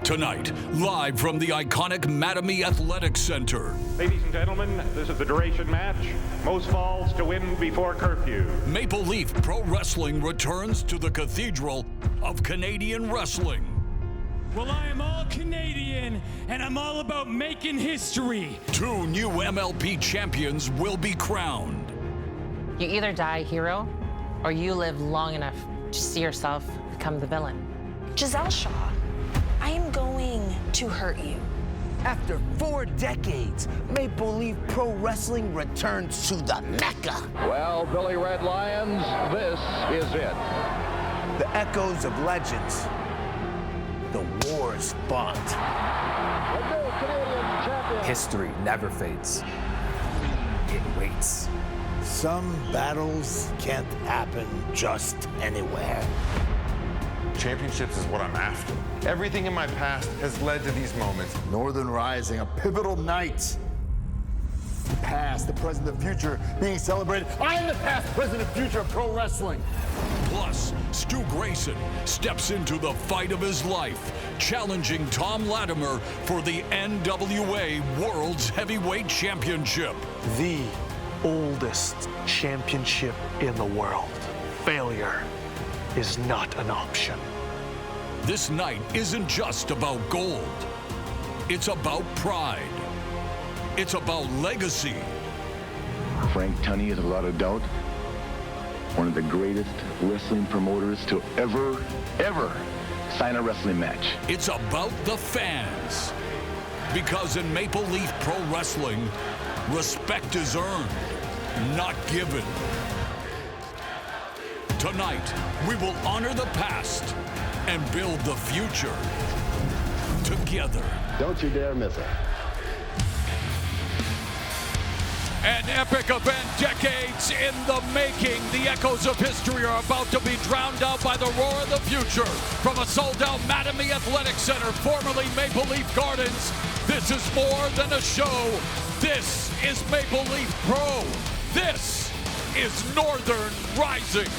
Tonight, live from the iconic Mattamy Athletic Center. Ladies and gentlemen, this is the duration match. Most falls to win before curfew. Maple Leaf Pro Wrestling returns to the Cathedral of Canadian Wrestling. Well, I am all Canadian, and I'm all about making history. 2 new MLP champions will be crowned. You either die a hero, or you live long enough to see yourself become the villain. Gisele Shaw, I am going to hurt you. After 4 decades, Maple Leaf Pro Wrestling returns to the Mecca. Well, Billy Red Lions, this is it. The echoes of legends. The wars fought. The new Canadian champion. History never fades. It waits. Some battles can't happen just anywhere. Championships is what I'm after. Everything in my past has led to these moments. Northern Rising, a pivotal night. The past, the present, the future being celebrated. I am the past, present, and future of pro wrestling. Plus, Stu Grayson steps into the fight of his life, challenging Tom Latimer for the NWA World's Heavyweight Championship. The oldest championship in the world. Failure is not an option. This night isn't just about gold. It's about pride. It's about legacy. Frank Tunney is without a doubt one of the greatest wrestling promoters to ever sign a wrestling match. It's about the fans. Because in Maple Leaf Pro Wrestling, respect is earned, not given. Tonight, we will honor the past and build the future together. Don't you dare miss it. An epic event, decades in the making. The echoes of history are about to be drowned out by the roar of the future. From a sold-out Mattamy Athletic Center, formerly Maple Leaf Gardens, this is more than a show. This is Maple Leaf Pro. This is Northern Rising.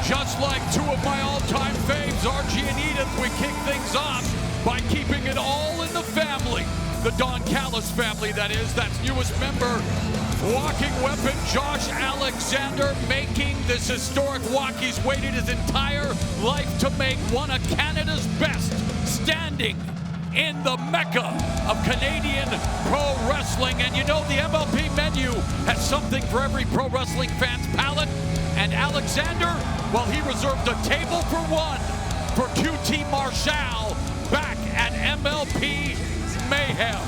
Just like 2 of my all-time faves, RG and Edith, we kick things off by keeping it all in the family. The Don Callis family, that is. That's newest member, walking weapon Josh Alexander, making this historic walk he's waited his entire life to make, one of Canada's best, standing in the Mecca of Canadian pro wrestling. And you know the MLP menu has something for every pro wrestling fan's palate. And Alexander, well, he reserved a table for 1 for QT Marshall back at MLP Mayhem.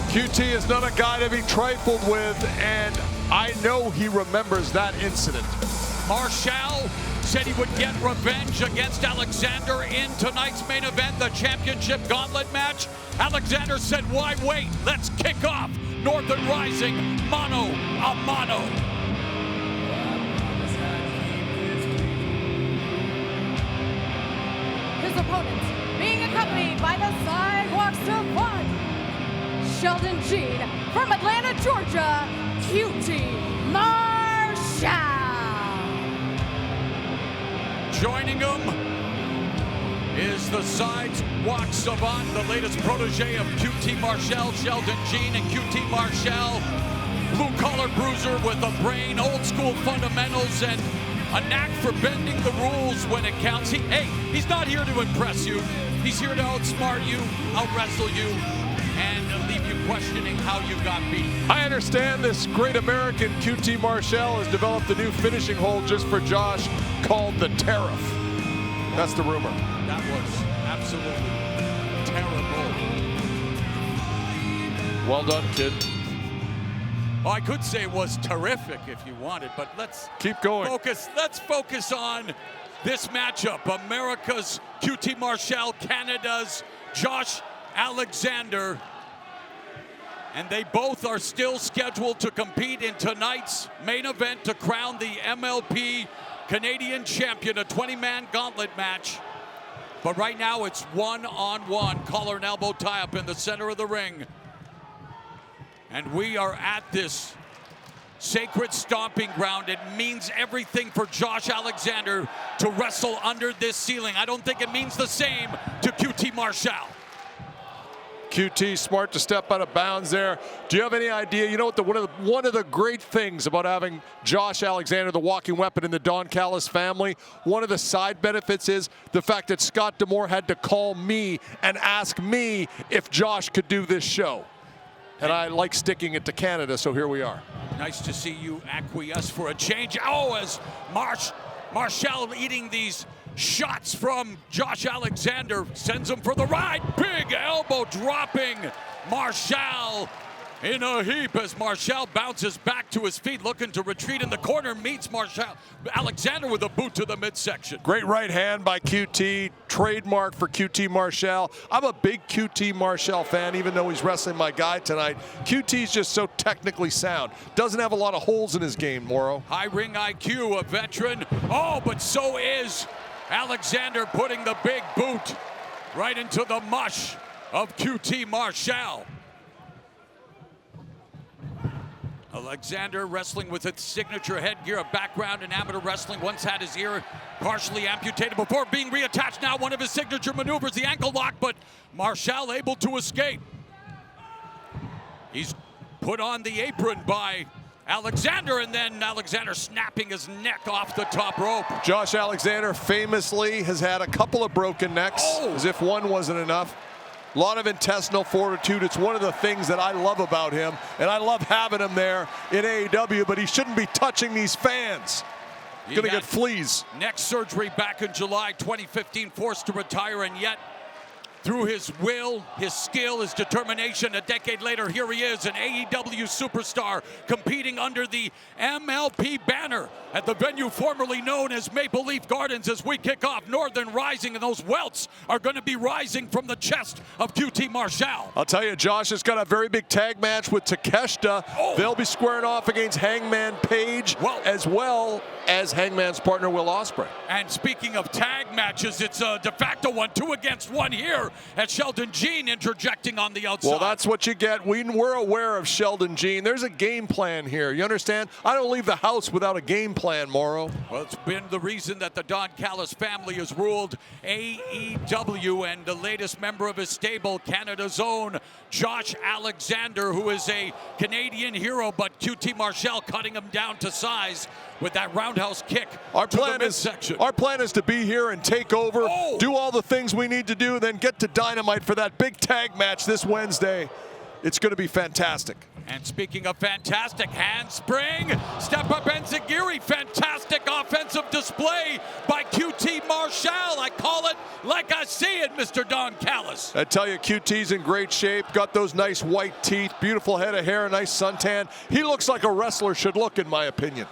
QT is not a guy to be trifled with, and I know he remembers that incident. Marshall said he would get revenge against Alexander in tonight's main event, the championship gauntlet match. Alexander said, why wait? Let's kick off Northern Rising mano a mano. Opponents being accompanied by the Sidewalks to Fun, Sheldon Jean from Atlanta, Georgia, QT Marshall. Joining him is the Sidewalk savant, the latest protege of QT Marshall, Sheldon Jean, and QT Marshall, blue-collar bruiser with a brain, old-school fundamentals, and a knack for bending the rules when it counts. He's not here to impress you. He's here to outsmart you, out-wrestle you, and leave you questioning how you got beat. I understand this great American QT Marshall has developed a new finishing hold just for Josh called the Tariff. That's the rumor. That was absolutely terrible. Well done, kid. Well, I could say it was terrific if you wanted, but let's keep going. Let's focus on this matchup. America's QT Marshall, Canada's Josh Alexander. And they both are still scheduled to compete in tonight's main event to crown the MLP Canadian champion, a 20-man gauntlet match. But right now it's one-on-one, collar and elbow tie-up in the center of the ring. And we are at this sacred stomping ground. It means everything for Josh Alexander to wrestle under this ceiling. I don't think it means the same to QT Marshall. QT smart to step out of bounds there. Do you have any idea? You know what? One of the great things about having Josh Alexander, the walking weapon in the Don Callis family, one of the side benefits is the fact that Scott D'Amore had to call me and ask me if Josh could do this show. And I like sticking it to Canada, so here we are. Nice to see you acquiesce for a change. Oh, as Marshall eating these shots from Josh Alexander, sends him for the ride. Big elbow dropping Marshall in a heap as Marshall bounces back to his feet, looking to retreat in the corner, meets Alexander with a boot to the midsection. Great right hand by QT, trademark for QT Marshall. I'm a big QT Marshall fan, even though he's wrestling my guy tonight. QT's just so technically sound. Doesn't have a lot of holes in his game, Morrow. High ring IQ, a veteran. Oh, but so is Alexander, putting the big boot right into the mush of QT Marshall. Alexander wrestling with its signature headgear, a background in amateur wrestling. Once had his ear partially amputated before being reattached. Now one of his signature maneuvers, the ankle lock, but Marshall able to escape. He's put on the apron by Alexander, and then Alexander snapping his neck off the top rope. Josh Alexander famously has had a couple of broken necks, as if one wasn't enough. A lot of intestinal fortitude. It's one of the things that I love about him, and I love having him there in AEW, but he shouldn't be touching these fans. He's gonna get fleas. Neck surgery back in July 2015, forced to retire, and yet through his will, his skill, his determination, a decade later, here he is, an AEW superstar competing under the MLP banner at the venue formerly known as Maple Leaf Gardens as we kick off Northern Rising, and those welts are going to be rising from the chest of QT Marshall. I'll tell you, Josh has got a very big tag match with Takeshita. They'll be squaring off against Hangman Page, as well as Hangman's partner, Will Ospreay. And speaking of tag matches, it's a de facto 1, 2 against 1 here as Sheldon Jean interjecting on the outside. Well, that's what you get. We're aware of Sheldon Jean. There's a game plan here. You understand? I don't leave the house without a game plan, Morrow. Well, it's been the reason that the Don Callis family has ruled AEW, and the latest member of his stable, Canada's own Josh Alexander, who is a Canadian hero, but QT Marshall cutting him down to size with that roundhouse kick. Our plan is to be here and take over, do all the things we need to do, then get to Dynamite for that big tag match this Wednesday. It's going to be fantastic. And speaking of fantastic, handspring, step up enziguri, fantastic offensive display by QT Marshall. I call it like I see it, Mr. Don Callis. I tell you, QT's in great shape, got those nice white teeth, beautiful head of hair, nice suntan. He looks like a wrestler should look, in my opinion.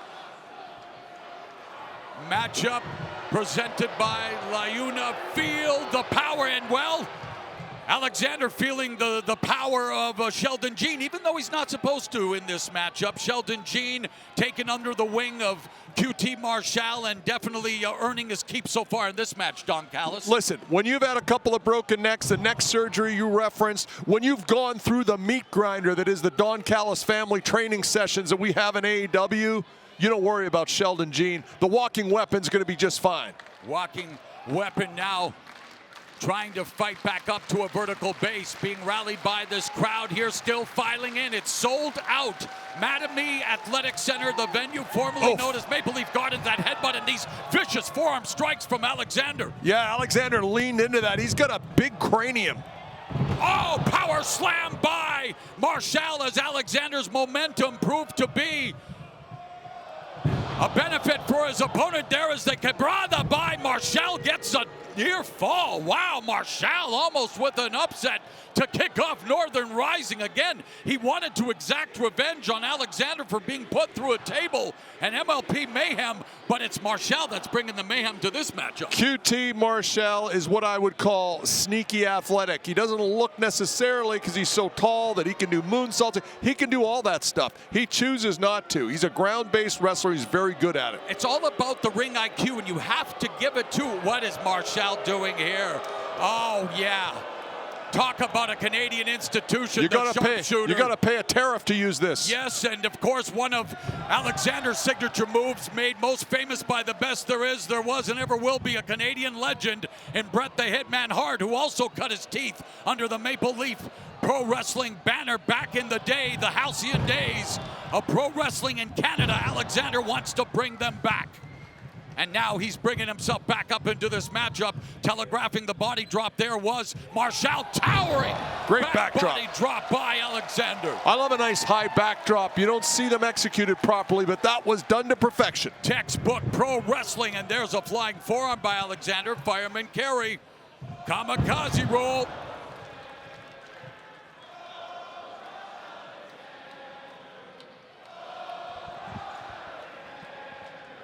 Matchup presented by Layuna. Feel the power, and well, Alexander feeling the power of Sheldon Jean, even though he's not supposed to in this matchup. Sheldon Jean taken under the wing of QT Marshall and definitely earning his keep so far in this match, Don Callis. Listen, when you've had a couple of broken necks, the neck surgery you referenced, when you've gone through the meat grinder that is the Don Callis family training sessions that we have in AEW, you don't worry about Sheldon Jean. The walking weapon's going to be just fine. Walking weapon now trying to fight back up to a vertical base, being rallied by this crowd here, still filing in. It's sold out. Mattamy Athletic Center, the venue formerly known as Maple Leaf Gardens, that headbutt and these vicious forearm strikes from Alexander. Yeah, Alexander leaned into that. He's got a big cranium. Oh, power slam by Marshall as Alexander's momentum proved to be a benefit for his opponent there as the quebrada by Marshall gets a near fall. Wow, Marshall almost with an upset to kick off Northern Rising again. He wanted to exact revenge on Alexander for being put through a table and MLP Mayhem, but it's Marshall that's bringing the mayhem to this matchup. QT Marshall is what I would call sneaky athletic. He doesn't look necessarily, because he's so tall, that he can do moonsaults. He can do all that stuff. He chooses not to. He's a ground-based wrestler. He's very good at it. It's all about the ring IQ, and you have to give it to what is Marshall doing here. Oh, yeah. Talk about a Canadian institution. You gotta pay a tariff to use this. Yes, and of course one of Alexander's signature moves, made most famous by the best there is, there was, and ever will be, a Canadian legend in Bret the Hitman Hart, who also cut his teeth under the Maple Leaf Pro Wrestling banner back in the day, the halcyon days of pro wrestling in Canada. Alexander wants to bring them back. And now he's bringing himself back up into this matchup, telegraphing the body drop. There was Marshall towering. Great backdrop. Body drop by Alexander. I love a nice high backdrop. You don't see them executed properly, but that was done to perfection. Textbook pro wrestling, and there's a flying forearm by Alexander. Fireman carry. Kamikaze roll.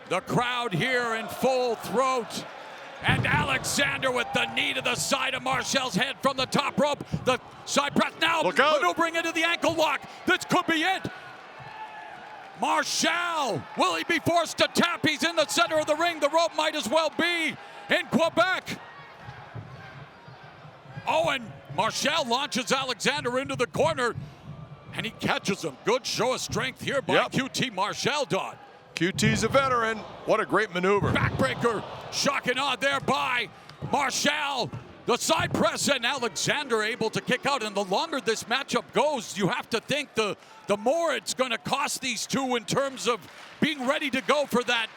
The crowd here in full throat. And Alexander with the knee to the side of Marshall's head from the top rope. The side press now. Look out. Maneuvering into the ankle lock. This could be it. Marshall, will he be forced to tap? He's in the center of the ring. The rope might as well be in Quebec. Oh, and Marshall launches Alexander into the corner. And he catches him. Good show of strength here by QT Marshall, Don. QT's a veteran. What a great maneuver. Backbreaker, shock and awe there by Marshall. The side press, and Alexander able to kick out. And the longer this matchup goes, you have to think the more it's going to cost these two in terms of being ready to go for that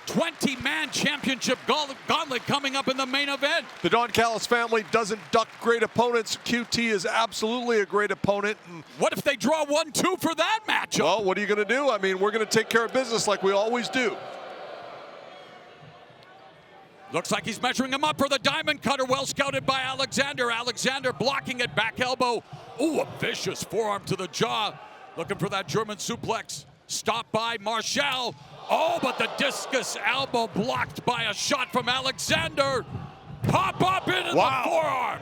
20-man championship gauntlet coming up in the main event. The Don Callis family doesn't duck great opponents. QT is absolutely a great opponent. And what if they draw 1-2 for that matchup? Well, what are you going to do? I mean, we're going to take care of business like we always do. Looks like he's measuring him up for the diamond cutter. Well scouted by Alexander. Alexander blocking it, back elbow. Ooh, a vicious forearm to the jaw. Looking for that German suplex. Stopped by Marshall. Oh, but the discus elbow blocked by a shot from Alexander. Pop up into the forearm.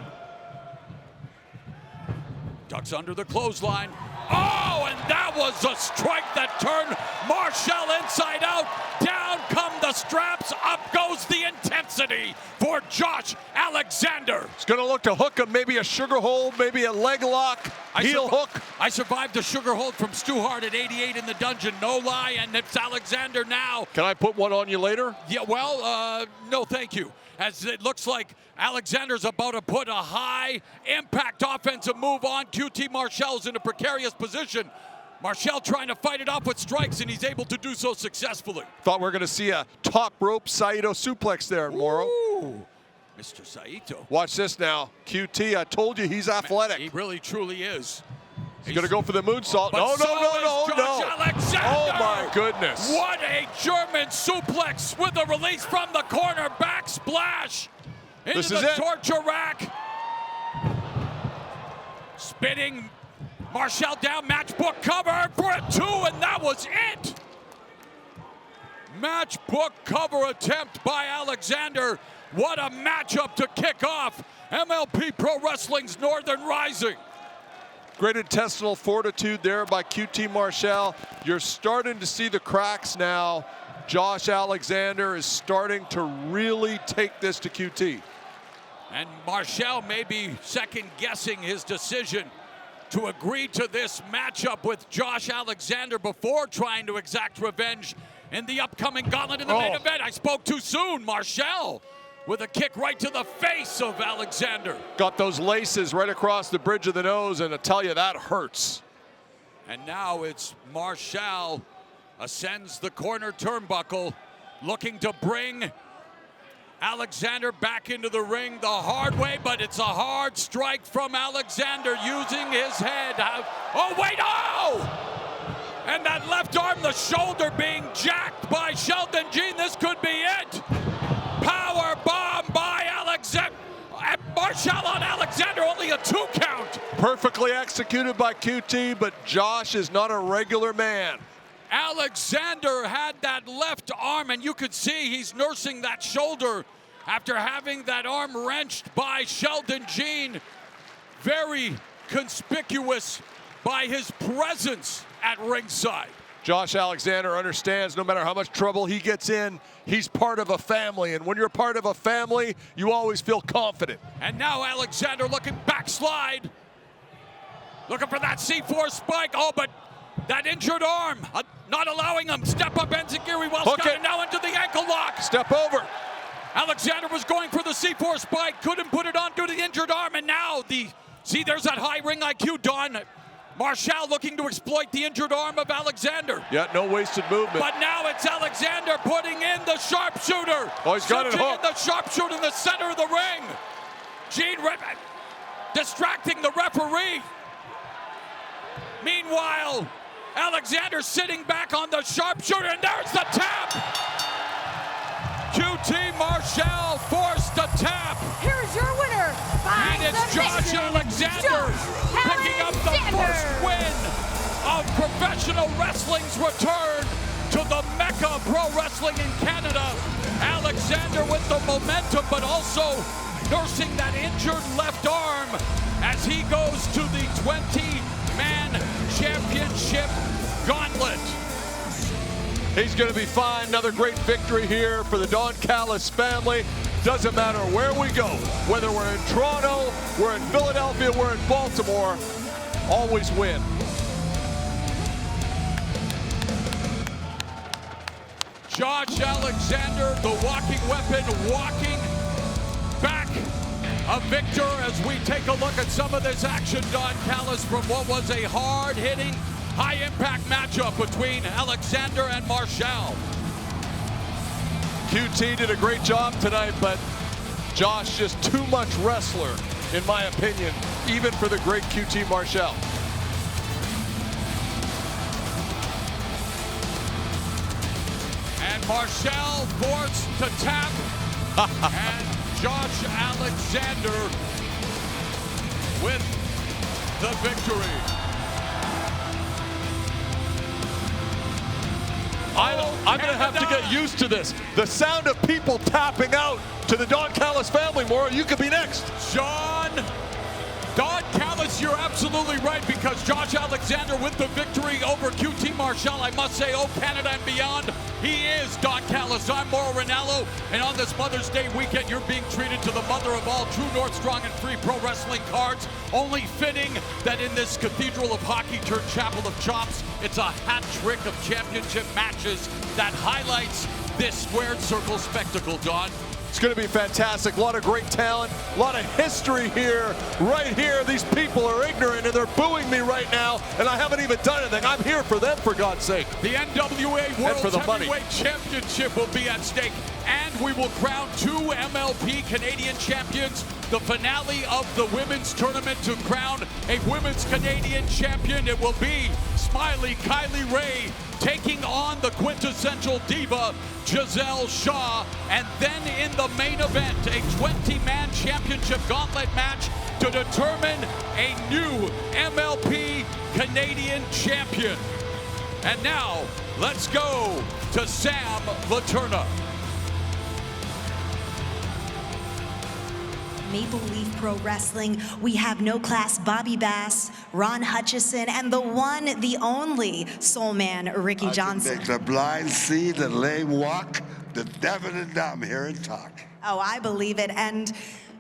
Ducks under the clothesline. Oh, and that was a strike that turned Marshall inside out. Down come the straps, up goes the intensity for Josh Alexander. It's going to look to hook him, maybe a sugar hold, maybe a leg lock, heel hook. I survived the sugar hold from Stu Hart at 88 in the dungeon, no lie, and it's Alexander now. Can I put one on you later? Yeah, well, no thank you. As it looks like Alexander's about to put a high impact offensive move on. QT Marshall's in a precarious position. Marshall trying to fight it off with strikes, and he's able to do so successfully. Thought we were going to see a top rope Saito suplex there, Moro. Ooh, Mr. Saito. Watch this now. QT, I told you he's athletic. He really, truly is. He's going to go for the moonsault. No. Alexander. Oh, my goodness. What a German suplex with a release from the corner. Back splash into the torture rack. Spinning Marshall down, matchbook cover for a 2, and that was it. Matchbook cover attempt by Alexander. What a matchup to kick off MLP Pro Wrestling's Northern Rising. Great intestinal fortitude there by QT Marshall. You're starting to see the cracks now. Josh Alexander is starting to really take this to QT. And Marshall may be second-guessing his decision to agree to this matchup with Josh Alexander before trying to exact revenge in the upcoming gauntlet in the main event. I spoke too soon. Marshall with a kick right to the face of Alexander. Got those laces right across the bridge of the nose, and I tell you, that hurts. And now it's Marshall ascends the corner turnbuckle, looking to bring Alexander back into the ring the hard way, but it's a hard strike from Alexander using his head. Oh, wait, oh! And that left arm, the shoulder being jacked by Sheldon Jean. This could be it. Power bomb by Alexander. Marshall on Alexander, only a 2 count. Perfectly executed by QT, but Josh is not a regular man. Alexander had that left arm, and you could see he's nursing that shoulder after having that arm wrenched by Sheldon Jean. Very conspicuous by his presence at ringside. Josh Alexander understands no matter how much trouble he gets in, he's part of a family. And when you're part of a family, you always feel confident. And now Alexander looking backslide. Looking for that C4 spike. Oh, but that injured arm not allowing him. Step up Enziguri while Scott now into the ankle lock. Step over. Alexander was going for the C4 spike. Couldn't put it on due to the injured arm. And now see, there's that high ring IQ, Don. Marshall looking to exploit the injured arm of Alexander. Yeah, no wasted movement. But now it's Alexander putting in the sharpshooter. Oh, he's got it hooked. The sharpshooter in the center of the ring. Gene distracting the referee. Meanwhile, Alexander sitting back on the sharpshooter, and there's the tap. QT Marshall forced the tap. Here's your winner. And it's Josh Alexander picking up the first win of professional wrestling's return to the Mecca Pro Wrestling in Canada. Alexander with the momentum, but also nursing that injured left arm as he goes to the 20-man championship gauntlet. He's going to be fine. Another great victory here for the Don Callis family. Doesn't matter where we go, whether we're in Toronto, we're in Philadelphia, we're in Baltimore, always win. Josh Alexander, the walking weapon, walking back a victor as we take a look at some of this action, Don Callis, from what was a hard-hitting, high-impact matchup between Alexander and Marshall. QT did a great job tonight, but Josh just too much wrestler, in my opinion, even for the great QT Marshall. And Marshall forced to tap, and Josh Alexander with the victory. I'm going to have to get used to this. The sound of people tapping out to the Don Callis family, Maura. You could be next. Don Callis, you're absolutely right, because Josh Alexander with the victory over QT Marshall. I must say, oh, Canada and beyond, he is Don Callis. I'm Mauro Ranallo, and on this Mother's Day weekend, you're being treated to the mother of all true North Strong and Free pro wrestling cards. Only fitting that in this cathedral of hockey turned chapel of chops, it's a hat trick of championship matches that highlights this squared circle spectacle, Don. It's going to be fantastic. A lot of great talent, a lot of history here. Right here, these people are ignorant and they're booing me right now, and I haven't even done anything. I'm here for them, for God's sake. The NWA World Heavyweight Championship will be at stake, and we will crown 2 MLP Canadian champions. The finale of the women's tournament to crown a women's Canadian champion. It will be Smiley Kylie Ray taking on the quintessential diva Gisele Shaw, and then in the main event, a 20-man championship gauntlet match to determine a new MLP Canadian champion. And now, let's go to Sam Laterna. Maple Leaf Pro Wrestling, we have No Class Bobby Bass, Ron Hutchison, and the one, the only Soul Man, Ricky Johnson. The blind see, the lame walk, the deaf and dumb hear and talk. Oh, I believe it. And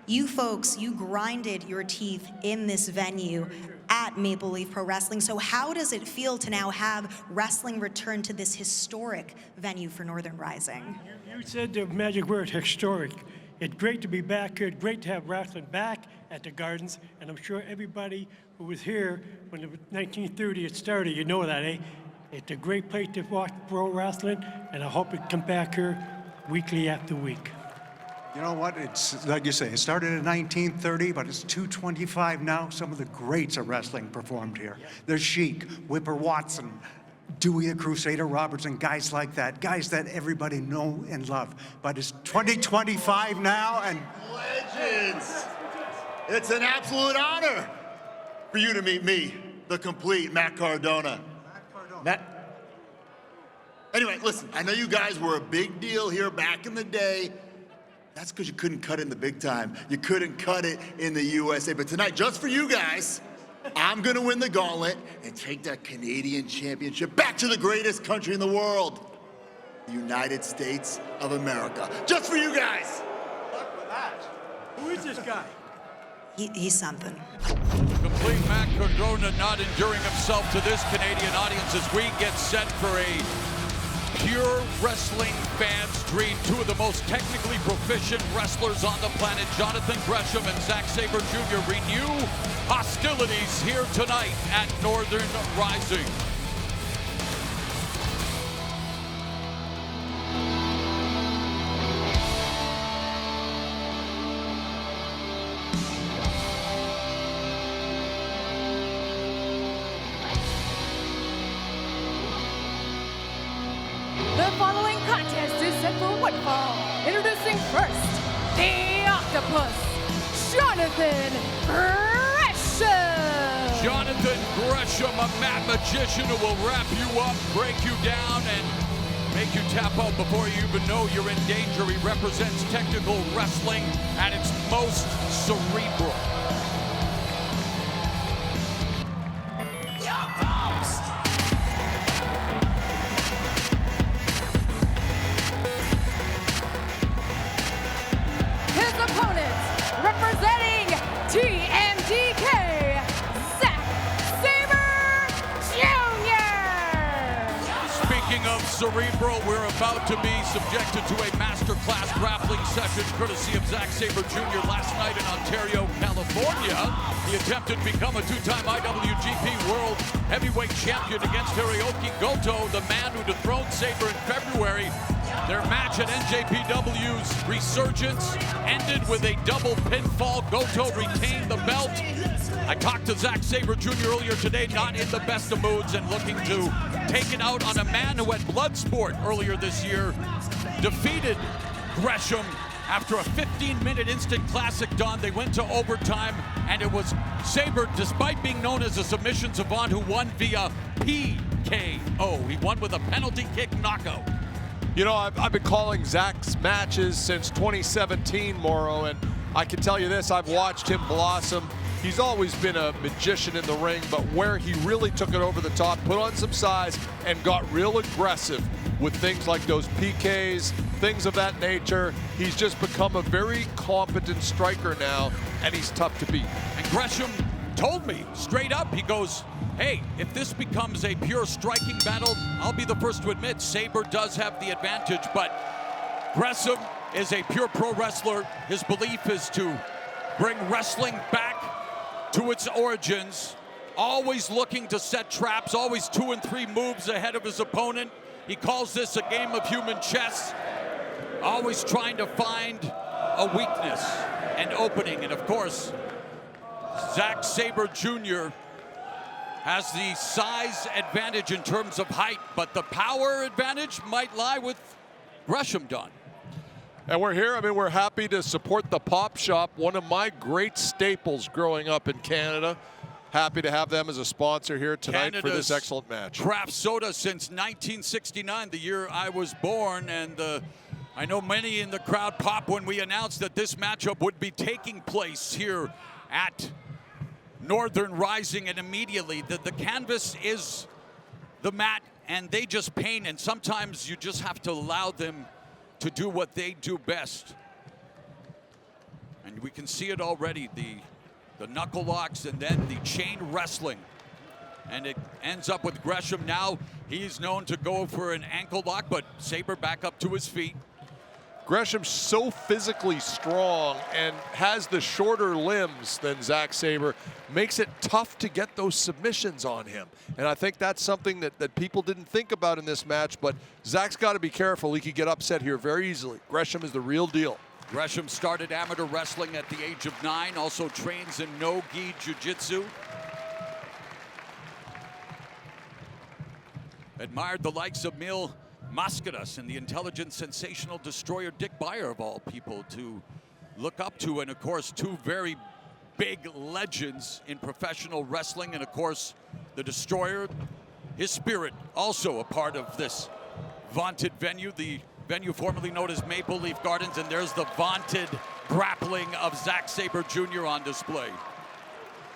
you folks, you grinded your teeth in this venue at Maple Leaf Pro Wrestling. So how does it feel to now have wrestling return to this historic venue for Northern Rising? You said the magic word, historic. It's great to be back here. It's great to have wrestling back at the Gardens, and I'm sure everybody who was here when it was 1930 it started, you know that, eh? It's a great place to watch pro wrestling, and I hope it comes back here weekly after week. You know what? It's like you say, it started in 1930, but it's 225 now. Some of the greats of wrestling performed here. There's Sheik, Whipper Watson, Dewey the Crusader Roberts, and guys like that, guys that everybody know and love. But it's 2025 now, and legends. It's an absolute honor for you to meet me, the complete Matt Cardona. Anyway, listen, I know you guys were a big deal here back in the day. That's because you couldn't cut it in the big time. You couldn't cut it in the USA. But tonight, just for you guys, I'm gonna win the gauntlet and take that Canadian championship back to the greatest country in the world, the United States of America. Just for you guys. Who is this guy? He's something. Complete Matt Cardona not enduring himself to this Canadian audience as we get set for a pure wrestling fan's dream. Two of the most technically proficient wrestlers on the planet, Jonathan Gresham and Zack Sabre Jr., renew hostilities here tonight at Northern Rising. The following contest is set for one fall. Introducing first, the Octopus, Jonathan Gresham. Jonathan Gresham, a mat magician who will wrap you up, break you down, and make you tap out before you even know you're in danger. He represents technical wrestling at its most cerebral. His opponent, representing TMDK, Zack Sabre Jr. Speaking of cerebral, we're about to be subjected to a masterclass grappling session courtesy of Zack Sabre Jr. last night in Ontario, California. He attempted to become a two-time IWGP World Heavyweight Champion against Hiroki Goto, the man who dethroned Sabre in February. Their match at NJPW's Resurgence ended with a double pinfall. Goto retained the belt. I talked to Zack Sabre Jr. earlier today, not in the best of moods and looking to take it out on a man who had Bloodsport earlier this year, defeated Gresham after a 15-minute instant classic. Don, they went to overtime, and it was Sabre, despite being known as a submission savant, who won via PKO. He won with a penalty kick knockout. You know, I've been calling Zack's matches since 2017, Morrow, and I can tell you this, I've watched him blossom. He's always been a magician in the ring, but where he really took it over the top, put on some size, and got real aggressive with things like those PKs, things of that nature. He's just become a very competent striker now, and he's tough to beat. And Gresham told me straight up, he goes, hey, if this becomes a pure striking battle, I'll be the first to admit Sabre does have the advantage, but Gresham is a pure pro wrestler. His belief is to bring wrestling back to its origins, always looking to set traps, always 2 and 3 moves ahead of his opponent. He calls this a game of human chess, always trying to find a weakness and opening. And of course, Zack Sabre Jr. has the size advantage in terms of height, but the power advantage might lie with Gresham, Don. And we're here, I mean, we're happy to support the Pop Shop, one of my great staples growing up in Canada. Happy to have them as a sponsor here tonight Canada's for this excellent match. Craft soda since 1969, the year I was born, and I know many in the crowd pop when we announced that this matchup would be taking place here at Northern Rising, and immediately the canvas is the mat, and they just paint, and sometimes you just have to allow them to do what they do best. And we can see it already, the knuckle locks and then the chain wrestling. And it ends up with Gresham now. He's known to go for an ankle lock, but Sabre back up to his feet. Gresham's so physically strong and has the shorter limbs than Zack Sabre, makes it tough to get those submissions on him. And I think that's something that people didn't think about in this match, but Zack's got to be careful. He could get upset here very easily. Gresham is the real deal. Gresham started amateur wrestling at the age of 9, also trains in no-gi jiu-jitsu. Admired the likes of Mil Mascaras and the intelligent, sensational destroyer Dick Beyer, of all people, to look up to. And of course, 2 very big legends in professional wrestling. And of course, the Destroyer, his spirit also a part of this vaunted venue, the venue formerly known as Maple Leaf Gardens. And there's the vaunted grappling of Zack Sabre Jr. on display.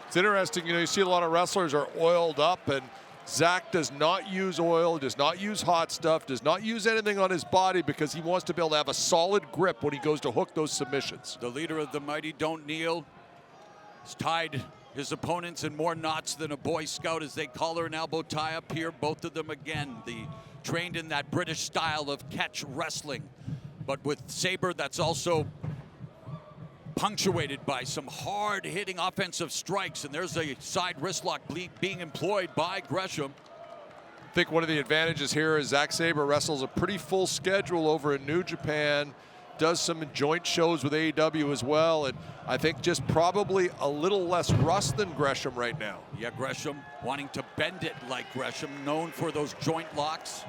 It's interesting, you know, you see a lot of wrestlers are oiled up, and Zack does not use oil, does not use hot stuff, does not use anything on his body because he wants to be able to have a solid grip when he goes to hook those submissions. The leader of the mighty Don't Kneel has tied his opponents in more knots than a Boy Scout as they collar and elbow tie up here. Both of them, again, trained in that British style of catch wrestling. But with Sabre, that's also punctuated by some hard-hitting offensive strikes, and there's a side wrist lock being employed by Gresham. I think one of the advantages here is Zack Sabre wrestles a pretty full schedule over in New Japan, does some joint shows with AEW as well, and I think just probably a little less rust than Gresham right now. Yeah, Gresham wanting to bend it like Gresham, known for those joint locks,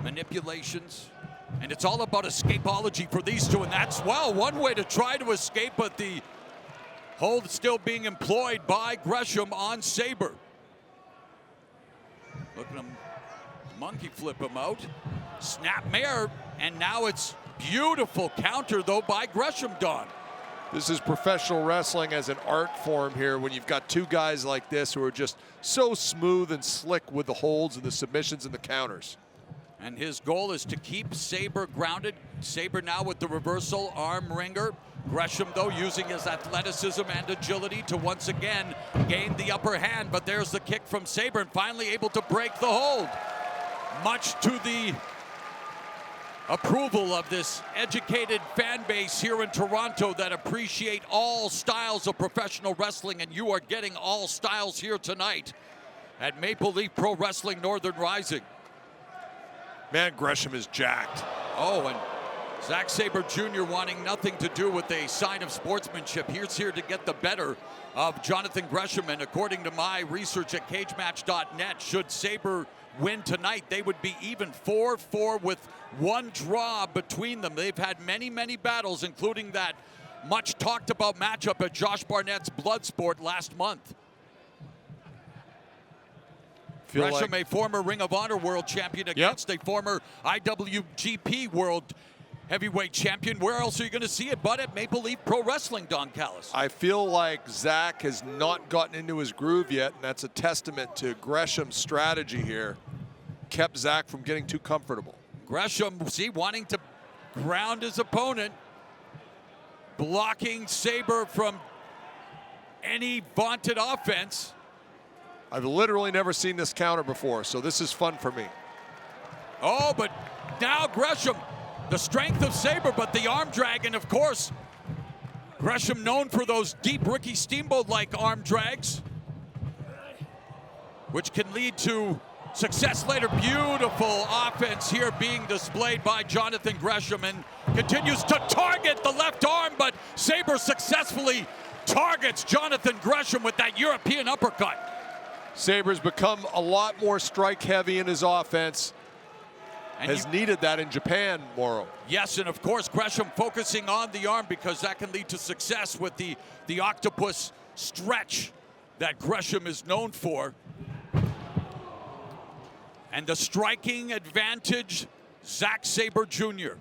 manipulations. And it's all about escapology for these two, and that's, well, one way to try to escape, but the hold still being employed by Gresham on Sabre. Look at him monkey flip him out. Snap mare, and now it's beautiful counter, though, by Gresham, Don. This is professional wrestling as an art form here when you've got two guys like this who are just so smooth and slick with the holds and the submissions and the counters. And his goal is to keep Sabre grounded. Sabre now with the reversal arm wringer. Gresham, though, using his athleticism and agility to once again gain the upper hand. But there's the kick from Sabre, and finally able to break the hold. Much to the approval of this educated fan base here in Toronto that appreciate all styles of professional wrestling. And you are getting all styles here tonight at Maple Leaf Pro Wrestling Northern Rising. Man, Gresham is jacked. Oh, and Zack Sabre Jr. wanting nothing to do with a sign of sportsmanship. He's here to get the better of Jonathan Gresham. And according to my research at cagematch.net, should Sabre win tonight, they would be even 4-4 with one draw between them. They've had many, many battles, including that much talked about matchup at Josh Barnett's Bloodsport last month. Gresham, a former Ring of Honor world champion against a former IWGP world heavyweight champion. Where else are you going to see it but at Maple Leaf Pro Wrestling, Don Callis? I feel like Zack has not gotten into his groove yet, and that's a testament to Gresham's strategy here. Kept Zack from getting too comfortable. Gresham, see, wanting to ground his opponent, blocking Sabre from any vaunted offense. I've literally never seen this counter before, so this is fun for me. Oh, but now Gresham, the strength of Sabre, but the arm drag, and of course, Gresham known for those deep Ricky Steamboat-like arm drags, which can lead to success later. Beautiful offense here being displayed by Jonathan Gresham, and continues to target the left arm, but Sabre successfully targets Jonathan Gresham with that European uppercut. Sabre's become a lot more strike heavy in his offense. And has needed that in Japan, Morrow. Yes, and of course Gresham focusing on the arm because that can lead to success with the octopus stretch that Gresham is known for. And the striking advantage, Zack Sabre Jr.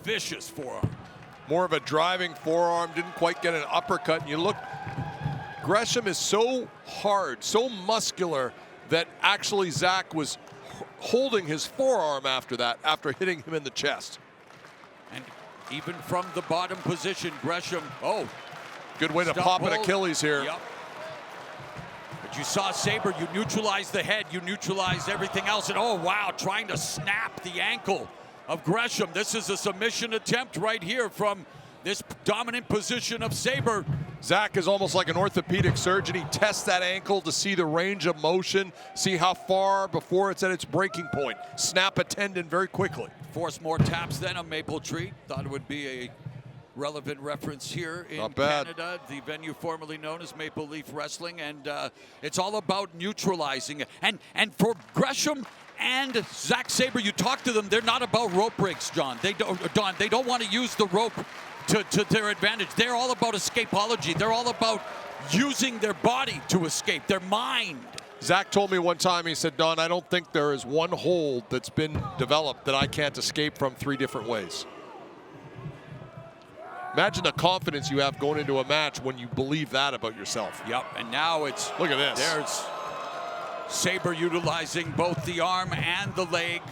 Vicious forearm. More of a driving forearm, didn't quite get an uppercut. And you look, Gresham is so hard, so muscular, that actually Zack was holding his forearm after that, after hitting him in the chest. And even from the bottom position, Gresham, good way to pop an Achilles here. Yep. But you saw Sabre, you neutralized the head, you neutralized everything else, and oh wow, trying to snap the ankle of Gresham. This is a submission attempt right here from this dominant position of Sabre. Zack is almost like an orthopedic surgeon. He tests that ankle to see the range of motion, see how far before it's at its breaking point. Snap a tendon very quickly. Force more taps than a maple tree. Thought it would be a relevant reference here in Canada, the venue formerly known as Maple Leaf Wrestling, and it's all about neutralizing. And for Gresham, and Zack Sabre, you talk to them, they're not about rope breaks, Don. They don't want to use the rope to their advantage. They're all about escapology. They're all about using their body to escape, their mind. Zack told me one time, he said, Don, I don't think there is one hold that's been developed that I can't escape from 3 different ways. Imagine the confidence you have going into a match when you believe that about yourself. Yep, and now it's... Look at this. There's Sabre utilizing both the arm and the leg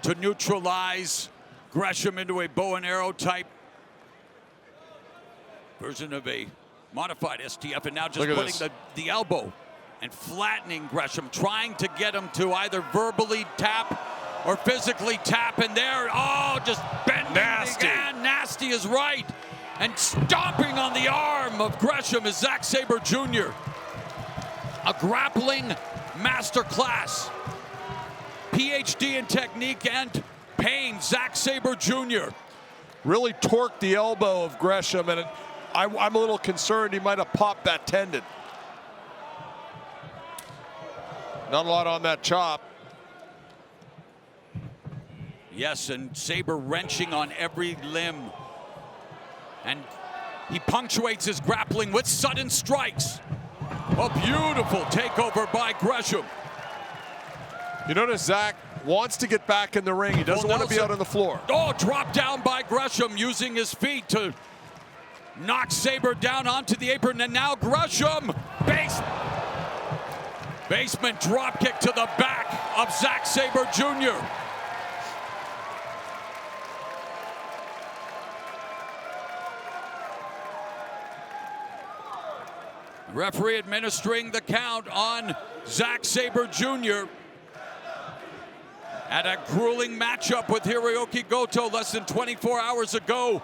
to neutralize Gresham into a bow and arrow type version of a modified STF, and now just putting the elbow and flattening Gresham, trying to get him to either verbally tap or physically tap, and there, oh, just bending. Nasty. And nasty is right. And stomping on the arm of Gresham is Zack Sabre Jr. A grappling masterclass. PhD in technique and pain, Zack Sabre Jr. Really torqued the elbow of Gresham, and I'm a little concerned he might have popped that tendon. Not a lot on that chop. Yes, and Sabre wrenching on every limb. And he punctuates his grappling with sudden strikes. A beautiful takeover by Gresham. You notice Zack wants to get back in the ring. He doesn't want to be out on the floor. Oh, dropped down by Gresham using his feet to knock Sabre down onto the apron. And now Gresham, basement drop kick to the back of Zack Sabre Jr. Referee administering the count on Zack Sabre Jr. at a grueling matchup with Hiroki Goto less than 24 hours ago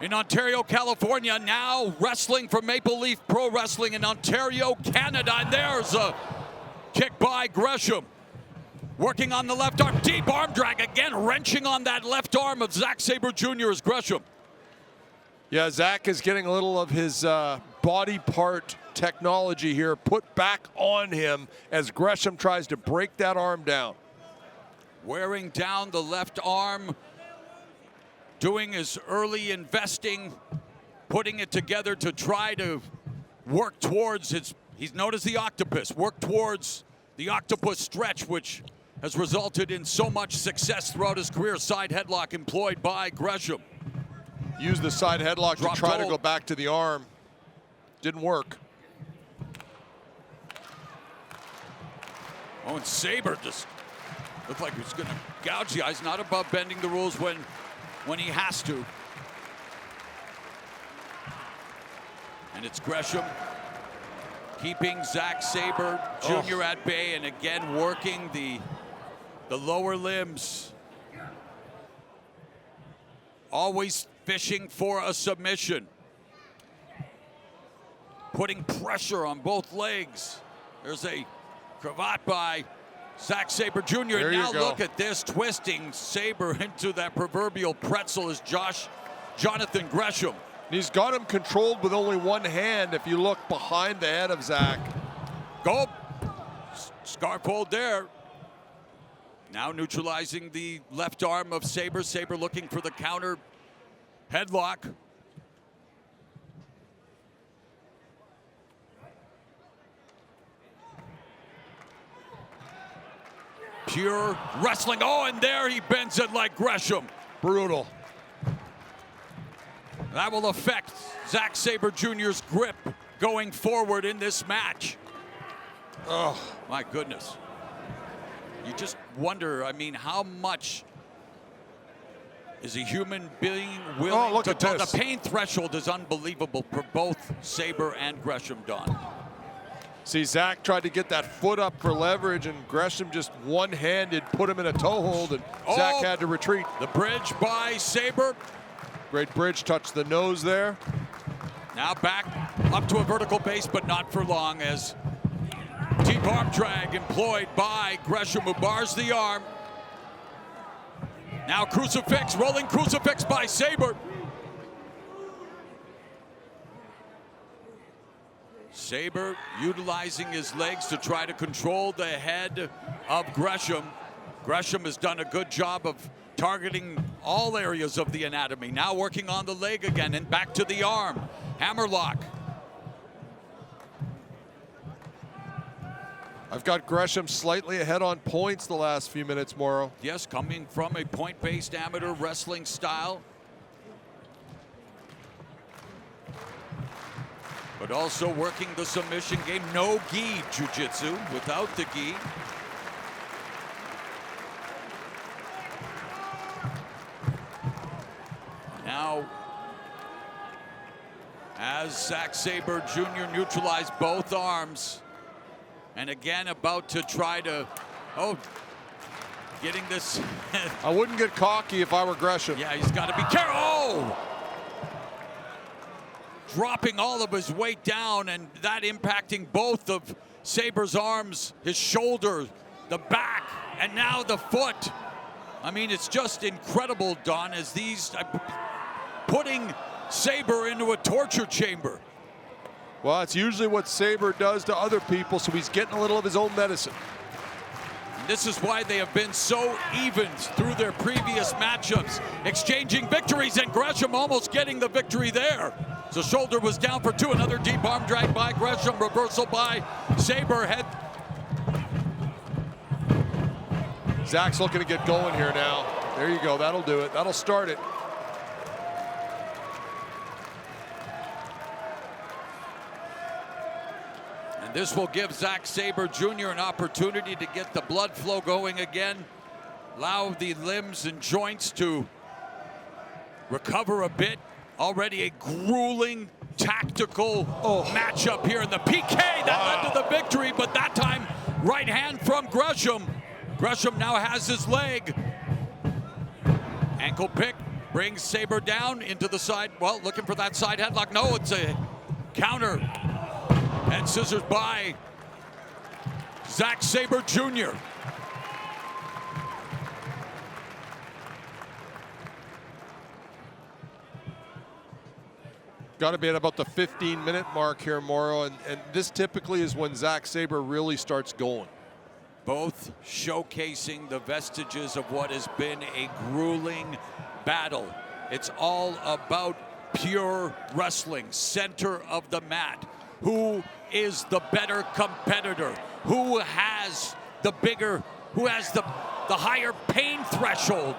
in Ontario, California. Now wrestling for Maple Leaf Pro Wrestling in Ontario, Canada. And there's a kick by Gresham. Working on the left arm, deep arm drag again, wrenching on that left arm of Zack Sabre Jr. as Gresham. Yeah, Zack is getting a little of his body part technology here put back on him as Gresham tries to break that arm down. Wearing down the left arm, doing his early investing, putting it together to try to work towards his, he's known as the octopus, work towards the octopus stretch, which has resulted in so much success throughout his career. Side headlock employed by Gresham. Used the side headlock to try to go back to the arm. Didn't work. Oh, and Sabre just looked like he was going to gouge the eyes. Not above bending the rules when he has to. And it's Gresham keeping Zack Sabre Jr. at bay, and again working the lower limbs. Always fishing for a submission. Putting pressure on both legs. There's a cravat by Zack Sabre Jr. And now look at this, twisting Sabre into that proverbial pretzel is Jonathan Gresham. And he's got him controlled with only one hand if you look behind the head of Zack. Go. Scarf hold there. Now neutralizing the left arm of Sabre. Sabre looking for the counter headlock. Pure wrestling. Oh, and there he bends it like Gresham. Brutal. That will affect Zack Sabre Jr.'s grip going forward in this match. Oh, my goodness. You just wonder, I mean, how much is a human being willing to do? The pain threshold is unbelievable for both Sabre and Gresham, Don. See, Zack tried to get that foot up for leverage, and Gresham just one-handed put him in a toe hold, and Zack had to retreat. The bridge by Sabre. Great bridge, touched the nose there. Now back up to a vertical base, but not for long, as deep arm drag employed by Gresham, who bars the arm. Now crucifix, rolling crucifix by Sabre. Sabre utilizing his legs to try to control the head of Gresham. Gresham has done a good job of targeting all areas of the anatomy. Now working on the leg again and back to the arm. Hammerlock. I've got Gresham slightly ahead on points the last few minutes, Morrow. Yes, coming from a point-based amateur wrestling style. But also working the submission game. No gi jiu-jitsu, without the gi. Now, as Zack Sabre Jr. neutralized both arms, and again about to try to, getting this. I wouldn't get cocky if I were Gresham. Yeah, he's got to be careful. Oh! Dropping all of his weight down, and that impacting both of Sabre's arms, his shoulder, the back, and now the foot. I mean, it's just incredible, Don, as these putting Sabre into a torture chamber. Well, it's usually what Sabre does to other people, so he's getting a little of his own medicine. This is why they have been so even through their previous matchups, exchanging victories, and Gresham almost getting the victory there. So shoulder was down for two. Another deep arm drag by Gresham. Reversal by Sabre. Head. Zack's looking to get going here now. There you go. That'll do it. That'll start it. And this will give Zack Sabre Jr. an opportunity to get the blood flow going again. Allow the limbs and joints to recover a bit. Already a grueling tactical matchup here in the PK that led to the victory, but that time right hand from Gresham. Gresham now has his leg. Ankle pick brings Sabre down into the side. Well, looking for that side headlock. No, it's a counter. And scissors by Zack Sabre Jr. Got to be at about the 15-minute mark here, Morrow, and this typically is when Zack Sabre really starts going. Both showcasing the vestiges of what has been a grueling battle. It's all about pure wrestling, center of the mat. Who is the better competitor? Who has the bigger, who has the higher pain threshold?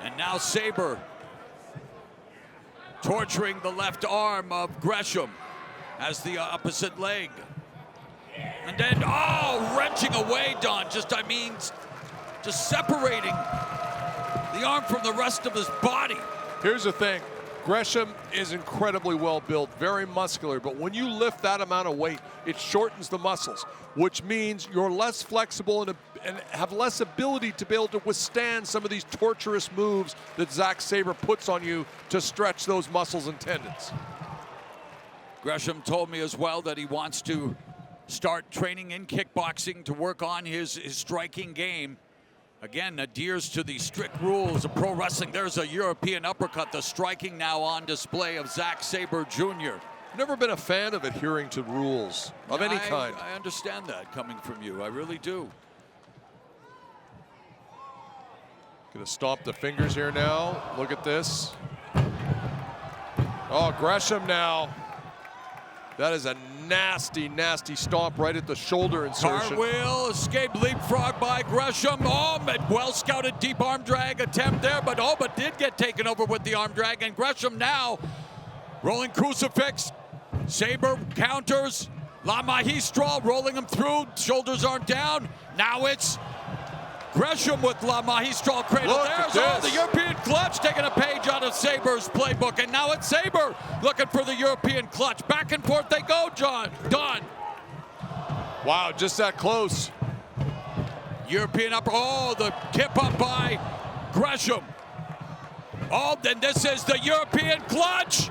And now Sabre torturing the left arm of Gresham as the opposite leg. And then, wrenching away, Don. Just separating the arm from the rest of his body. Here's the thing. Gresham is incredibly well built, very muscular, but when you lift that amount of weight, it shortens the muscles, which means you're less flexible and have less ability to be able to withstand some of these torturous moves that Zack Sabre puts on you to stretch those muscles and tendons. Gresham told me as well that he wants to start training in kickboxing to work on his striking game. Again, adheres to the strict rules of pro wrestling. There's a European uppercut, the striking now on display of Zack Sabre Jr. Never been a fan of adhering to rules of any kind. I understand that coming from you. I really do. Gonna stomp the fingers here now. Look at this. Oh, Gresham now. That is a nasty, nasty stomp right at the shoulder insertion. Cartwheel, escape leapfrog by Gresham. Well scouted deep arm drag attempt there, but did get taken over with the arm drag. And Gresham now rolling crucifix. Sabre counters. La Magistral rolling him through. Shoulders aren't down. Now it's Gresham with La Magistral cradle. There's the European clutch, taking a page out of Sabre's playbook. And now it's Sabre looking for the European clutch. Back and forth they go, Don. Wow, just that close. European upper. The kip up by Gresham. Then this is the European clutch.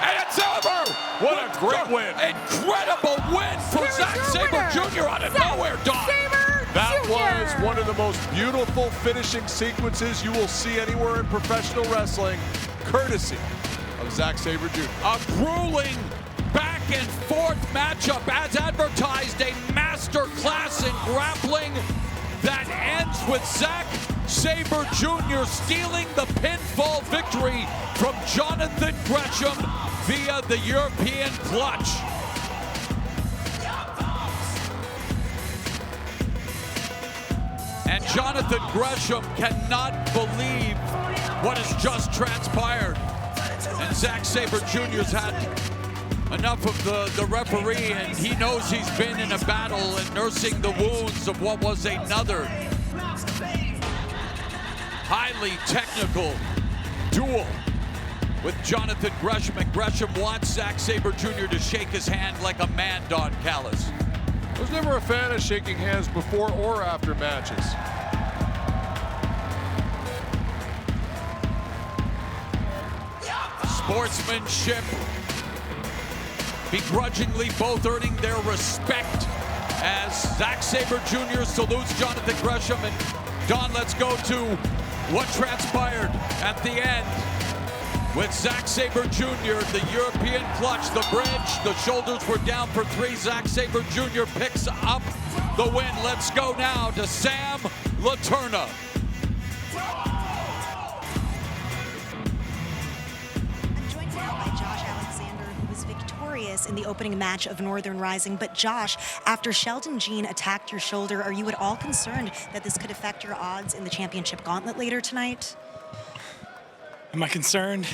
And it's over. What a great win. Incredible win for Zack Sabre Jr. out of nowhere, Don. That was one of the most beautiful finishing sequences you will see anywhere in professional wrestling, courtesy of Zack Sabre Jr. A grueling back back and forth matchup as advertised, a master class in grappling that ends with Zack Sabre Jr. stealing the pinfall victory from Jonathan Gresham via the European clutch. And Jonathan Gresham cannot believe what has just transpired. And Zack Sabre Jr.'s had enough of the referee, and he knows he's been in a battle and nursing the wounds of what was another highly technical duel with Jonathan Gresham. And Gresham wants Zack Sabre Jr. to shake his hand like a man, Don Callis. I was never a fan of shaking hands before or after matches. Sportsmanship, begrudgingly both earning their respect as Zack Sabre Jr. salutes Jonathan Gresham. And Don, let's go to what transpired at the end with Zack Sabre Jr., the European clutch, the bridge. The shoulders were down for 3. Zack Sabre Jr. picks up the win. Let's go now to Sam Laterna. In the opening match of Northern Rising. But Josh, after Sheldon Jean attacked your shoulder, are you at all concerned that this could affect your odds in the championship gauntlet later tonight? Am I concerned?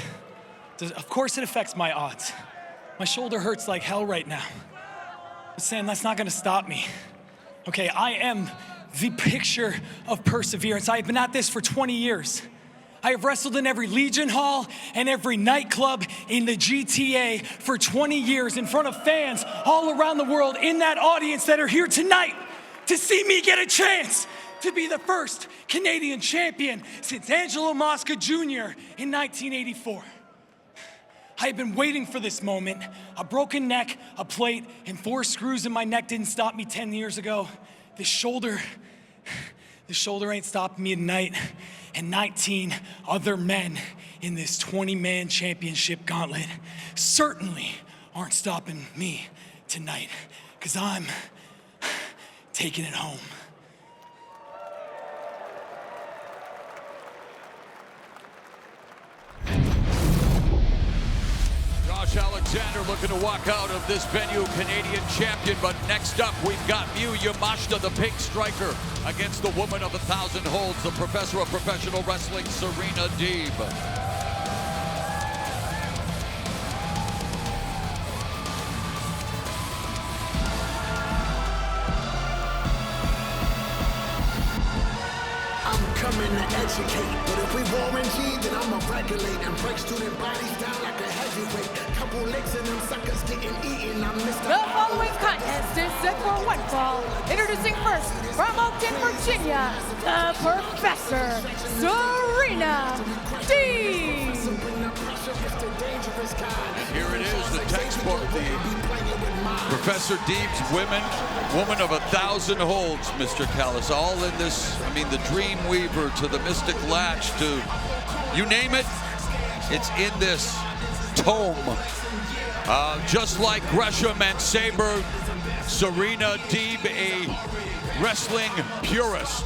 Of course it affects my odds. My shoulder hurts like hell right now. But Sam, that's not gonna stop me. Okay, I am the picture of perseverance. I have been at this for 20 years. I have wrestled in every Legion Hall and every nightclub in the GTA for 20 years in front of fans all around the world in that audience that are here tonight to see me get a chance to be the first Canadian champion since Angelo Mosca Jr. in 1984. I have been waiting for this moment. A broken neck, a plate, and 4 screws in my neck didn't stop me 10 years ago. This shoulder ain't stopping me tonight. And 19 other men in this 20-man championship gauntlet certainly aren't stopping me tonight, because I'm taking it home. Josh Alexander looking to walk out of this venue Canadian champion, but next up we've got Miyu Yamashita, the pink striker, against the woman of 1,000 holds, the professor of professional wrestling, Serena Deeb. Coming to educate, but if we Warren G, then I'ma regulate and break student bodies down like a heavyweight. Couple legs and them suckers getting eaten. I'm Mr. The following contest is set for one fall. Introducing first from Oakton, Virginia, the Professor, Serena Deeb. Here it is, the textbook, the Professor Deeb's woman of 1,000 holds, Mr. Callis. All in this, I mean, the Dream Weaver to the Mystic Latch to, you name it, it's in this tome. Just like Gresham and Sabre, Serena Deeb, a wrestling purist.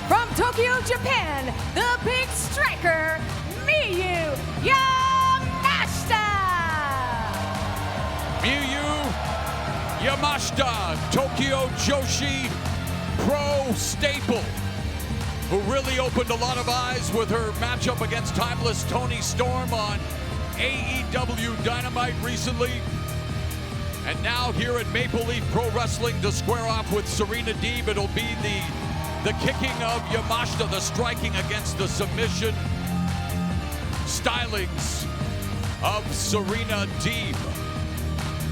From Tokyo, Japan, the big striker, Miyu Yamashita. Miyu Yamashita, Tokyo Joshi Pro staple, who really opened a lot of eyes with her matchup against Timeless Toni Storm on AEW Dynamite recently. And now here at Maple Leaf Pro Wrestling to square off with Serena Deeb. It'll be the kicking of Yamashita, the striking against the submission stylings of Serena Deeb.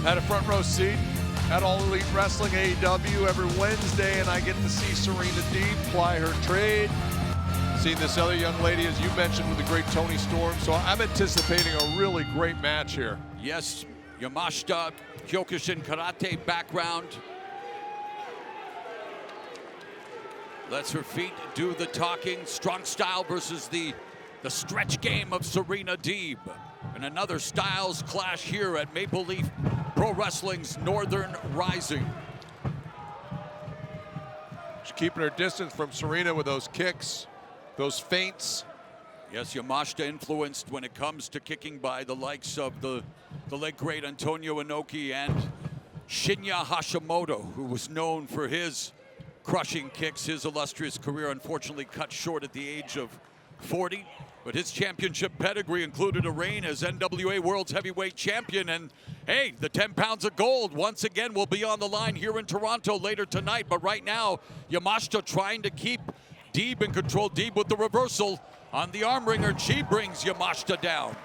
Had a front row seat at All Elite Wrestling AEW every Wednesday, and I get to see Serena Deeb ply her trade. Seen this other young lady, as you mentioned, with the great Toni Storm, so I'm anticipating a really great match here. Yes, Yamashita, Kyokushin karate background. Lets her feet do the talking. Strong style versus the stretch game of Serena Deeb. And another styles clash here at Maple Leaf Pro Wrestling's Northern Rising. She's keeping her distance from Serena with those kicks, those feints. Yes, Yamashita influenced when it comes to kicking by the likes of the late great Antonio Inoki and Shinya Hashimoto, who was known for his crushing kicks. His illustrious career unfortunately cut short at the age of 40. But his championship pedigree included a reign as NWA World's Heavyweight Champion. And hey, the 10 pounds of gold once again will be on the line here in Toronto later tonight. But right now, Yamashita trying to keep Deeb in control. Deeb with the reversal on the arm wringer. She brings Yamashita down.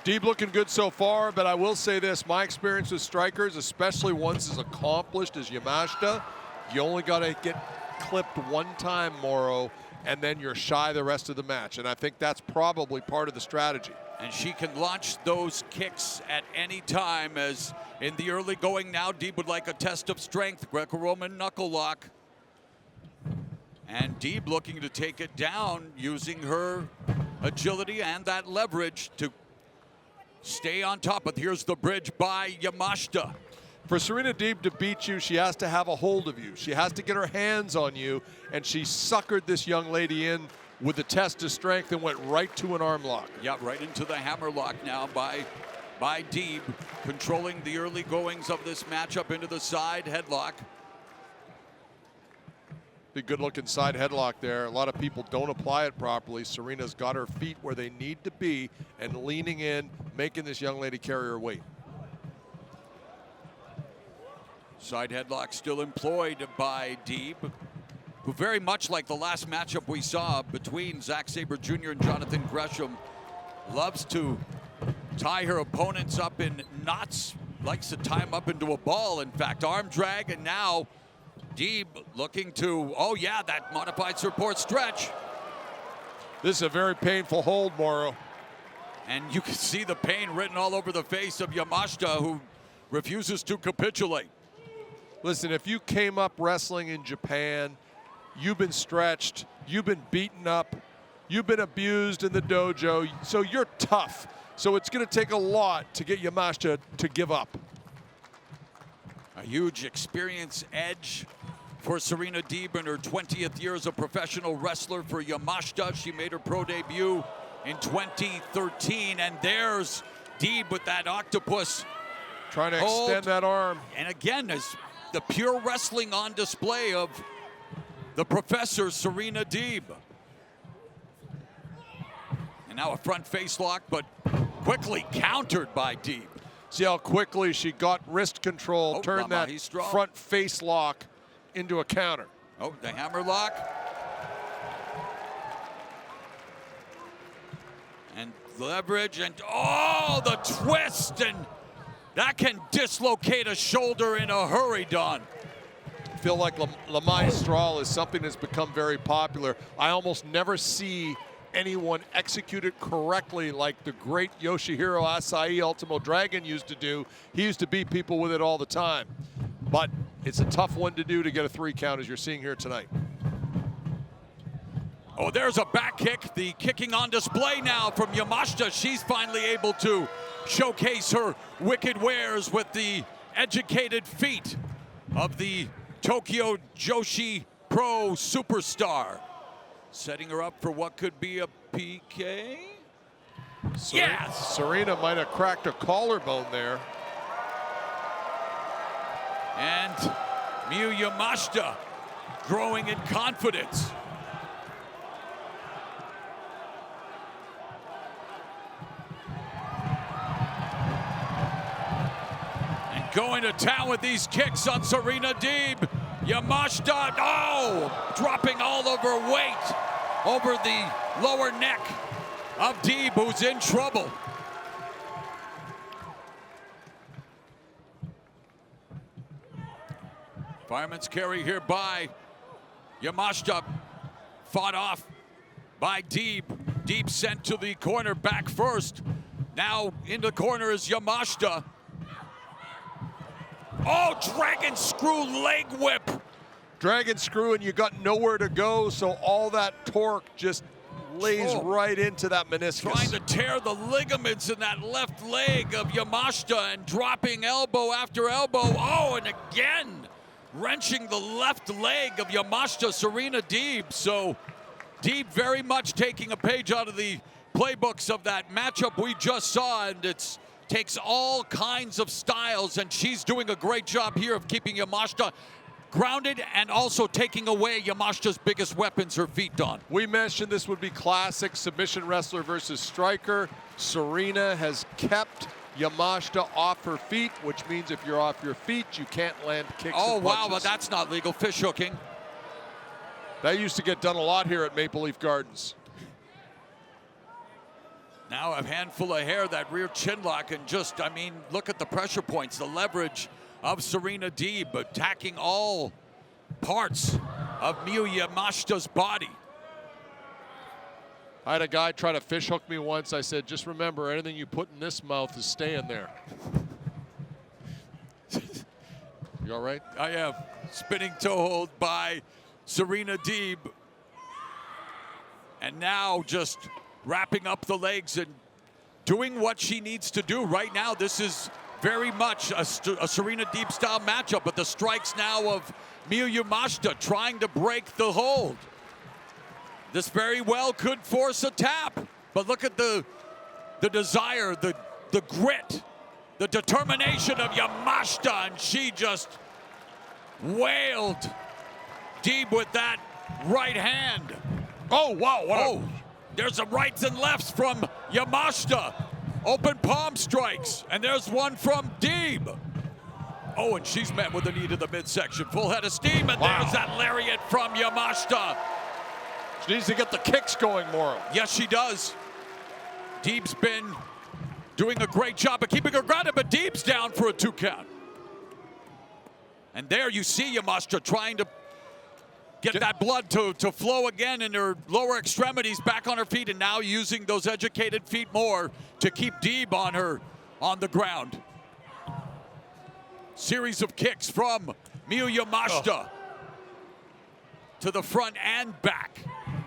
Deeb looking good so far, but I will say this, my experience with strikers, especially ones as accomplished as Yamashita, you only got to get clipped one time, Morrow, and then you're shy the rest of the match. And I think that's probably part of the strategy. And she can launch those kicks at any time, as in the early going now, Deeb would like a test of strength. Greco-Roman knuckle lock. And Deeb looking to take it down using her agility and that leverage to stay on top. But here's the bridge by Yamashita. For Serena Deeb to beat you, she has to have a hold of you. She has to get her hands on you, and she suckered this young lady in with the test of strength and went right to an arm lock. Yeah, right into the hammer lock now by Deeb, controlling the early goings of this matchup into the side headlock. Big good looking side headlock there. A lot of people don't apply it properly. Serena's got her feet where they need to be and leaning in, making this young lady carry her weight. Side headlock still employed by Deeb, who very much like the last matchup we saw between Zack Sabre Jr. and Jonathan Gresham, loves to tie her opponents up in knots, likes to tie them up into a ball. In fact, arm drag, and now Deeb looking to, oh yeah, that modified support stretch. This is a very painful hold, Morrow. And you can see the pain written all over the face of Yamashita, who refuses to capitulate. Listen, if you came up wrestling in Japan, you've been stretched, you've been beaten up, you've been abused in the dojo, so you're tough. So it's going to take a lot to get Yamashita to give up. A huge experience edge for Serena Deeb in her 20th year as a professional wrestler. For Yamashita, she made her pro debut in 2013, and there's Deeb with that octopus. Trying to extend that arm. And again, as the pure wrestling on display of the professor, Serena Deeb. And now a front face lock, but quickly countered by Deeb. See how quickly she got wrist control, turned that front face lock into a counter. Oh, the hammer lock. And leverage, and oh, the twist, and that can dislocate a shoulder in a hurry, Don. I feel like La Maestral is something that's become very popular. I almost never see anyone execute it correctly like the great Yoshihiro Asai Ultimo Dragon used to do. He used to beat people with it all the time. But it's a tough one to do to get a 3 count, as you're seeing here tonight. Oh, there's a back kick. The kicking on display now from Yamashita. She's finally able to showcase her wicked wares with the educated feet of the Tokyo Joshi Pro superstar. Setting her up for what could be a PK. Yes! Serena might have cracked a collarbone there. And Miyu Yamashita growing in confidence. And going to town with these kicks on Serena Deeb. Yamashita, oh, dropping all of her weight over the lower neck of Deeb, who's in trouble. Fireman's carry here by Yamashita, fought off by Deeb. Deeb sent to the corner, back first Now in the corner is Yamashita. Oh, dragon screw leg whip. Dragon screw, and you got nowhere to go, so all that torque just lays right into that meniscus. Trying to tear the ligaments in that left leg of Yamashita and dropping elbow after elbow. Oh, and again, wrenching the left leg of Yamashita, Serena Deeb. So Deeb very much taking a page out of the playbooks of that matchup we just saw, and it takes all kinds of styles, and she's doing a great job here of keeping Yamashita grounded and also taking away Yamashita's biggest weapons, her feet, Don. We mentioned this would be classic submission wrestler versus striker. Serena has kept Yamashita off her feet, which means if you're off your feet, you can't land kicks and punches. Wow, but that's not legal. Fish hooking. That used to get done a lot here at Maple Leaf Gardens. Now a handful of hair, that rear chin lock, and just, I mean, look at the pressure points, the leverage of Serena Deeb, attacking all parts of Miyu Yamashita's body. I had a guy try to fish hook me once. I said, just remember, anything you put in this mouth is staying there. You all right? I am. Spinning toe hold by Serena Deeb. And now just wrapping up the legs and doing what she needs to do. Right now, this is very much a Serena Deeb style matchup, but the strikes now of Miyu Yamashita trying to break the hold. This very well could force a tap, but look at the desire, the grit, the determination of Yamashita, and she just wailed Deeb with that right hand. Oh, wow. There's some rights and lefts from Yamashita. Open palm strikes, and there's one from Deeb. Oh, and she's met with a knee to the midsection. Full head of steam, and there's that lariat from Yamashita. She needs to get the kicks going more. Yes, she does. Deeb's been doing a great job of keeping her grounded, but Deeb's down for a 2 count. And there you see Yamashita trying to get that blood to flow again in her lower extremities, back on her feet, and now using those educated feet more to keep Deeb on the ground. Series of kicks from Miyu Yamashita to the front and back.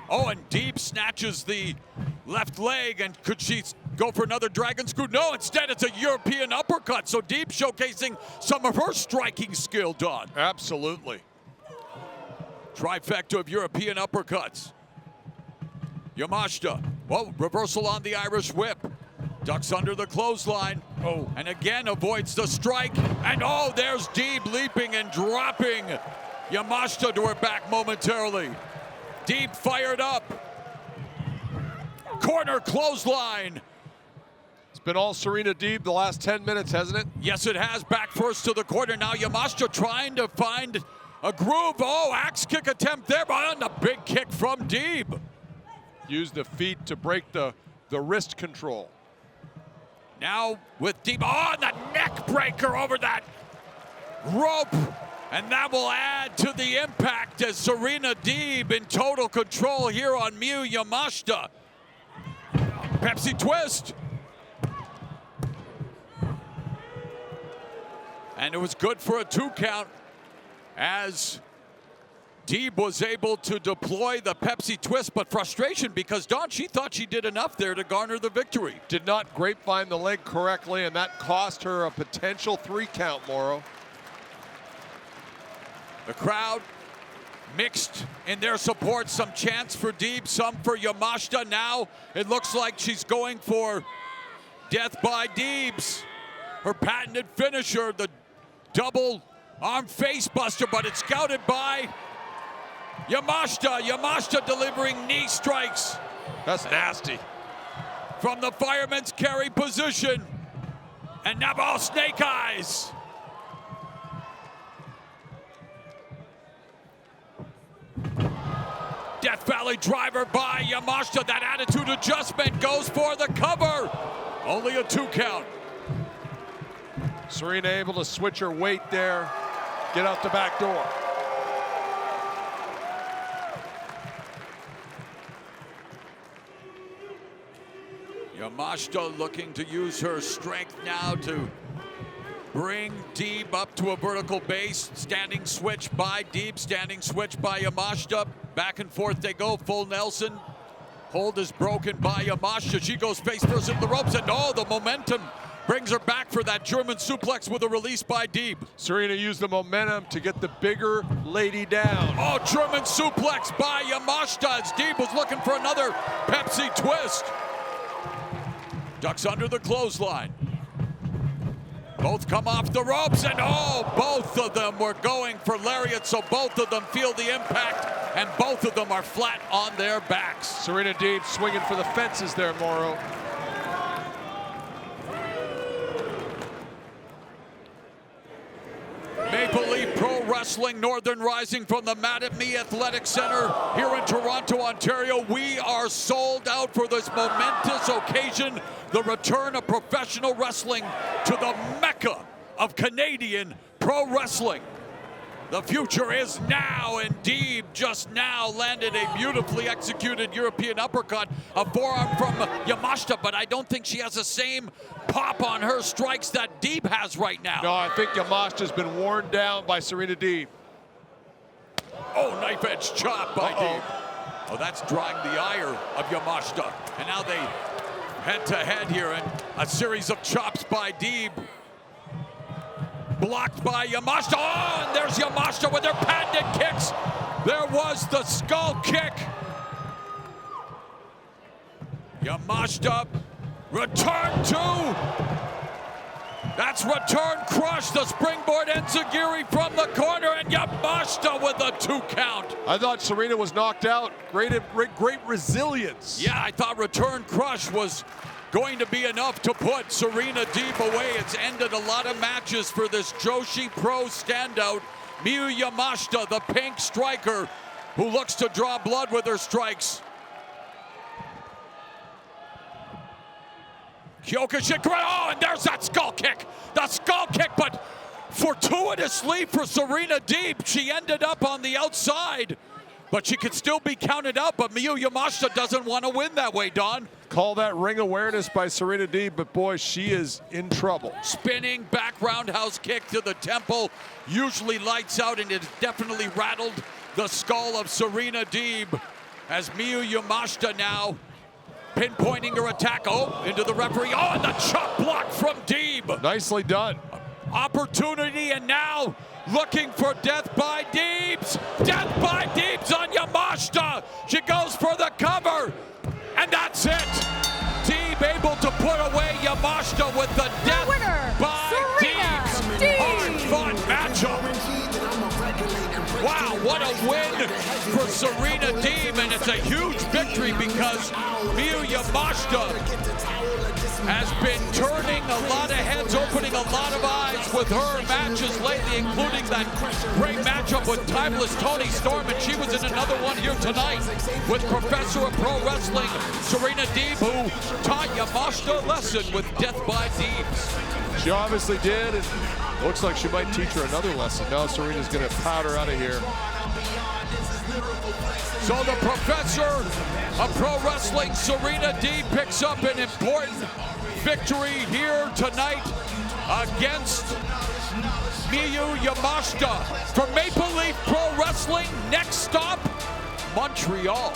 Oh, and Deeb snatches the left leg, and could she go for another dragon screw? No, instead it's a European uppercut, so Deeb showcasing some of her striking skill, Don. Absolutely. Trifecta of European uppercuts. Yamashita, reversal on the Irish whip. Ducks under the clothesline. Oh, and again avoids the strike. And oh, there's Deeb leaping and dropping Yamashita to her back momentarily. Deeb fired up. Corner clothesline. It's been all Serena Deeb the last 10 minutes, hasn't it? Yes, it has. Back first to the corner. Now Yamashita trying to find a groove. Oh, axe kick attempt there, but on the big kick from Deeb. Use the feet to break the wrist control. Now with Deeb, oh, the neck breaker over that rope. And that will add to the impact as Serena Deeb in total control here on Miyu Yamashita. Pepsi twist. And it was good for a 2 count as Deeb was able to deploy the Pepsi twist, but frustration because, Don, she thought she did enough there to garner the victory. Did not grapevine the leg correctly, and that cost her a potential 3 count, Morrow. The crowd mixed in their support. Some chants for Deeb, some for Yamashita. Now it looks like she's going for death by Deeb's. Her patented finisher, the double arm face buster, but it's scouted by Yamashita. Yamashita delivering knee strikes. That's nasty. From the fireman's carry position. And now, oh, snake eyes. Death Valley driver by Yamashita. That attitude adjustment goes for the cover. Only a 2 count. Serena able to switch her weight there, get out the back door. Yamashita looking to use her strength now to bring Deeb up to a vertical base. Standing switch by Deeb, standing switch by Yamashita. Back and forth they go, full Nelson. Hold is broken by Yamashita. She goes face first into the ropes, and oh, the momentum brings her back for that German suplex with a release by Deeb. Serena used the momentum to get the bigger lady down. Oh, German suplex by Yamashita as Deeb was looking for another Pepsi twist. Ducks under the clothesline. Both come off the ropes, and oh, both of them were going for lariats, so both of them feel the impact, and both of them are flat on their backs. Serena Deeb swinging for the fences there, Morrow. Maple Leaf Pro Wrestling, Northern Rising from the Mad at Me Athletic Center here in Toronto, Ontario. We are sold out for this momentous occasion, the return of professional wrestling to the Mecca of Canadian pro wrestling. The future is now, and Deeb just now landed a beautifully executed European uppercut, a forearm from Yamashita, but I don't think she has the same pop on her strikes that Deeb has right now. No, I think Yamashita's been worn down by Serena Deeb. Oh, knife edge chop by Deeb. Oh, that's drawing the ire of Yamashita. And now they head to head here, and a series of chops by Deeb. Blocked by Yamashita. Oh, and there's Yamashita with her patented kicks. There was the skull kick. Yamashita return two. That's return crush. The springboard enziguri from the corner, and Yamashita with a 2 count. I thought Serena was knocked out. Great resilience. Yeah, I thought return crush was going to be enough to put Serena Deeb away. It's ended a lot of matches for this Joshi Pro standout, Miyu Yamashita, the pink striker, who looks to draw blood with her strikes. Kyokushin, oh, and there's that skull kick. The skull kick, but fortuitously for Serena Deeb, she ended up on the outside. But she could still be counted out, but Miyu Yamashita doesn't want to win that way, Don. Call that ring awareness by Serena Deeb, but boy, she is in trouble. Spinning back roundhouse kick to the temple, usually lights out, and it definitely rattled the skull of Serena Deeb as Miyu Yamashita now pinpointing her attack. Oh, into the referee. Oh, and the chop block from Deeb. Nicely done. Opportunity, and now looking for death by Deebs. Death by Deebs on Yamashita. She goes for the cover, and that's it. Deeb able to put away Yamashita with the death by Deebs. Hard-fought matchup. Wow, what a win for Serena Deeb, and it's a huge victory because Miyu Yamashita has been turning a lot of heads, opening a lot of eyes with her matches lately, including that great matchup with Timeless Toni Storm, and she was in another one here tonight with Professor of Pro Wrestling, Serena Deeb, who taught Yamashita a lesson with Death by Deebs. She obviously did, and looks like she might teach her another lesson. Now Serena's gonna powder out of here. So the Professor of Pro Wrestling, Serena Deeb, picks up an important victory here tonight against Miyu Yamashita. For Maple Leaf Pro Wrestling, next stop, Montreal.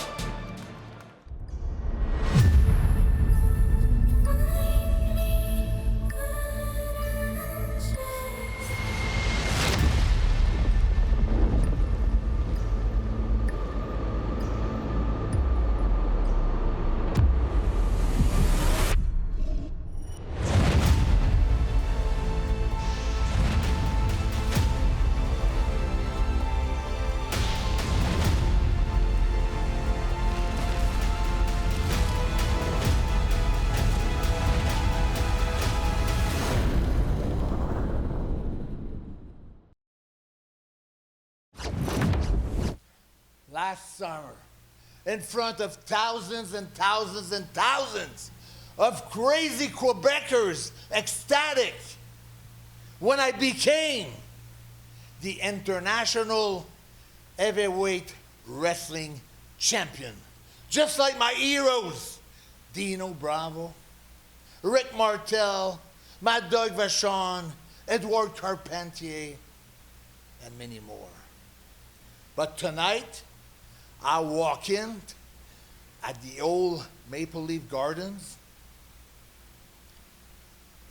Last summer, in front of thousands and thousands and thousands of crazy Quebecers, ecstatic, when I became the International Heavyweight Wrestling Champion. Just like my heroes, Dino Bravo, Rick Martel, Mad Dog Vachon, Edward Carpentier, and many more. But tonight, I walk in at the old Maple Leaf Gardens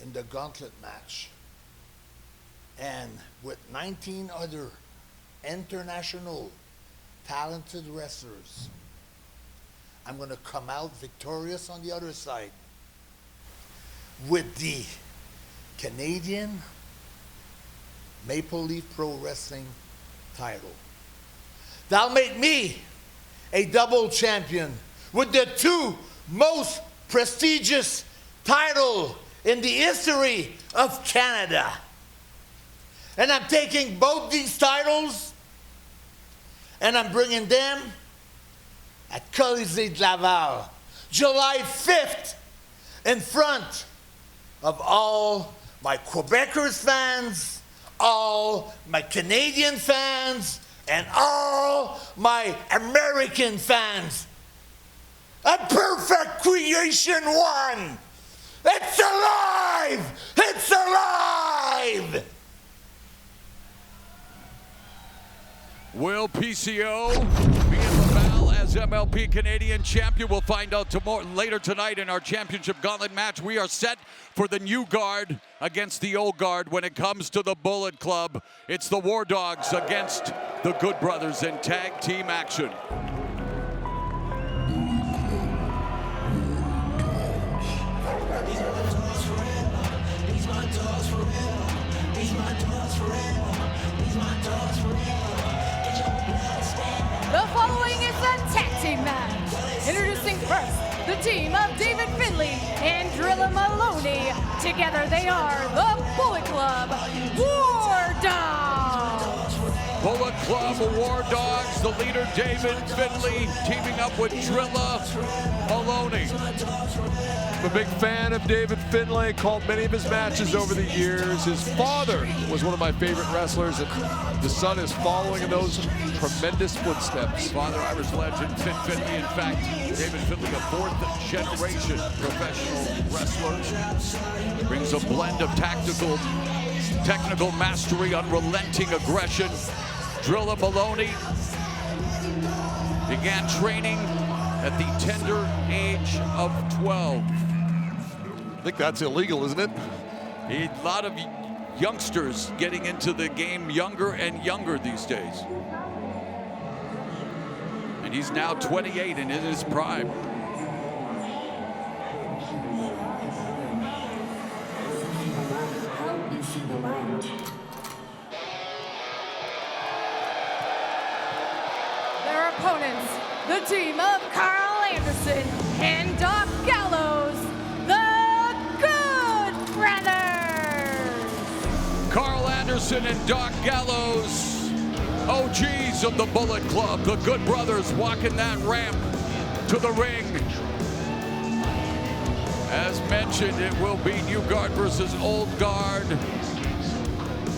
in the Gauntlet match, and with 19 other international talented wrestlers, I'm going to come out victorious on the other side with the Canadian Maple Leaf Pro Wrestling title. That'll make me a double champion with the two most prestigious titles in the history of Canada. And I'm taking both these titles and I'm bringing them at Colisée de Laval, July 5th, in front of all my Quebecers fans, all my Canadian fans, and all my American fans. A perfect creation one. It's alive! It's alive! Will PCO be in Laval as MLP Canadian champion? We'll find out later tonight in our championship gauntlet match. We are set for the new guard against the old guard. When it comes to the Bullet Club, it's the War Dogs against the Good Brothers in tag team action. The following is a tag team match. Introducing first, the team of David Finlay and Drilla Moloney. Together they are the Bullet Club War Dogs. Bullet Club War Dogs, the leader David Finlay teaming up with Drilla Moloney. I'm a big fan of David Finlay, called many of his matches over the years. His father was one of my favorite wrestlers, and the son is following in those tremendous footsteps. Father, Irish legend, Finlay. In fact, David Finlay, a fourth-generation professional wrestler. Brings a blend of technical mastery, unrelenting aggression. Drilla Moloney began training at the tender age of 12. I think that's illegal, isn't it? A lot of youngsters getting into the game younger and younger these days. And he's now 28 and in his prime. Their opponents, the team of Karl Anderson and Doc Gallows, the Good Brothers. Karl Anderson and Doc Gallows, OGs of the Bullet Club, the Good Brothers, walking that ramp to the ring. As mentioned, it will be new guard versus old guard.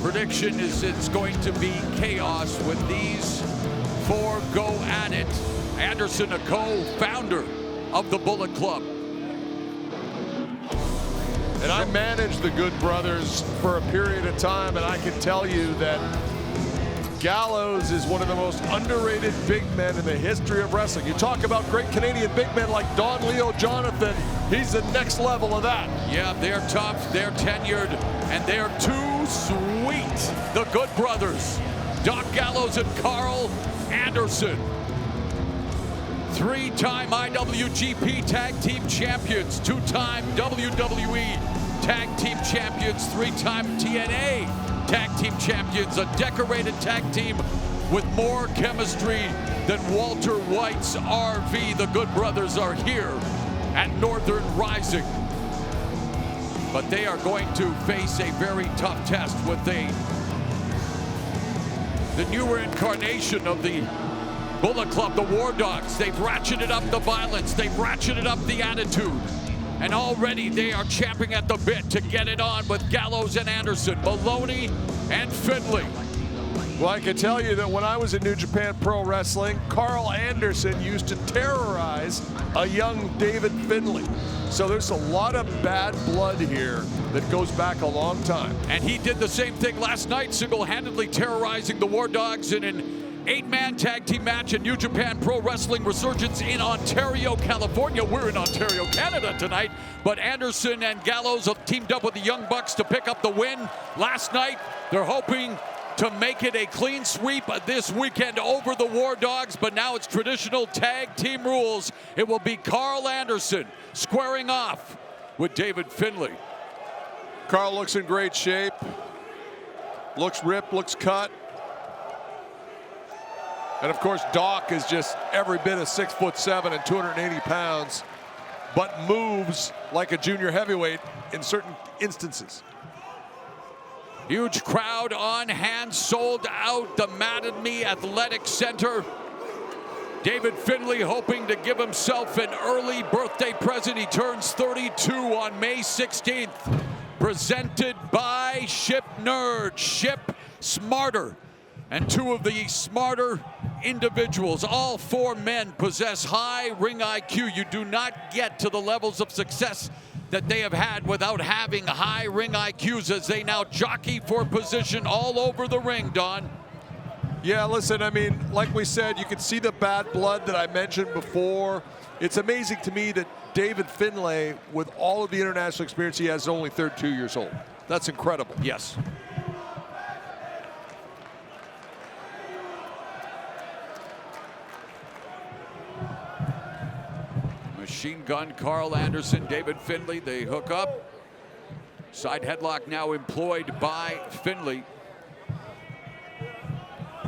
Prediction is it's going to be chaos when these four go at it. Anderson, a co-founder of the Bullet Club. And I managed the Good Brothers for a period of time, and I can tell you that Gallows is one of the most underrated big men in the history of wrestling. You talk about great Canadian big men like Don Leo Jonathan, he's the next level of that. Yeah, they're tough, they're tenured, and they're too sweet. The Good Brothers, Doc Gallows and Karl Anderson. Three-time IWGP Tag Team Champions, two-time WWE Tag Team Champions, three-time TNA Tag Team Champions, a decorated tag team with more chemistry than Walter White's RV. The Good Brothers are here at Northern Rising. But they are going to face a very tough test with the newer incarnation of the Bullet Club, the War Dogs. They've ratcheted up the violence, they've ratcheted up the attitude, and already they are champing at the bit to get it on with Gallows and Anderson, Moloney and Finlay. Well, I can tell you that when I was in New Japan Pro Wrestling, Karl Anderson used to terrorize a young David Finlay. So there's a lot of bad blood here that goes back a long time. And he did the same thing last night, single-handedly terrorizing the War Dogs in an 8-man tag team match in New Japan Pro Wrestling Resurgence in Ontario, California. We're in Ontario, Canada tonight, but Anderson and Gallows have teamed up with the Young Bucks to pick up the win last night. They're hoping to make it a clean sweep this weekend over the War Dogs, but now it's traditional tag team rules. It will be Karl Anderson squaring off with David Finlay. Karl looks in great shape, looks ripped, looks cut. And of course, Doc is just every bit of 6'7" and 280 pounds, but moves like a junior heavyweight in certain instances. Huge crowd on hand, sold out the Mattamy Athletic Center. David Finlay hoping to give himself an early birthday present. He turns 32 on May 16th. Presented by Ship Nerd, Ship Smarter. And two of the smarter individuals, all four men, possess high ring IQ. You do not get to the levels of success that they have had without having high ring IQs as they now jockey for position all over the ring, Don. Yeah, listen, I mean, like we said, you can see the bad blood that I mentioned before. It's amazing to me that David Finlay, with all of the international experience he has, is only 32 years old. That's incredible. Yes. Machine gun Karl Anderson, David Finlay, they hook up. Side headlock now employed by Finlay.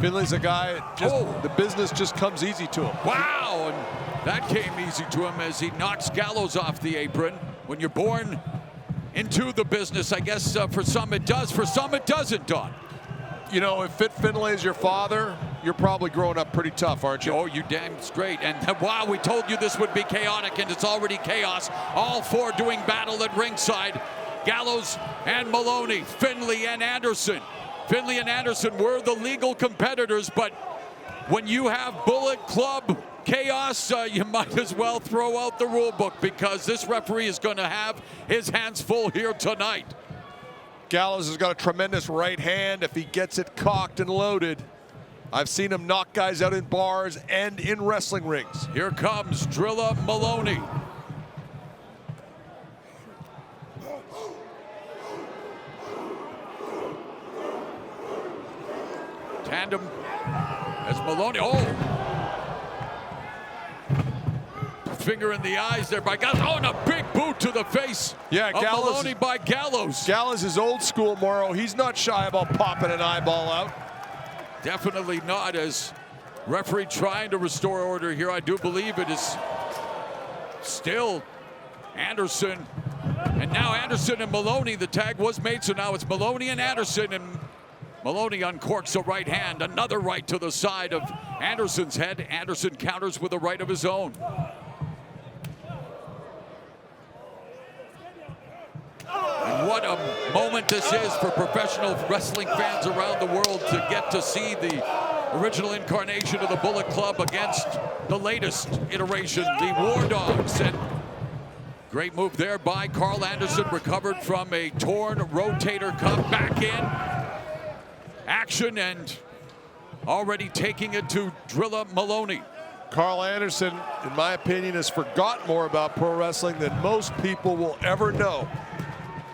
Finlay's a guy, the business just comes easy to him. Wow, and that came easy to him as he knocks Gallows off the apron. When you're born into the business, I guess for some it does, for some it doesn't, Don. You know, if Fit Finlay is your father, you're probably growing up pretty tough, aren't you? Oh, you damn straight. And wow, we told you this would be chaotic, and it's already chaos. All four doing battle at ringside. Gallows and Moloney, Finlay and Anderson. Finlay and Anderson were the legal competitors, but when you have Bullet Club chaos, you might as well throw out the rule book because this referee is going to have his hands full here tonight. Gallows has got a tremendous right hand if he gets it cocked and loaded. I've seen him knock guys out in bars and in wrestling rings. Here comes Drilla Moloney. Tandem as Moloney, finger in the eyes there by Gallows. Oh, and a big boot to the face. Yeah, Gallows. Moloney by Gallows. Gallows is old school, Morrow. He's not shy about popping an eyeball out. Definitely not, as referee trying to restore order here. I do believe it is still Anderson. And now Anderson and Moloney, the tag was made, so now it's Moloney and Anderson, and Moloney uncorks a right hand, another right to the side of Anderson's head. Anderson counters with a right of his own. And what a moment this is for professional wrestling fans around the world to get to see the original incarnation of the Bullet Club against the latest iteration, the War Dogs. And great move there by Karl Anderson, recovered from a torn rotator cuff, back in action and already taking it to Drilla Moloney. Karl Anderson, in my opinion, has forgotten more about pro wrestling than most people will ever know.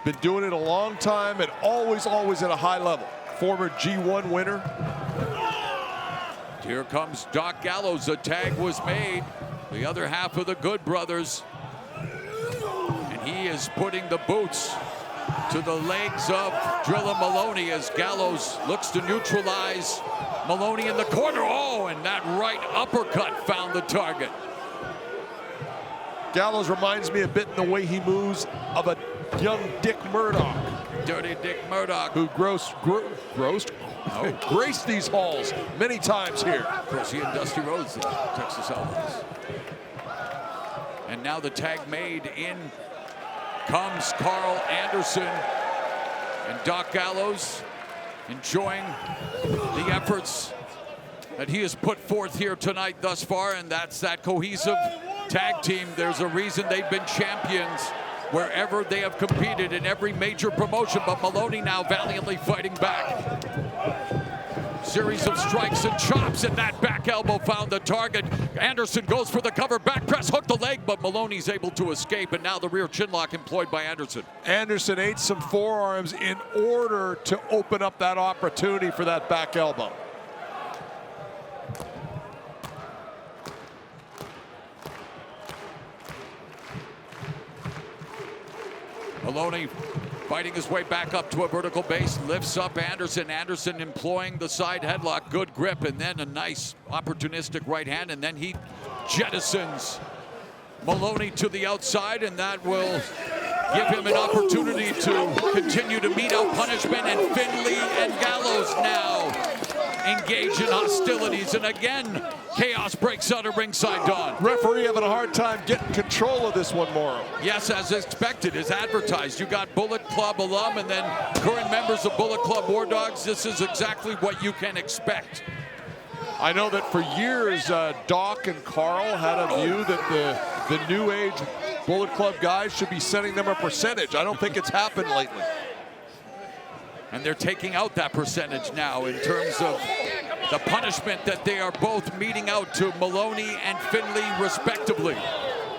Been doing it a long time and always at a high level. Former G1 winner. Here comes Doc Gallows. A tag was made. The other half of the Good Brothers. And he is putting the boots to the legs of Drilla Moloney as Gallows looks to neutralize Moloney in the corner. Oh, and that right uppercut found the target. Gallows reminds me a bit in the way he moves of a young Dick Murdoch. Dirty Dick Murdoch. Who graced these halls many times here. Of course, he and Dusty Rhodes, the Texas Outlaws. And now the tag made. In comes Karl Anderson and Doc Gallows. enjoying the efforts that he has put forth here tonight thus far, and that's that cohesive tag team. There's a reason they've been champions wherever they have competed in every major promotion, but Moloney now valiantly fighting back. Series of strikes and chops, and that back elbow found the target. Anderson goes for the cover, back press, hooked the leg, but Moloney's able to escape, and now the rear chinlock employed by Anderson. Anderson ate some forearms in order to open up that opportunity for that back elbow. Moloney fighting his way back up to a vertical base, lifts up Anderson. Anderson employing the side headlock, good grip, and then a nice opportunistic right hand, and then he jettisons Moloney to the outside, and that will give him an opportunity to continue to mete out punishment, and Finlay and Gallows now engage in hostilities, and again, chaos breaks out at ringside, Don. Referee having a hard time getting control of this one, Morrow. Yes, as expected, as advertised. You got Bullet Club alum and then current members of Bullet Club War Dogs. This is exactly what you can expect. I know that for years, Doc and Karl had a view that the new age Bullet Club guys should be sending them a percentage. I don't think it's happened lately. And they're taking out that percentage now in terms of the punishment that they are both meting out to Moloney and Finlay respectively.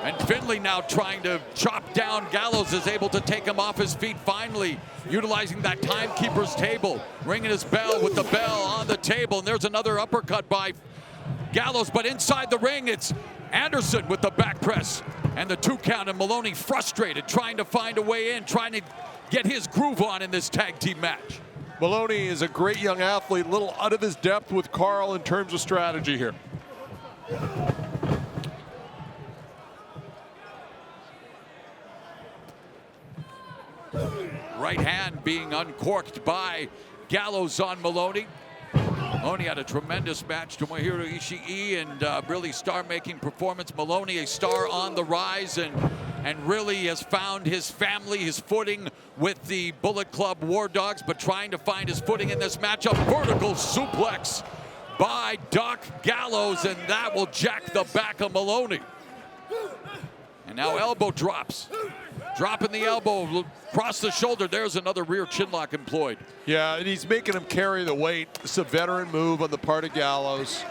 And Finlay now trying to chop down Gallows, is able to take him off his feet finally, utilizing that timekeeper's table, ringing his bell with the bell on the table. And there's another uppercut by Gallows, but inside the ring, it's Anderson with the back press and the 2 count, and Moloney frustrated, trying to find a way in, trying to get his groove on in this tag team match. Moloney is a great young athlete, a little out of his depth with Karl in terms of strategy here. Right hand being uncorked by Gallows on Moloney. Moloney had a tremendous match. Tomohiro Ishii, and really star-making performance. Moloney, a star on the rise, and really has found his family, his footing with the Bullet Club War Dogs, but trying to find his footing in this matchup. Vertical suplex by Doc Gallows, and that will jack the back of Moloney. And now elbow drops. Dropping the elbow across the shoulder. There's another rear chinlock employed. Yeah, and he's making him carry the weight. It's a veteran move on the part of Gallows.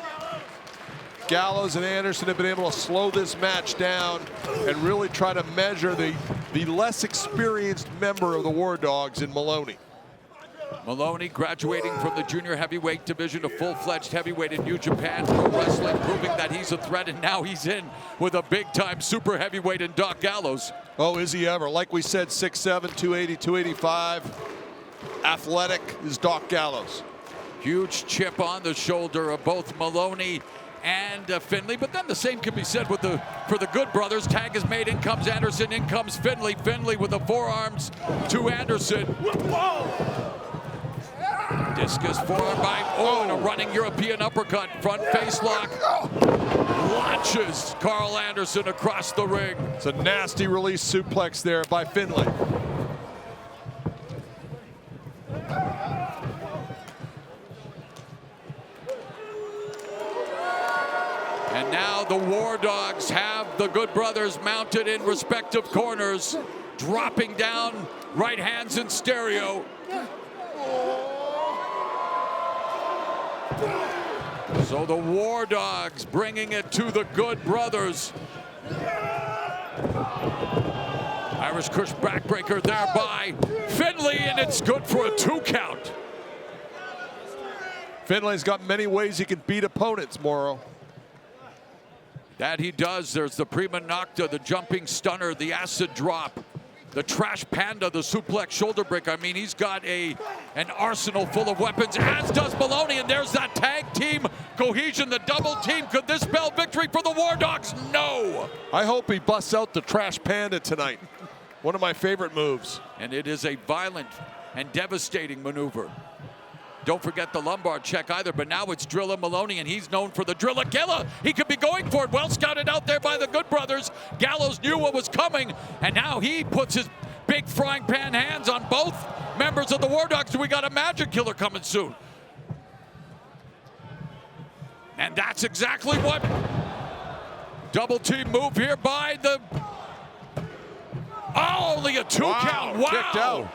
Gallows and Anderson have been able to slow this match down and really try to measure the less experienced member of the War Dogs in Moloney. Moloney graduating from the junior heavyweight division to full-fledged heavyweight in New Japan Pro Wrestling, proving that he's a threat, and now he's in with a big-time super heavyweight in Doc Gallows. Oh, is he ever? Like we said, 6'7", 280, 285. Athletic is Doc Gallows. Huge chip on the shoulder of both Moloney and Finlay, but then the same can be said with for the Good Brothers. Tag is made, in comes Anderson, in comes Finlay. Finlay with the forearms to Anderson. Discus forearm by, and a running European uppercut, front face lock. Launches Karl Anderson across the ring. It's a nasty release suplex there by Finlay. And now the War Dogs have the Good Brothers mounted in respective corners, dropping down right hands in stereo. So the War Dogs bringing it to the Good Brothers. Irish Kush backbreaker there by Finlay, and it's good for a 2 count. Finlay's got many ways he can beat opponents, Morrow. That he does. There's the prima nocta, the jumping stunner, the acid drop, the trash panda, the suplex shoulder breaker. I mean, he's got an arsenal full of weapons, as does Moloney, and there's that tag team cohesion, the double team. Could this spell victory for the War Dogs? No. I hope he busts out the trash panda tonight. One of my favorite moves. And it is a violent and devastating maneuver. Don't forget the lumbar check either, but now it's Drilla Moloney, and he's known for the Drilla Killa. He could be going for it. Well scouted out there by the Good Brothers. Gallows knew what was coming, and now he puts his big frying pan hands on both members of the War Dogs. We got a Magic Killer coming soon. And that's exactly what double team move here by the, oh, only a 2 count. Wow. Kicked out.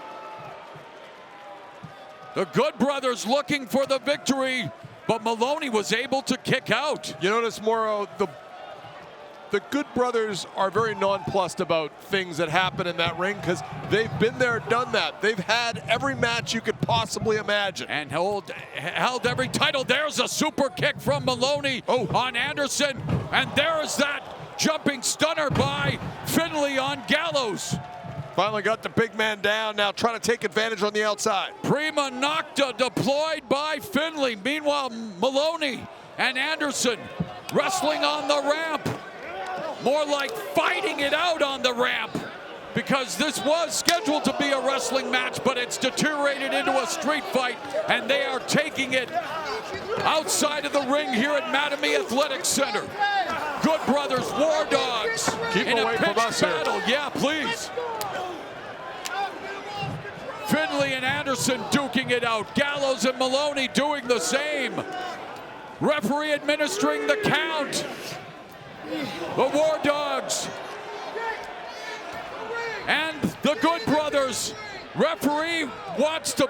The Good Brothers looking for the victory, but Moloney was able to kick out. You notice, Mauro, the Good Brothers are very nonplussed about things that happen in that ring because they've been there, done that. They've had every match you could possibly imagine. And held every title. There's a super kick from Moloney on Anderson. And there's that jumping stunner by Finlay on Gallows. Finally got the big man down, now trying to take advantage on the outside. Prima Nocta deployed by Finlay. Meanwhile, Moloney and Anderson wrestling on the ramp. More like fighting it out on the ramp, because this was scheduled to be a wrestling match, but it's deteriorated into a street fight, and they are taking it outside of the ring here at Mattamy Athletic Center. Good Brothers, War Dogs, keep in away a from pitched us here. battle. Yeah, please. Finlay and Anderson duking it out. Gallows and Moloney doing the same. Referee administering the count. The War Dogs and the Good Brothers. Referee wants to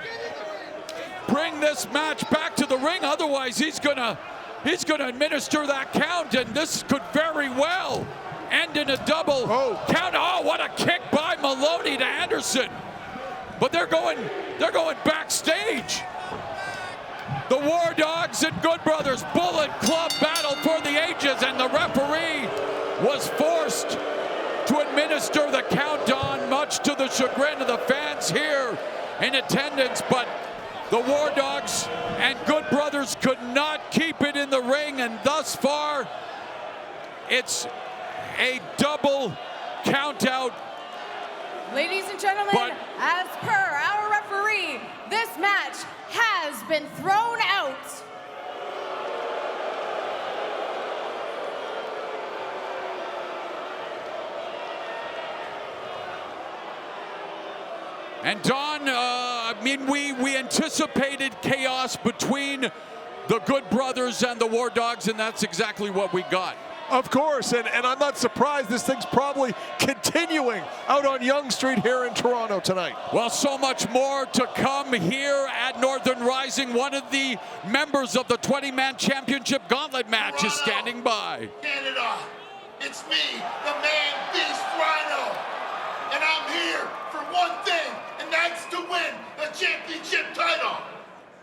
bring this match back to the ring. Otherwise, he's gonna administer that count, and this could very well end in a double count. Oh, what a kick by Moloney to Anderson! But they're going backstage. The War Dogs and Good Brothers Bullet Club battle for the ages, and the referee was forced to administer the count-on, much to the chagrin of the fans here in attendance. But the War Dogs and Good Brothers could not keep it in the ring, and thus far, it's a double count-out. Ladies and gentlemen, as per our referee, this match has been thrown out. And Don, I mean, we anticipated chaos between the Good Brothers and the War Dogs, and that's exactly what we got. Of course, and I'm not surprised. This thing's probably continuing out on Yonge Street here in Toronto tonight. Well, so much more to come here at Northern Rising. One of the members of the 20-man championship gauntlet match is standing by. Canada, it's me, the man beast Rhino, and I'm here for one thing, and that's to win the championship title.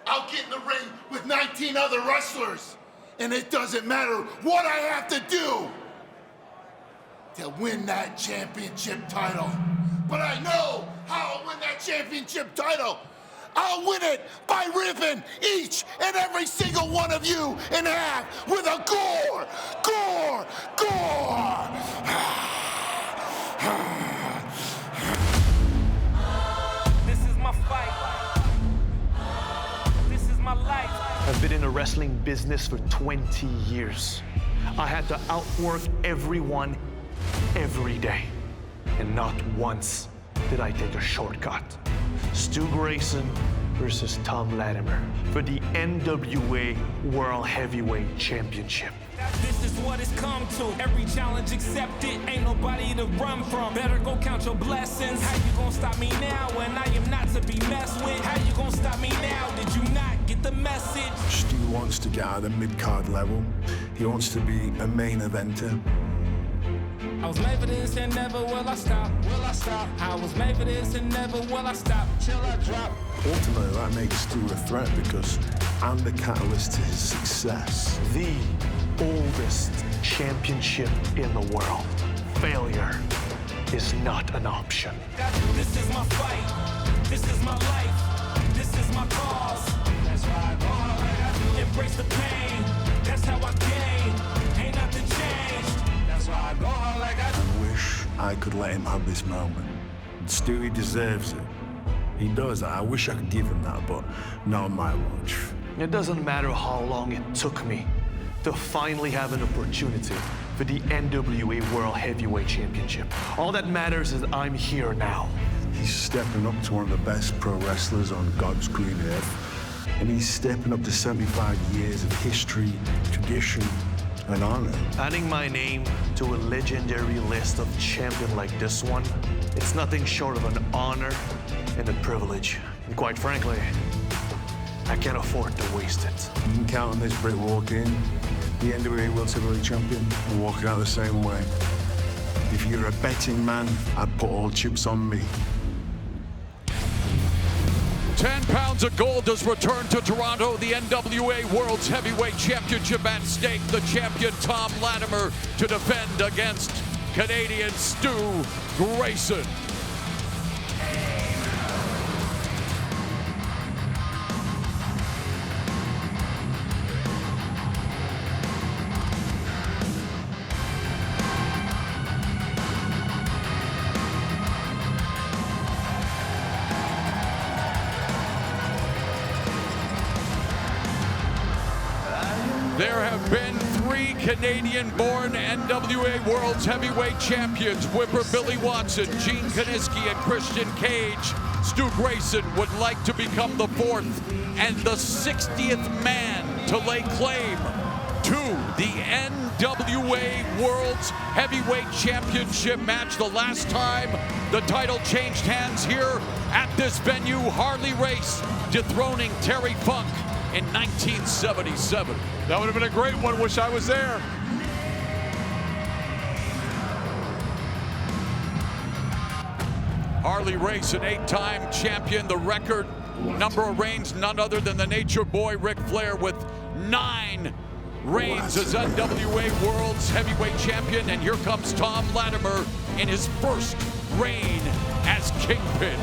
I'll get in the ring with 19 other wrestlers. And it doesn't matter what I have to do to win that championship title. But I know how I'll win that championship title. I'll win it by ripping each and every single one of you in half with a gore, gore, gore. This is my fight. This is my life. I've been in the wrestling business for 20 years. I had to outwork everyone every day. And not once did I take a shortcut. Stu Grayson versus Tom Latimer for the NWA World Heavyweight Championship. This is what it's come to. Every challenge accepted. Ain't nobody to run from. Better go count your blessings. How you gonna stop me now when I am not to be messed with? How you gonna stop me now? Did you not get the message? Stu wants to get out of the mid-card level. He wants to be a main eventer. I was made for this and never will I stop. Will I stop? I was made for this and never will I stop. Till I drop. Ultimately, that makes Stu a threat because I'm the catalyst to his success. The oldest championship in the world. Failure is not an option. This is my fight. This is my life. This is my cause. That's why I go hard. Embrace the pain. That's how I gain. Ain't nothing changed. That's why I go hard like I wish I could let him have this moment. Stu, he deserves it. He does. I wish I could give him that, but not on my watch. It doesn't matter how long it took me to finally have an opportunity for the NWA World Heavyweight Championship. All that matters is I'm here now. He's stepping up to one of the best pro wrestlers on God's green earth. And he's stepping up to 75 years of history, tradition, and honor. Adding my name to a legendary list of champions like this one, it's nothing short of an honor and a privilege. And quite frankly, I can't afford to waste it. You can count on this Brit walking in, the NWA World Heavyweight Champion, and walking out the same way. If you're a betting man, I'd put all chips on me. 10 pounds of gold does return to Toronto. The NWA World's Heavyweight Championship at stake. The champion Tom Latimer to defend against Canadian Stu Grayson. There have been 3 Canadian-born NWA World's Heavyweight Champions. Whipper Billy Watson, Gene Kiniski, and Christian Cage. Stu Grayson would like to become the 4th and the 60th man to lay claim to the NWA World's Heavyweight Championship match. The last time the title changed hands here at this venue, Harley Race dethroning Terry Funk in 1977. That would have been a great one. Wish I was there. Harley Race, an 8-time champion. The record number of reigns, none other than the Nature Boy Ric Flair, with 9 reigns as NWA World's Heavyweight Champion. And here comes Tom Latimer in his first reign as Kingpin.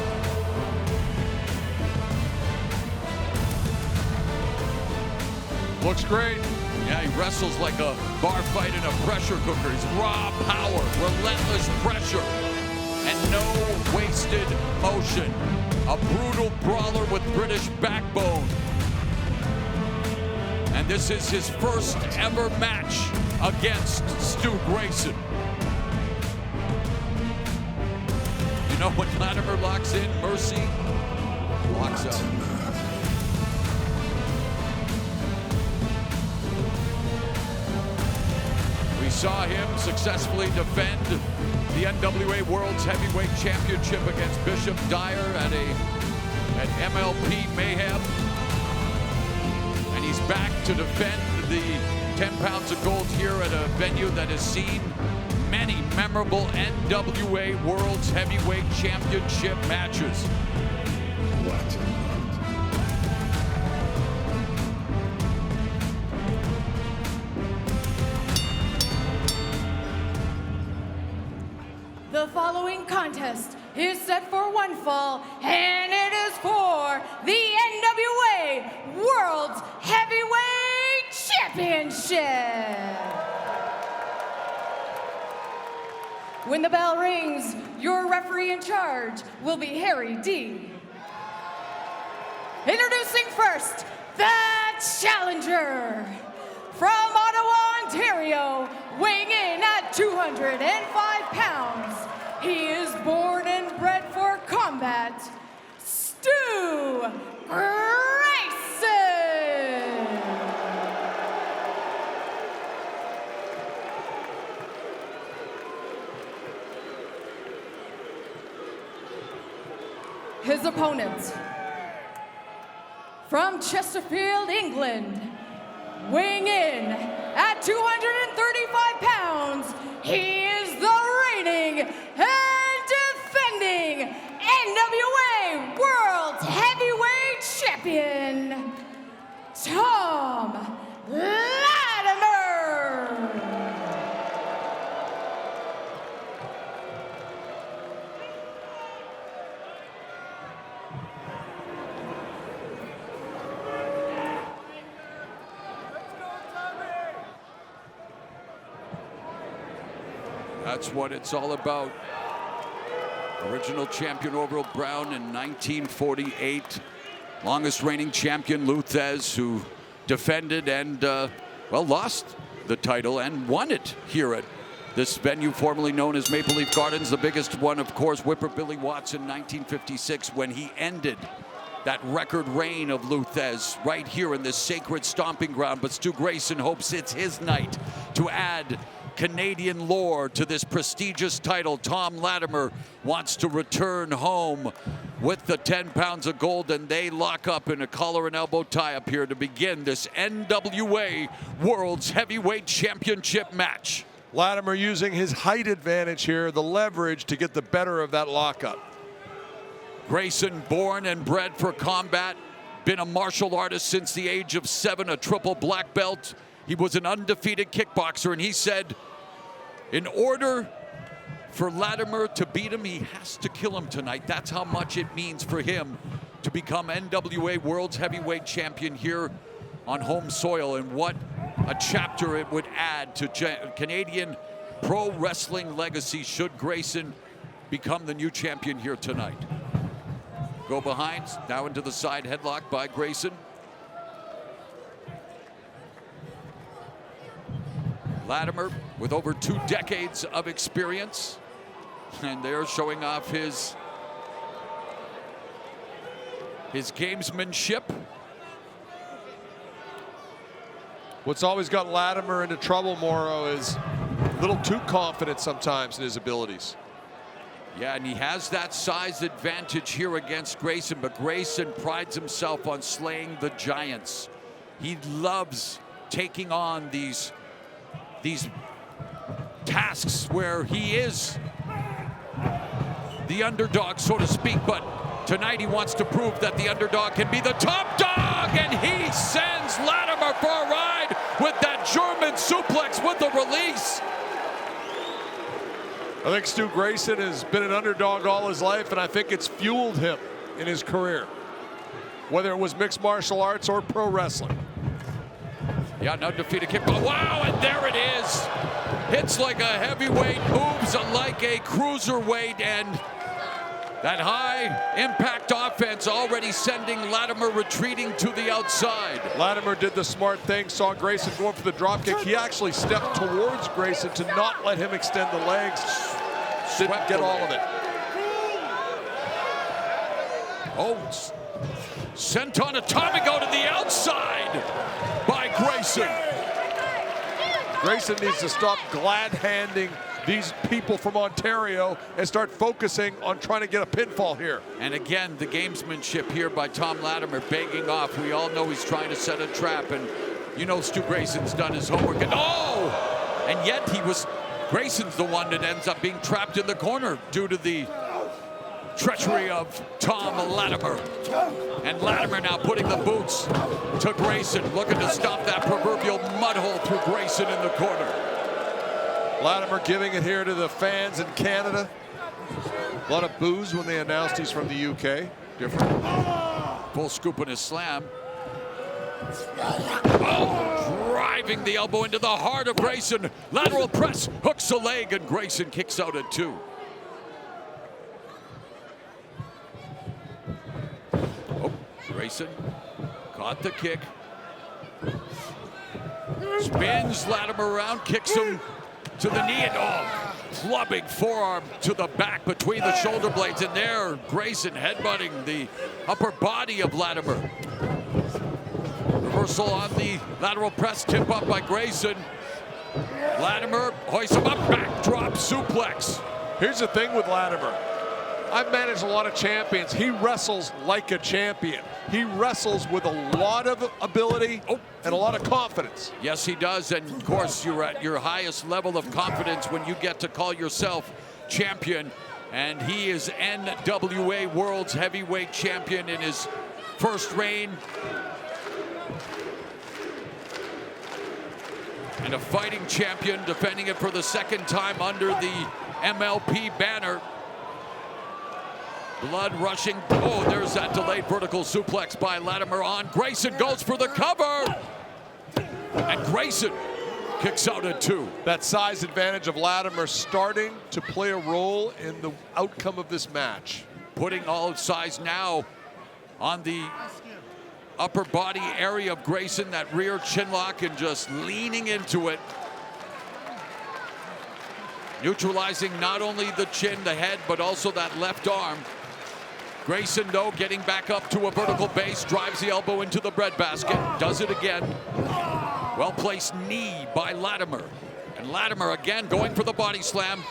Looks great. Yeah, he wrestles like a bar fight in a pressure cooker. He's raw power, relentless pressure, and no wasted motion. A brutal brawler with British backbone. And this is his first ever match against Stu Grayson. You know, when Latimer locks in, Mercy locks up. We saw him successfully defend the NWA World's Heavyweight Championship against Bishop Dyer at MLP Mayhem. And he's back to defend the 10 pounds of gold here at a venue that has seen many memorable NWA World's Heavyweight Championship matches. The following contest is set for one fall, and it is for the NWA World's Heavyweight Championship. When the bell rings, your referee in charge will be Harry D. Introducing first, the challenger. From Ottawa, Ontario, weighing in at 205 pounds, he is born and bred for combat, Stu Grayson. His opponent, from Chesterfield, England, weighing in at 235 pounds, he is the reigning and defending NWA World Heavyweight Champion, Tom Latimer. That's what it's all about. Original champion Orville Brown in 1948. Longest reigning champion Luthez, who defended and, well, lost the title and won it here at This venue, formerly known as Maple Leaf Gardens, the biggest one, of course, Whipper Billy Watts in 1956 when he ended that record reign of Luthez right here in this sacred stomping ground. But Stu Grayson hopes it's his night to add Canadian lore to this prestigious title. Tom Latimer wants to return home with the 10 pounds of gold, and they lock up in a collar and elbow tie-up here to begin this NWA World's Heavyweight Championship match. Latimer using his height advantage here, the leverage to get the better of that lockup. Grayson, born and bred for combat, been a martial artist since the age of 7, a triple black belt. He was an undefeated kickboxer, and he said, in order for Latimer to beat him, he has to kill him tonight. That's how much it means for him to become NWA World's Heavyweight Champion here on home soil, and what a chapter it would add to Canadian pro wrestling legacy should Grayson become the new champion here tonight. Go behind, now into the side headlock by Grayson. Latimer with over 2 decades of experience, and they're showing off his gamesmanship. What's always got Latimer into trouble, Mauro, is a little too confident sometimes in his abilities. Yeah, and he has that size advantage here against Grayson, but Grayson prides himself on slaying the giants. He loves taking on these tasks where he is the underdog, so to speak, but tonight he wants to prove that the underdog can be the top dog, and he sends Latimer for a ride with that German suplex with the release. I think Stu Grayson has been an underdog all his life, and I think it's fueled him in his career, whether it was mixed martial arts or pro wrestling. Yeah, an undefeated kick. Oh, wow, and there it is. Hits like a heavyweight, moves like a cruiserweight, and that high impact offense already sending Latimer retreating to the outside. Latimer did the smart thing, saw Grayson going for the drop kick. He actually stepped towards Grayson to not let him extend the legs. Didn't get all of it. Oh, sent on a Tomigo to the outside by Grayson. Grayson needs to stop glad-handing these people from Ontario and start focusing on trying to get a pinfall here. And again, the gamesmanship here by Tom Latimer begging off. We all know he's trying to set a trap, and you know Stu Grayson's done his homework. And oh! And yet Grayson's the one that ends up being trapped in the corner due to the treachery of Tom Latimer. And Latimer now putting the boots to Grayson, looking to stop that proverbial mud hole through Grayson in the corner. Latimer giving it here to the fans in Canada. A lot of boos when they announced he's from the UK. Different. Full scoop in his slam. Oh, driving the elbow into the heart of Grayson. Lateral press, hooks the leg, and Grayson kicks out at 2. Oh, Grayson caught the kick. Spins Latimer around, kicks him to the knee, and clubbing forearm to the back between the shoulder blades, and there Grayson headbutting the upper body of Latimer. Reversal on the lateral press, tip up by Grayson. Latimer hoists him up, backdrop suplex. Here's the thing with Latimer. I've managed a lot of champions. He wrestles like a champion. He wrestles with a lot of ability and a lot of confidence. Yes, he does, and of course you're at your highest level of confidence when you get to call yourself champion, and he is NWA World's Heavyweight Champion in his first reign. And a fighting champion, defending it for the second time under the MLP banner. Blood rushing. Oh, there's that delayed vertical suplex by Latimer on. Grayson goes for the cover. And Grayson kicks out at 2. That size advantage of Latimer starting to play a role in the outcome of this match. Putting all size now on the upper body area of Grayson, that rear chin lock, and just leaning into it. neutralizing not only the chin, the head, but also that left arm. Grayson, though, getting back up to a vertical base, drives the elbow into the breadbasket, does it again. Well-placed knee by Latimer. And Latimer again going for the body slam.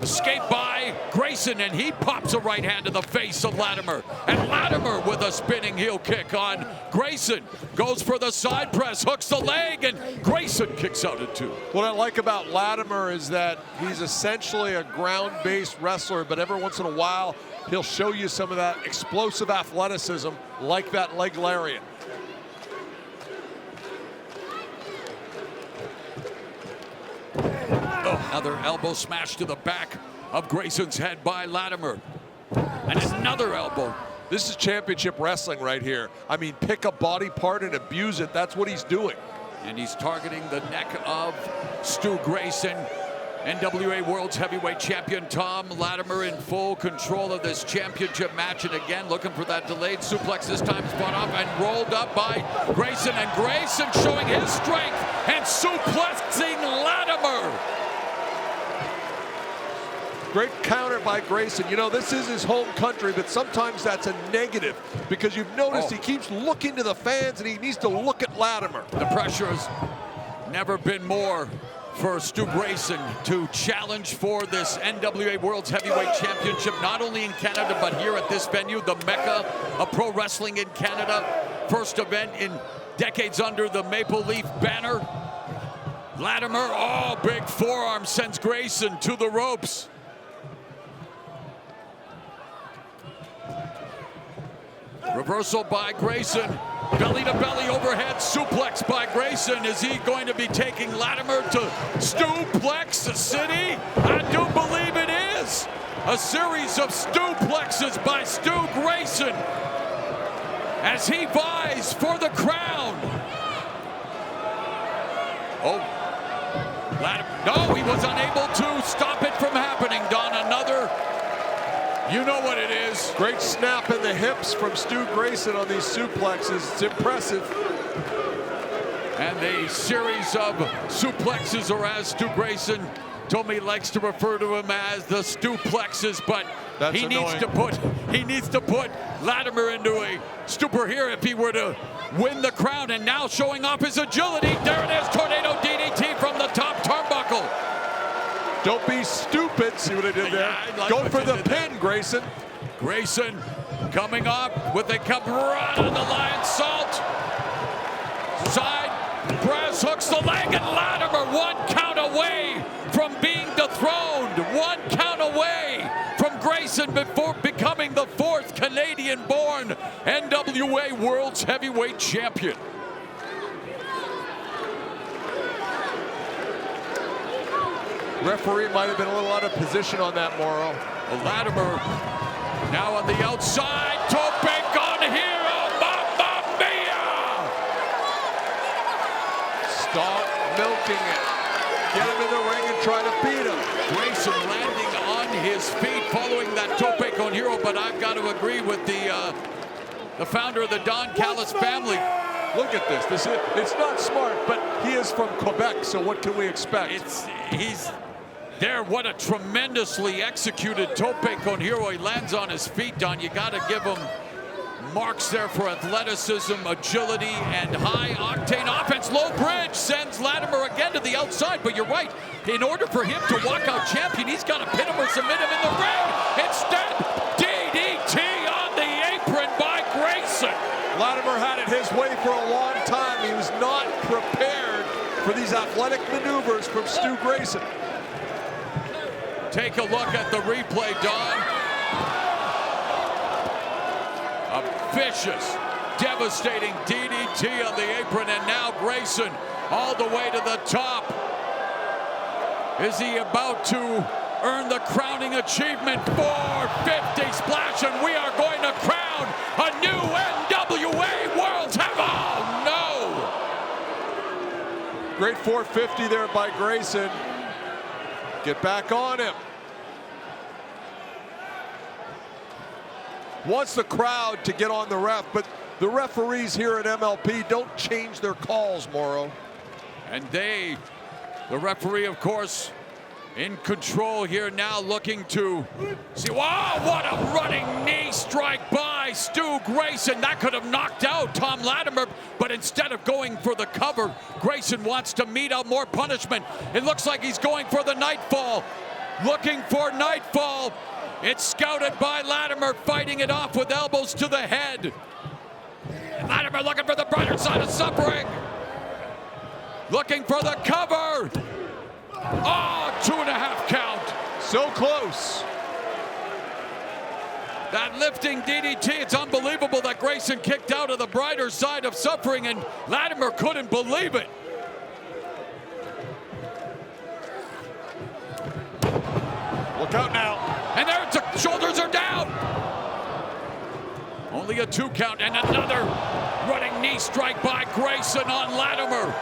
Escape by Grayson, and he pops a right hand to the face of Latimer. And Latimer with a spinning heel kick on Grayson. Goes for the side press, hooks the leg, and Grayson kicks out at 2. What I like about Latimer is that he's essentially a ground-based wrestler, but every once in a while, he'll show you some of that explosive athleticism, like that leg lariat. Another elbow smash to the back of Grayson's head by Latimer. And another elbow. This is championship wrestling right here. I mean, pick a body part and abuse it. That's what he's doing. And he's targeting the neck of Stu Grayson. NWA World's Heavyweight Champion Tom Latimer in full control of this championship match. And again, looking for that delayed suplex, this time spun up and rolled up by Grayson. And Grayson showing his strength and suplexing Latimer. Great counter by Grayson. You know, this is his home country, but sometimes that's a negative because you've noticed he keeps looking to the fans and he needs to look at Latimer. The pressure has never been more for Stu Grayson to challenge for this NWA World's Heavyweight Championship, not only in Canada, but here at this venue, the Mecca of pro wrestling in Canada. First event in decades under the Maple Leaf banner. Latimer, oh, big forearm sends Grayson to the ropes. Reversal by Grayson. Belly to belly overhead suplex by Grayson. Is he going to be taking Latimer to Stuplex City? I do believe it is. A series of Stuplexes by Stu Grayson as he vies for the crown. Oh, Latimer, no, he was unable to stop it from happening, Don. Another, you know what it is. Great snap in the hips from Stu Grayson on these suplexes. It's impressive. And a series of suplexes, or as Stu Grayson told me, likes to refer to him as the Stuplexes, but he needs to put Latimer into a stupor here if he were to win the crown. And now showing off his agility. There it is, tornado DDT from the top turnbuckle. Don't be stupid. See what I did there? Like Go for the pin, Grayson. Grayson coming up with a cabrada on the lion salt. Side press, hooks the leg, and Latimer one count away from being dethroned. One count away from Grayson before becoming the 4th Canadian-born NWA World's Heavyweight Champion. Referee might have been a little out of position on that, Morrow. Latimer now on the outside. Tope on Hero. Mamma mia! Stop milking it. Get him in the ring and try to beat him. Grayson landing on his feet following that tope con hero, but I've got to agree with the founder of the Don Callis family. Look at this. It's not smart, but he is from Quebec, so what can we expect? He's there. What a tremendously executed tope con hero. He lands on his feet, Don. You got to give him marks there for athleticism, agility, and high-octane offense. Low bridge sends Latimer again to the outside, but you're right. In order for him to walk out champion, he's got to pin him or submit him in the ring. Instead, DDT on the apron by Grayson. Latimer had it his way for a long time. He was not prepared for these athletic maneuvers from Stu Grayson. Take a look at the replay, Don. A vicious, devastating DDT on the apron, and now Grayson all the way to the top. Is he about to earn the crowning achievement? 450 splash, and we are going to crown a new NWA World's Heavyweight. Oh, no! Great 450 there by Grayson. Get back on him. Wants the crowd to get on the ref, but the referees here at MLP don't change their calls, Morrow. And the referee, of course, in control here now, looking to see. Wow, what a running knee strike by Stu Grayson. That could have knocked out Tom Latimer, but instead of going for the cover, Grayson wants to mete out more punishment. It looks like he's going for the nightfall. Looking for nightfall. It's scouted by Latimer, fighting it off with elbows to the head. Latimer looking for the brighter side of suffering. Looking for the cover. Oh, 2.5 count. So close. That lifting DDT, it's unbelievable that Grayson kicked out of the brighter side of suffering, and Latimer couldn't believe it. Look out now. And there, the shoulders are down. Only a 2 count, and another running knee strike by Grayson on Latimer.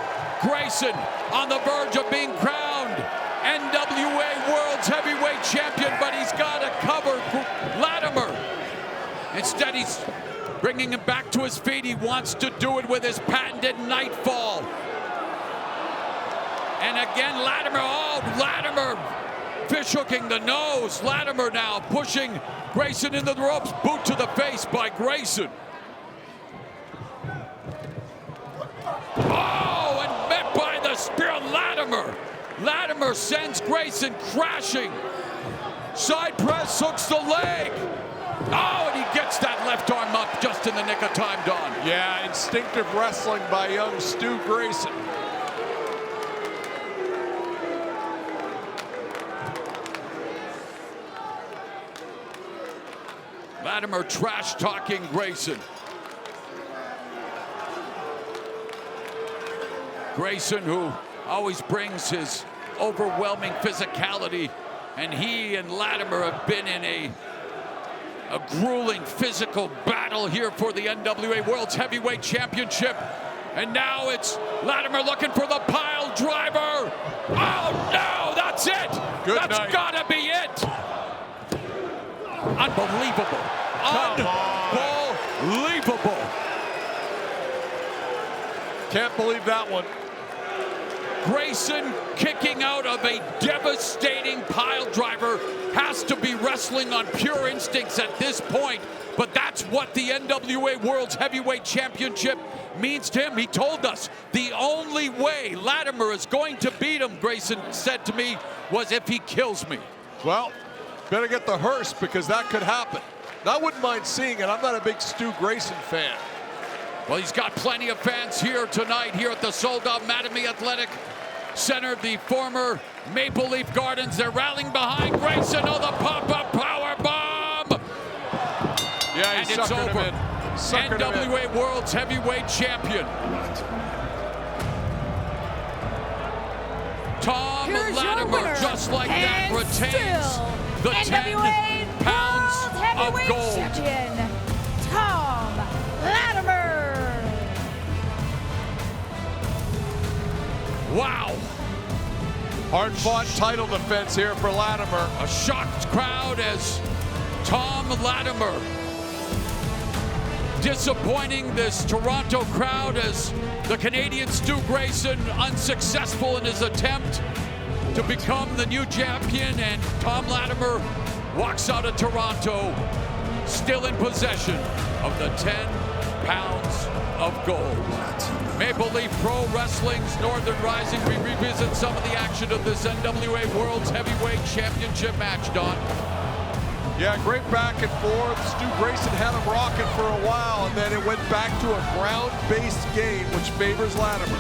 Grayson on the verge of being crowned NWA World's Heavyweight Champion, but he's got to cover Latimer. Instead, he's bringing him back to his feet. He wants to do it with his patented nightfall. And again, Latimer fish hooking the nose. Latimer now pushing Grayson into the ropes. Boot to the face by Grayson. Oh, and met by the spear of Latimer. Latimer sends Grayson crashing. Side press hooks the leg. Oh, and he gets that left arm up just in the nick of time, Don. Yeah, instinctive wrestling by young Stu Grayson. Latimer trash-talking Grayson. Grayson, who always brings his overwhelming physicality, and he and Latimer have been in a grueling physical battle here for the NWA World's Heavyweight Championship. And now it's Latimer looking for the pile driver. Oh no, that's it. That's gotta be it. Unbelievable. Unbelievable. Can't believe that one. Grayson kicking out of a devastating pile driver has to be wrestling on pure instincts at this point, but that's what the NWA World's Heavyweight Championship means to him. He told us the only way Latimer is going to beat him, Grayson said to me, was if he kills me. Well, better get the hearse because that could happen. I wouldn't mind seeing it. I'm not a big Stu Grayson fan. Well, he's got plenty of fans here tonight, here at the sold-out Mattamy Athletic Center, the former Maple Leaf Gardens. They're rallying behind Grayson. Oh, the pop-up power bomb! Yeah, and it's over. NWA World's Heavyweight Champion. Tom Latimer, just like that, retains the 10 pounds of gold. Champion, Tom Latimer. Wow. Hard-fought title defense here for Latimer. A shocked crowd as Tom Latimer disappointing this Toronto crowd as the Canadian Stu Grayson unsuccessful in his attempt to become the new champion, and Tom Latimer walks out of Toronto still in possession of the 10 pounds of gold. Maple Leaf Pro Wrestling's Northern Rising, we revisit some of the action of this NWA World's Heavyweight Championship match, Don. Yeah, great back and forth. Stu Grayson had him rocking for a while, and then it went back to a ground-based game, which favors Latimer.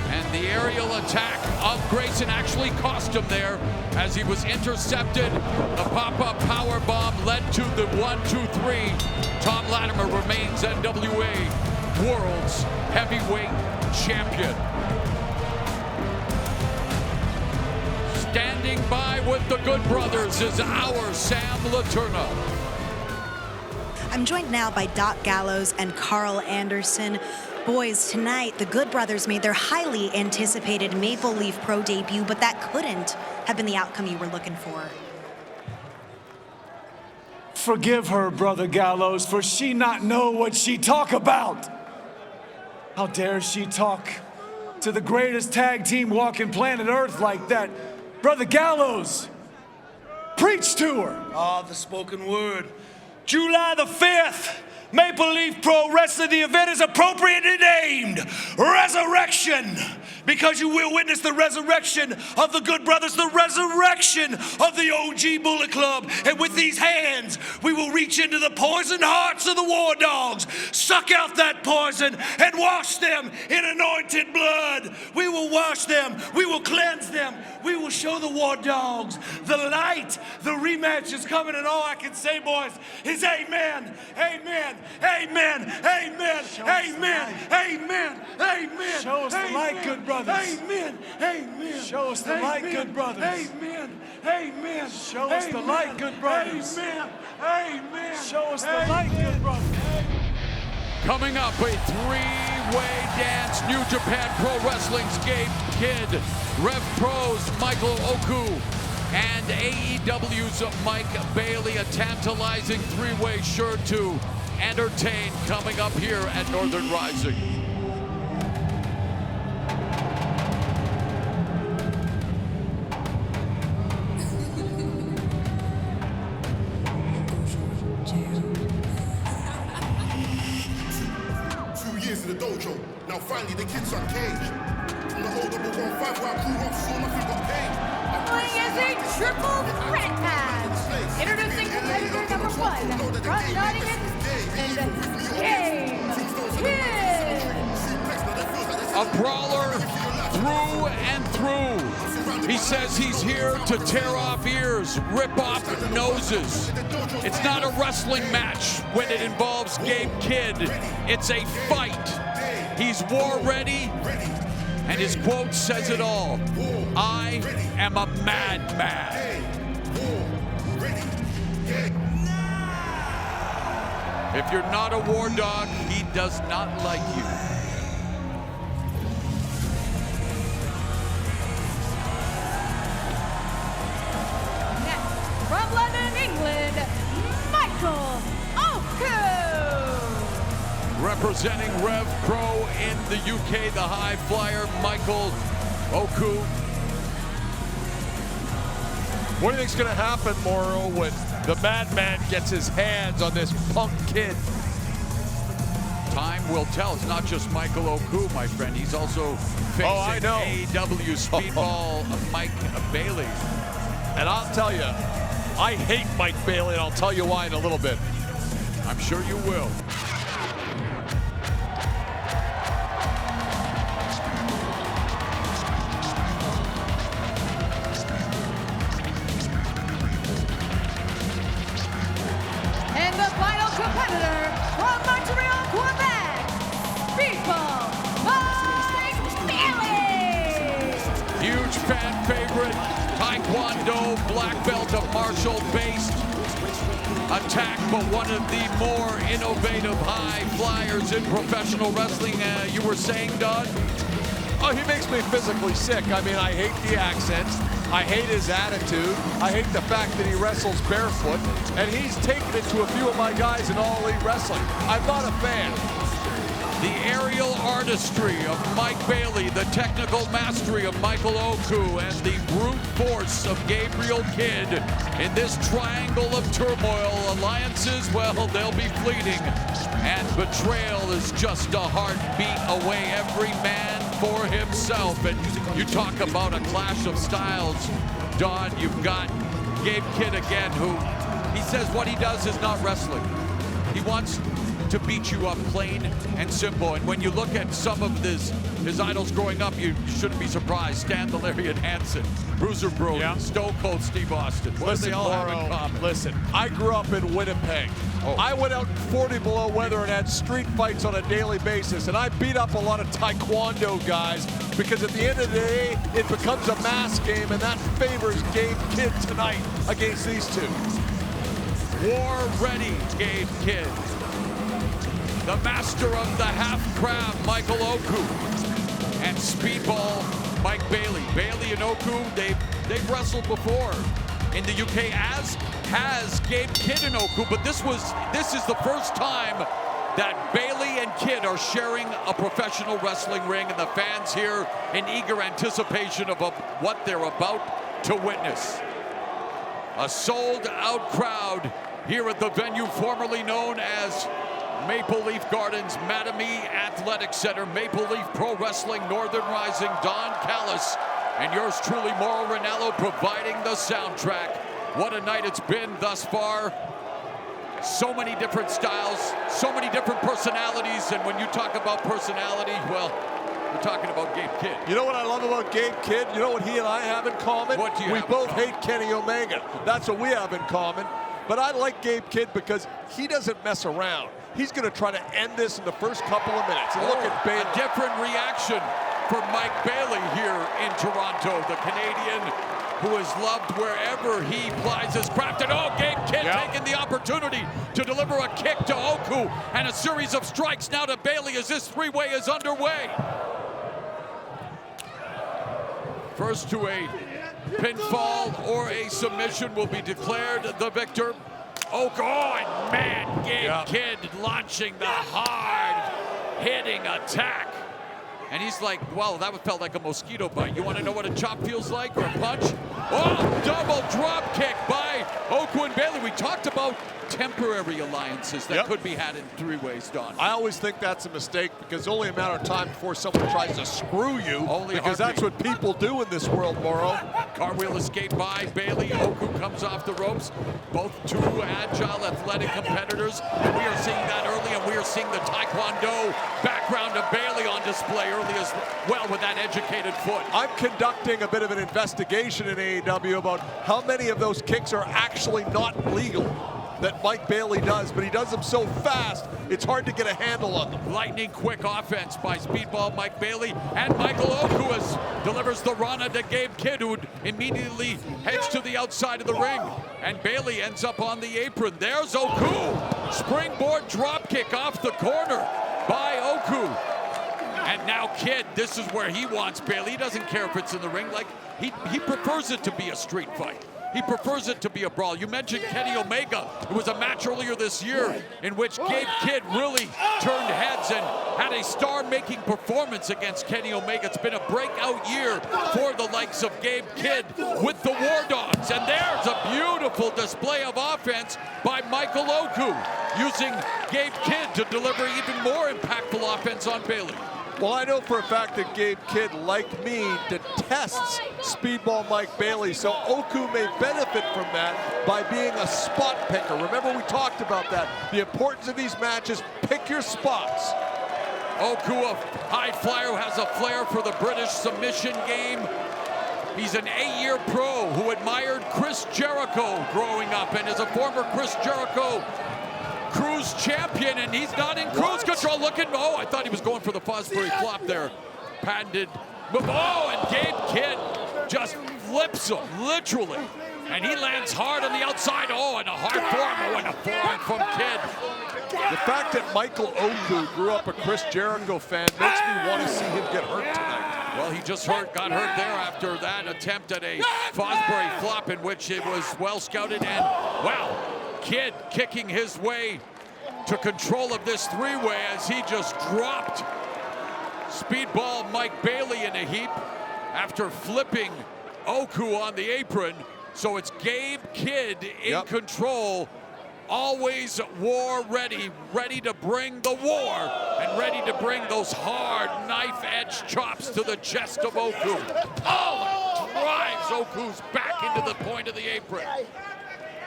And the aerial attack of Grayson actually cost him there as he was intercepted. The pop-up power bomb led to the 1-2-3. Tom Latimer remains NWA World's Heavyweight Champion. Standing by with the Good Brothers is our Sam Latourneau. I'm joined now by Doc Gallows and Karl Anderson. Boys, tonight the Good Brothers made their highly anticipated Maple Leaf Pro debut, but that couldn't have been the outcome you were looking for. Forgive her, Brother Gallows, for she not know what she talk about. How dare she talk to the greatest tag team walking planet Earth like that. Brother Gallows, preach to her. Ah, the spoken word. July the 5th, Maple Leaf Pro Wrestling, the event is appropriately named Resurrection, because you will witness the resurrection of the Good Brothers, the resurrection of the OG Bullet Club. And with these hands, we will reach into the poisoned hearts of the War Dogs, suck out that poison, and wash them in anointed blood. We will wash them, we will cleanse them, we will show the War Dogs the light. The rematch is coming, and all I can say, boys, is amen, amen, amen, amen, amen, amen, amen. Show us the light, good brothers. Amen, amen. Show us the light, good brothers. Amen, amen. Show us the light, good brothers. Amen, amen. Show us the light, good brothers. Coming up, a three-way dance. New Japan Pro Wrestling's Gabe Kidd, Rev Pro's Michael Oku, and AEW's Mike Bailey. A tantalizing three-way sure to entertain coming up here at Northern Rising. The dojo. Now finally the kids are caged. From the old double 1-5 where I grew up, so nothing but pain. Playing as a triple threat match. Introducing competitor number 1 from Nottingham and Gabe Kidd. A brawler through and through. He says he's here to tear off ears, rip off noses. It's not a wrestling match when it involves Gabe Kidd. It's a fight. He's war ready, and his quote says it all. I am a madman. If you're not a war dog, he does not like you. From London, England, Michael Oku. Representing Rev Pro in the UK, the high flyer, Michael Oku. What do you think's gonna happen, Moro, when the madman gets his hands on this punk kid? Time will tell. It's not just Michael Oku, my friend. He's also facing AEW Speedball Mike Bailey. And I'll tell you, I hate Mike Bailey, and I'll tell you why in a little bit. I'm sure you will. And the final competitor from Montreal, Quebec, Speedball Mike Bailey. Huge fan favorite, Taekwondo, black belt of martial-based attack, but one of the more innovative high flyers in professional wrestling. You were saying, Don? Oh, he makes me physically sick. I mean, I hate the accents. I hate his attitude. I hate the fact that he wrestles barefoot. And he's taken it to a few of my guys in All Elite Wrestling. I'm not a fan. The aerial artistry of Mike Bailey, the technical mastery of Michael Oku, and the brute force of Gabriel Kidd in this triangle of turmoil. Alliances, well, they'll be fleeting. And betrayal is just a heartbeat away. Every man for himself. And you talk about a clash of styles, Don. You've got Gabe Kidd again, who he says what he does is not wrestling. He wants to beat you up plain and simple. And when you look at some of his idols growing up, you shouldn't be surprised. Stan the Lariat Hansen, Bruiser Brody, Stone Cold Steve Austin. What do they all have in common? Listen, I grew up in Winnipeg. I went out in 40 below weather and had street fights on a daily basis, and I beat up a lot of Taekwondo guys because at the end of the day, it becomes a mass game, and that favors Gabe Kidd tonight against these two. War ready, Gabe Kidd. The master of the half crab, Michael Oku. And Speedball, Mike Bailey. Bailey and Oku, they've wrestled before in the UK, as has Gabe Kidd and Oku, but this is the first time that Bayley and Kid are sharing a professional wrestling ring, and the fans here in eager anticipation of what they're about to witness. A sold-out crowd here at the venue formerly known as Maple Leaf Gardens, Mattamy Athletic Center, Maple Leaf Pro Wrestling, Northern Rising, Don Callis, and yours truly, Mauro Ranallo, providing the soundtrack. What a night it's been thus far. So many different styles, so many different personalities, and when you talk about personality, well, we're talking about Gabe Kidd. You know what I love about Gabe Kidd? You know what he and I have in common? What do you We have both in common? hate Kenny Omega. That's what we have in common. But I like Gabe Kidd because he doesn't mess around. He's going to try to end this in the first couple of minutes. And look at Bayley. A different reaction for Mike Bayley here in Toronto, the Canadian who is loved wherever he plies his craft. And oh, Gabe Kidd taking the opportunity to deliver a kick to Oku and a series of strikes now to Bayley as this three-way is underway. First to a pinfall or a submission will be declared the victor. Oku, oh, and man, Gabe Kidd launching the hard-hitting attack. And he's like, wow, that felt like a mosquito bite. You want to know what a chop feels like, or a punch? Oh, double drop kick by Oku and Bayley. We talked about temporary alliances that could be had in three ways, Don. I always think that's a mistake because it's only a matter of time before someone tries to screw you. Because that's what people do in this world, Mauro. Cartwheel escape by Bayley. Oku comes off the ropes. Both two agile, athletic competitors. And we are seeing that early, and we are seeing the Taekwondo background of Bayley on display early as well with that educated foot. I'm conducting a bit of an investigation in AEW about how many of those kicks are actually not legal that Mike Bayley does, but he does them so fast, it's hard to get a handle on them. Lightning quick offense by Speedball Mike Bayley, and Michael Oku delivers the Rana to Gabe Kidd, who immediately heads to the outside of the ring, and Bayley ends up on the apron. There's Oku, springboard drop kick off the corner by Oku. And now Kidd, this is where he wants Bayley. He doesn't care if it's in the ring. Like he prefers it to be a street fight. He prefers it to be a brawl. You mentioned Kenny Omega. It was a match earlier this year in which Gabe Kidd really turned heads and had a star-making performance against Kenny Omega. It's been a breakout year for the likes of Gabe Kidd with the War Dogs. And there's a beautiful display of offense by Michael Oku, using Gabe Kidd to deliver even more impactful offense on Bayley. Well, I know for a fact that Gabe Kidd, like me, detests Speedball Mike Bayley, so Oku may benefit from that by being a spot picker. Remember, we talked about that. The importance of these matches, pick your spots. Oku, a high flyer who has a flair for the British submission game. He's an 8-year pro who admired Chris Jericho growing up and is a former Chris Jericho Cruise champion, and he's not in cruise control. Looking, oh, I thought he was going for the Fosbury flop there. Patented, oh, and Gabe Kidd just flips him, literally. And he lands hard on the outside. Oh, and a hard forearm, oh, and a forearm from Kidd. The fact that Michael Oku grew up a Chris Jericho fan makes me want to see him get hurt tonight. Well, he just got hurt there after that attempt at a Fosbury flop in which it was well scouted, and wow, Kidd kicking his way to control of this three-way as he just dropped Speedball Mike Bayley in a heap after flipping Oku on the apron. So it's Gabe Kidd in control, always war ready, ready to bring the war and ready to bring those hard knife-edge chops to the chest of Oku. Oh, and drives Oku's back into the point of the apron.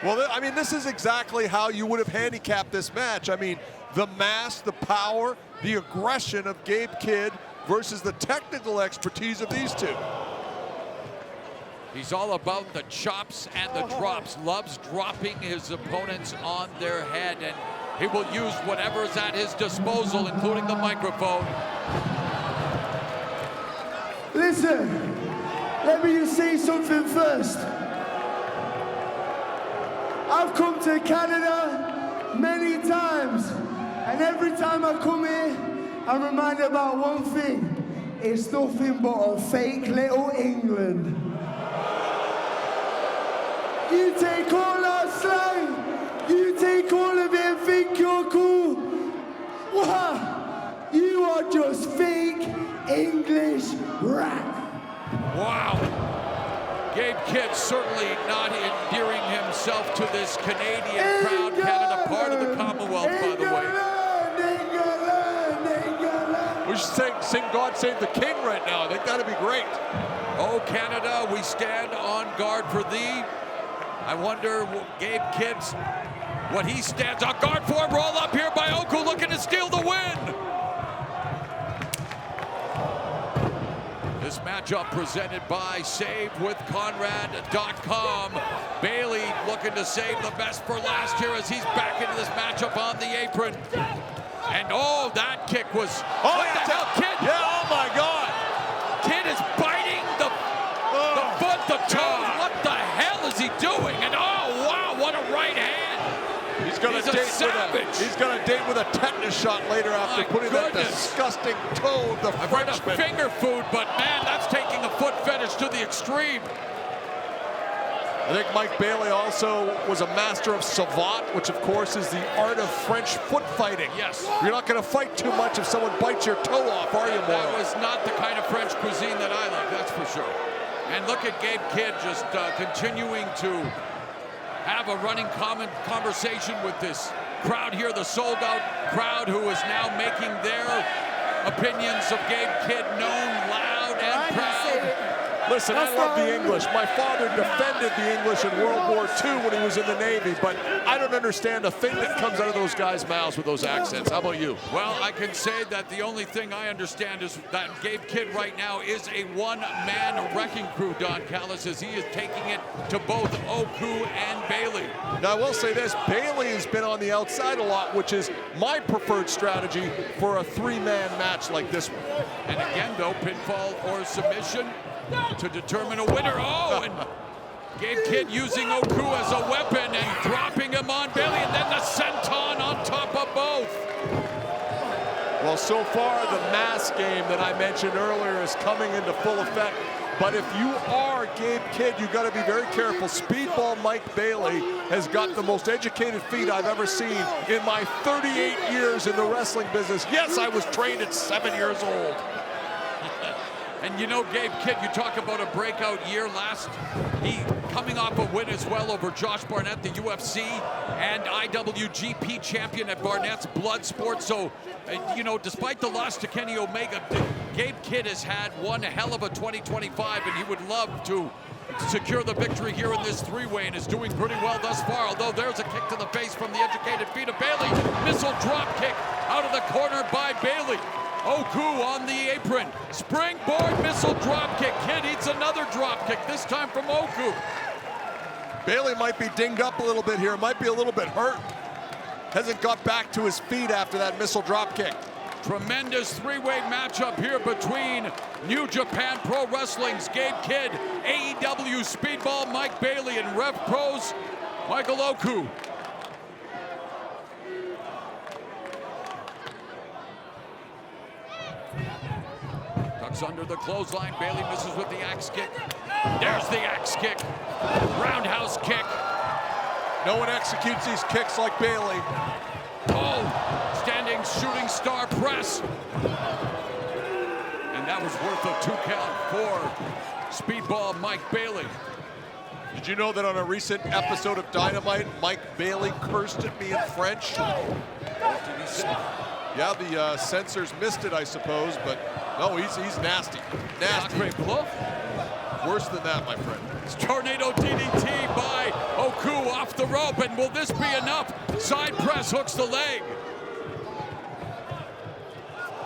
Well, I mean, this is exactly how you would have handicapped this match. I mean, the mass, the power, the aggression of Gabe Kidd versus the technical expertise of these two. He's all about the chops and the drops. Loves dropping his opponents on their head, and he will use whatever is at his disposal, including the microphone. Listen, let me just say something first. I've come to Canada many times, and every time I come here, I'm reminded about one thing. It's nothing but a fake little England. You take all our slang, you take all of it and think you're cool. English rap. Wow. Gabe Kidd certainly not endearing himself to this Canadian crowd. Canada, part of the Commonwealth, by the way. We should sing God Save the King right now. I think that'd be great. Oh, Canada, we stand on guard for thee. I wonder, Gabe Kidd's, what he stands on guard for. Roll up here by Oku, looking to steal the win. This matchup presented by SaveWithConrad.com. Bailey looking to save the best for last here as he's back into this matchup on the apron. And oh, that kick was, what the hell, Kidd? Yeah, oh my God. Kidd is biting the foot, the toe. What the hell is he doing? And oh, wow, what a right hand. He's gonna date with a tetanus shot later after putting that disgusting toe of the Frenchman. I've heard of finger food, but man, that's taking the foot fetish to the extreme. I think Mike Bailey also was a master of savate, which of course is the art of French foot fighting. Yes. You're not gonna fight too much if someone bites your toe off, are you, Moro? That was not the kind of French cuisine that I like, that's for sure. And look at Gabe Kidd just continuing to have a running conversation with this crowd here, the sold-out crowd who is now making their opinions of Gabe Kidd known loud and proud. Listen, I love the English. My father defended the English in World War II when he was in the Navy, but I don't understand a thing that comes out of those guys' mouths with those accents. How about you? Well, I can say that the only thing I understand is that Gabe Kidd right now is a one-man wrecking crew, Don Callis, as he is taking it to both Oku and Bailey. Now, I will say this, Bailey has been on the outside a lot, which is my preferred strategy for a three-man match like this one. And again, though, pinfall or submission to determine a winner. Oh, and Gabe Kidd using Oku as a weapon and dropping him on Bailey, and then the senton on top of both. Well, so far, the mass game that I mentioned earlier is coming into full effect. But if you are Gabe Kidd, you got to be very careful. Speedball Mike Bailey has got the most educated feet I've ever seen in my 38 years in the wrestling business. Yes, I was trained at 7 years old. And you know, Gabe Kidd, you talk about a breakout year he coming off a win as well over Josh Barnett, the UFC and IWGP champion at Barnett's Bloodsport. So, you know, despite the loss to Kenny Omega, Gabe Kidd has had one hell of a 2025, and he would love to secure the victory here in this three-way and is doing pretty well thus far, although there's a kick to the face from the educated feet of Bailey. Missile drop kick out of the corner by Bailey. Oku on the apron. Springboard missile drop kick. Kidd eats another drop kick, this time from Oku. Bailey might be dinged up a little bit here, might be a little bit hurt. Hasn't got back to his feet after that missile drop kick. Tremendous three-way matchup here between New Japan Pro Wrestling's Gabe Kidd, AEW Speedball Mike Bailey, and Rev Pro's Michael Oku. Tucks under the clothesline. Bailey misses with the axe kick. There's the axe kick. Roundhouse kick. No one executes these kicks like Bailey. Oh, standing shooting star press. And that was worth a 2 count for Speedball Mike Bailey. Did you know that on a recent episode of Dynamite, Mike Bailey cursed at me in French? What did he say? Yeah, the censors missed it, I suppose, but no, he's nasty. Nasty. Worse than that, my friend. It's tornado DDT by Oku off the rope, and will this be enough? Side press hooks the leg.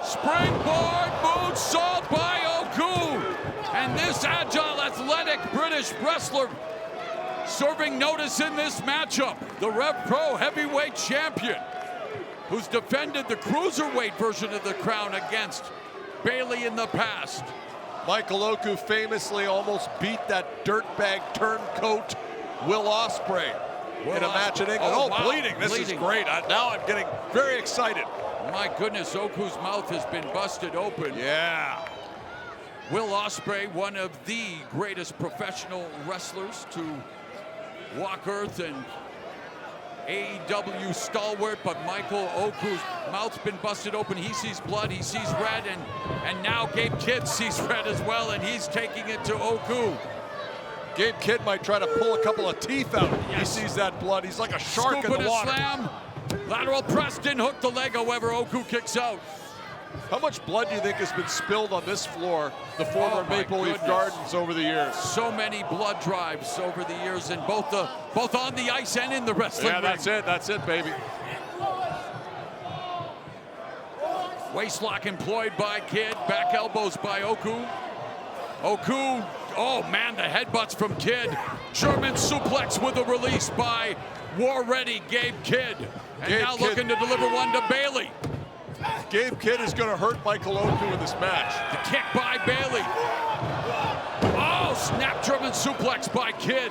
Springboard moonsault by Oku. And this agile, athletic British wrestler serving notice in this matchup. The Rev Pro heavyweight champion, who's defended the cruiserweight version of the crown against Bailey in the past. Michael Oku famously almost beat that dirtbag turncoat Will Ospreay in a match in England. Oh, wow. Bleeding. This is great. Now I'm getting very excited. My goodness, Oku's mouth has been busted open. Yeah. Will Ospreay, one of the greatest professional wrestlers to walk earth and AEW stalwart, but Michael Oku's mouth's been busted open. He sees blood, he sees red, and now Gabe Kidd sees red as well, and he's taking it to Oku. Gabe Kidd might try to pull a couple of teeth out. Yes. He sees that blood. He's like a shark in the water. Slam. Lateral press, didn't hook the leg, however, Oku kicks out. How much blood do you think has been spilled on this floor, the former Maple Leaf Gardens, over the years? So many blood drives over the years, and both on the ice and in the wrestling ring. That's it, baby. Waistlock employed by Kidd, back elbows by Oku. Oku, oh man, the headbutts from Kidd. German suplex with a release by war-ready Gabe Kidd. And now looking to deliver one to Bailey. Gabe Kidd is going to hurt Michael Oku in this match. The kick by Bailey. Oh, snap German suplex by Kidd.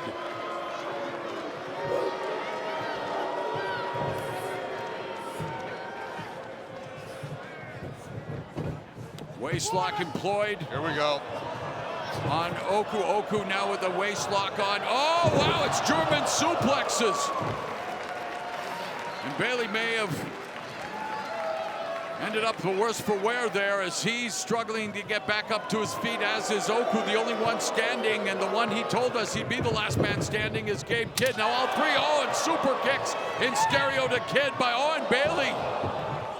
Waistlock employed. Here we go. On Oku. Oku now with the waistlock on. Oh, wow, it's German suplexes. And Bailey may have ended up the worse for wear there as he's struggling to get back up to his feet, as is Oku, the only one standing, and the one he told us he'd be the last man standing is Gabe Kidd. Now all three, and super kicks in stereo to Kidd by and Bailey.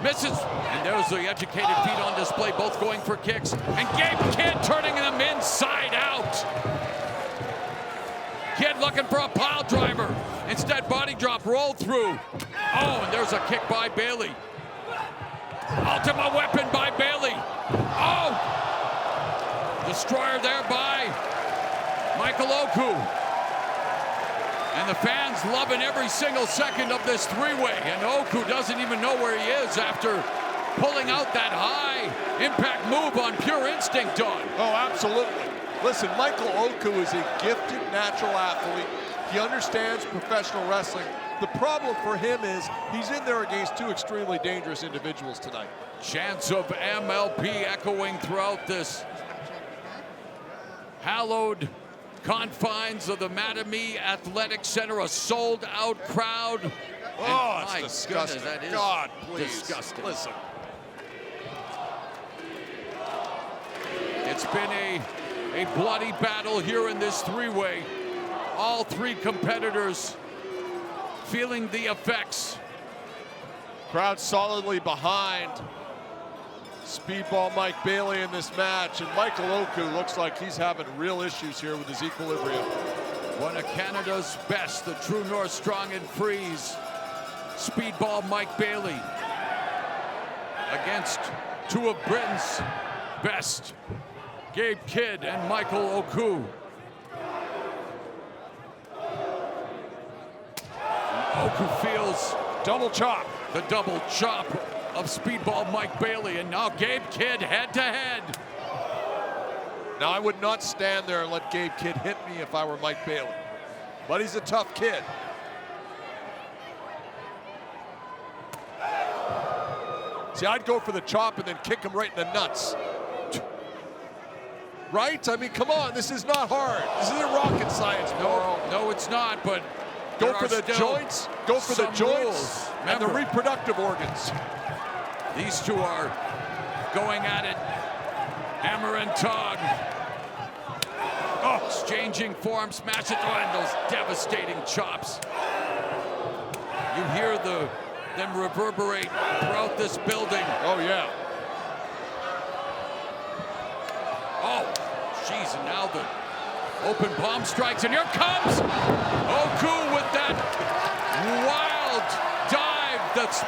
Misses, and there's the educated feet on display, both going for kicks, and Gabe Kidd turning them inside out. Kidd looking for a pile driver. Instead, body drop, roll through. Oh, and there's a kick by Bailey. Ultimate weapon by Bailey. Oh! Destroyer there by Michael Oku. And the fans loving every single second of this three-way. And Oku doesn't even know where he is after pulling out that high impact move on pure instinct, Don. Oh, absolutely. Listen, Michael Oku is a gifted natural athlete. He understands professional wrestling. The problem for him is he's in there against two extremely dangerous individuals tonight. Chants of MLP echoing throughout this hallowed confines of the Mattamy Athletic Center, a sold-out crowd. Oh, it's disgusting. Goodness, that is God, please. disgusting. Listen. It's been a bloody battle here in this three-way. All three competitors feeling the effects. Crowd solidly behind Speedball Mike Bailey in this match, and Michael Oku looks like he's having real issues here with his equilibrium. One of Canada's best, the True North Strong and Freeze. Speedball Mike Bailey against two of Britain's best, Gabe Kidd and Michael Oku. Oku feels double chop. The double chop of Speedball Mike Bailey, and now Gabe Kidd head to head. Now I would not stand there and let Gabe Kidd hit me if I were Mike Bailey, but he's a tough kid. See, I'd go for the chop and then kick him right in the nuts. Right? I mean, come on, this is not hard. This isn't rocket science, Carl. No, it's not, but go for the joints, go for the joints and the reproductive organs. These two are going at it, hammer and tug. Oh, exchanging forearm smash it, and those devastating chops. You hear them reverberate throughout this building. Oh, yeah. Oh, jeez, and now the open palm strikes, and here comes Oku with that wild dive, that's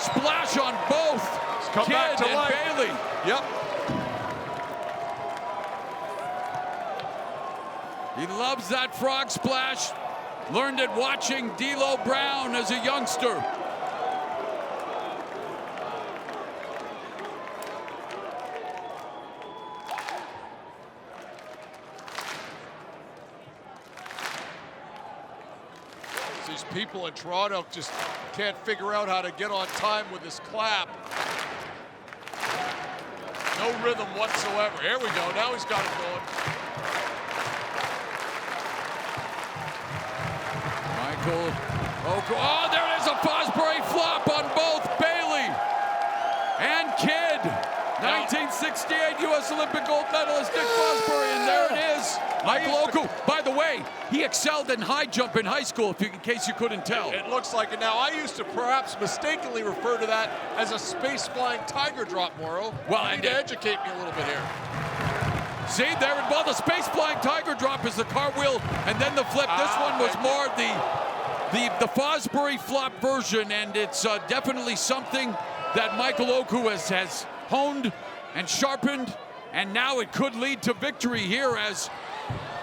splash on both Kidd and life. Bailey. Yep. He loves that frog splash. Learned it watching D'Lo Brown as a youngster. These people in Toronto just can't figure out how to get on time with this clap. No rhythm whatsoever. Here we go. Now he's got it going. Michael Oku, oh, there it is, a Fosbury flop on both Bailey and Kidd. 1968 U.S. Olympic gold medalist Dick Fosbury, and there it is. Michael Oku. By the way, he excelled in high jump in high school, in case you couldn't tell. It looks like it now. I used to perhaps mistakenly refer to that as a space-flying tiger drop, Morrow. Well, you need to educate me a little bit here. See, there, well, the space-flying tiger drop is the cartwheel and then the flip. This one was more the Fosbury flop version, and it's definitely something that Michael Oku has honed and sharpened, and now it could lead to victory here as,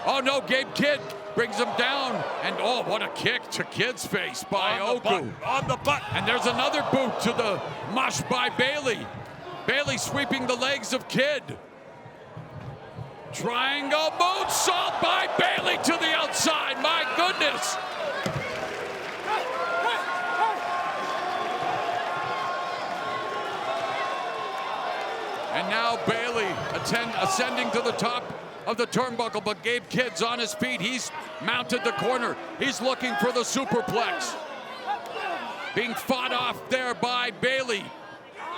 oh no, Gabe Kidd brings him down, and oh, what a kick to Kidd's face by Oku. On the butt. And there's another boot to the mush by Bailey. Bailey sweeping the legs of Kidd. Triangle moonsault by Bailey to the outside, my goodness. And now Bailey ascending to the top of the turnbuckle, but Gabe Kidd's on his feet. He's mounted the corner. He's looking for the superplex. Being fought off there by Bailey.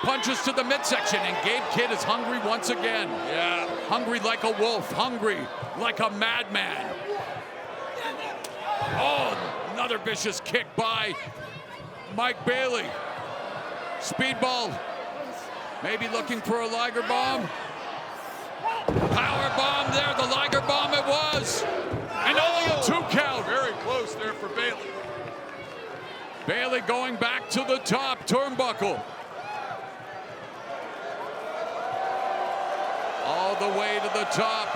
Punches to the midsection, and Gabe Kidd is hungry once again. Yeah, hungry like a wolf, hungry like a madman. Oh, another vicious kick by Mike Bailey. Speedball. Maybe looking for a Liger bomb. Power bomb there, the Liger bomb it was. And only a 2 count. Very close there for Bailey. Bailey going back to the top turnbuckle. All the way to the top.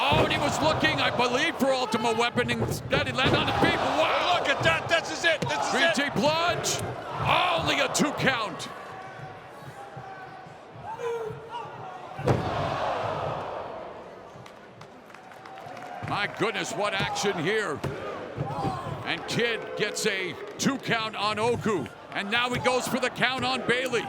Oh, and he was looking, I believe, for Ultimate Weapon, and instead he landed on his feet. Wow! Look at that, this is it, this is it. 3T plunge, only a 2 count. My goodness, what action here. And Kidd gets a 2 count on Oku, and now he goes for the count on Bailey.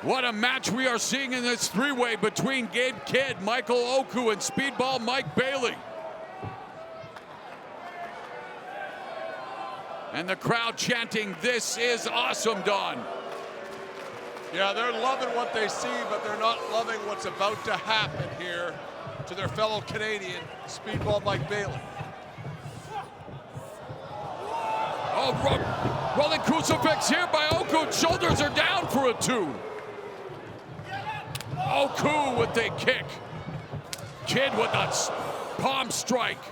What a match we are seeing in this 3-way between Gabe Kidd, Michael Oku, and Speedball Mike Bailey. And the crowd chanting, "This is awesome, Don." Yeah, they're loving what they see, but they're not loving what's about to happen here to their fellow Canadian, Speedball Mike Bailey. Oh, rolling crucifix here by Oku. Shoulders are down for a 2. Oku with a kick. Kidd with a palm strike.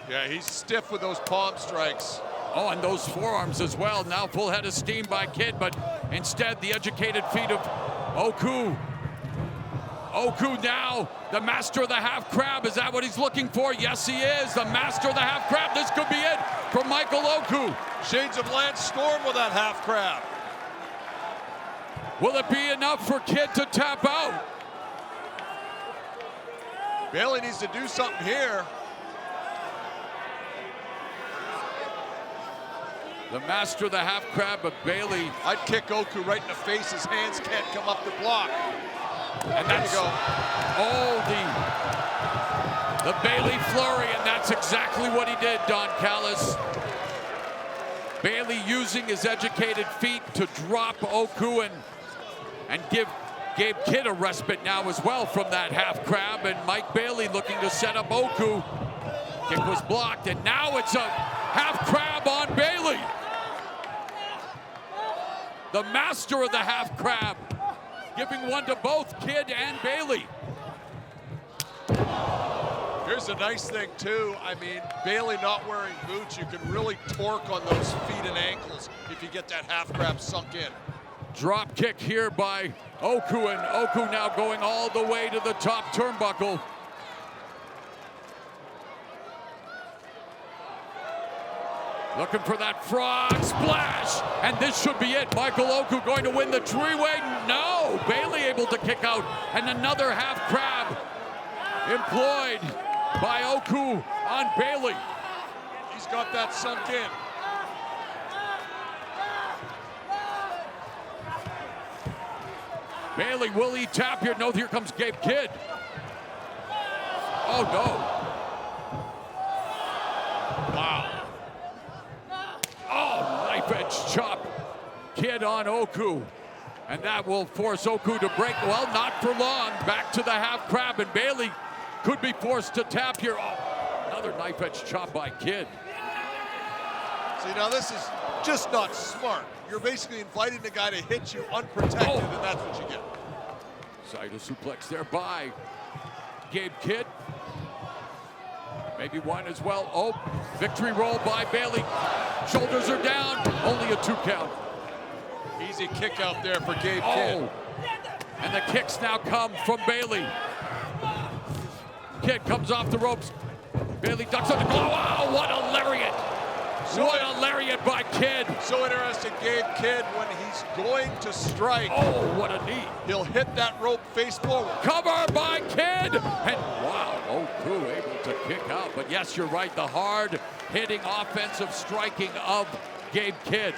Yeah, he's stiff with those palm strikes. Oh, and those forearms as well. Now full head of steam by Kidd, but instead the educated feet of Oku. Oku now, the master of the half crab. Is that what he's looking for? Yes, he is. The master of the half crab. This could be it for Michael Oku. Shades of Lance Storm with that half crab. Will it be enough for Kidd to tap out? Bailey needs to do something here. The master of the half crab of Bailey. I'd kick Oku right in the face. His hands can't come up the block. And there you go. Oh, the Bailey flurry, and that's exactly what he did, Don Callis. Bailey using his educated feet to drop Oku and give Gabe Kidd a respite now as well from that half crab, and Mike Bailey looking to set up Oku. Kick was blocked, and now it's a half crab on Bailey. The master of the half crab, giving one to both Kidd and Bailey. Here's a nice thing too. I mean, Bailey not wearing boots, you can really torque on those feet and ankles if you get that half crab sunk in. Drop kick here by Oku, and Oku now going all the way to the top turnbuckle. Looking for that frog splash, and this should be it. Michael Oku going to win the 3-way. No, Bailey able to kick out, and another half crab employed by Oku on Bailey. He's got that sunk in. Bailey, will he tap here? No, here comes Gabe Kidd. Oh, no. Wow. Oh, knife edge chop. Kid on Oku. And that will force Oku to break. Well, not for long. Back to the half crab, and Bailey could be forced to tap here. Oh, another knife edge chop by Kid. See, now this is just not smart. You're basically inviting the guy to hit you unprotected, and that's what you get. Side of suplex there by Gabe Kidd. Maybe one as well. Oh, victory roll by Bailey. Shoulders are down. Only a 2 count. Easy kick out there for Gabe Kidd. And the kicks now come from Bailey. Kidd comes off the ropes. Bailey ducks on the glow. Wow, what a lariat. What a lariat by Kidd. So interesting, Gabe Kidd, when he's going to strike. Oh, what a knee. He'll hit that rope face forward. Cover by Kidd. And wow, Oku able to kick out. But yes, you're right, the hard hitting offensive striking of Gabe Kidd.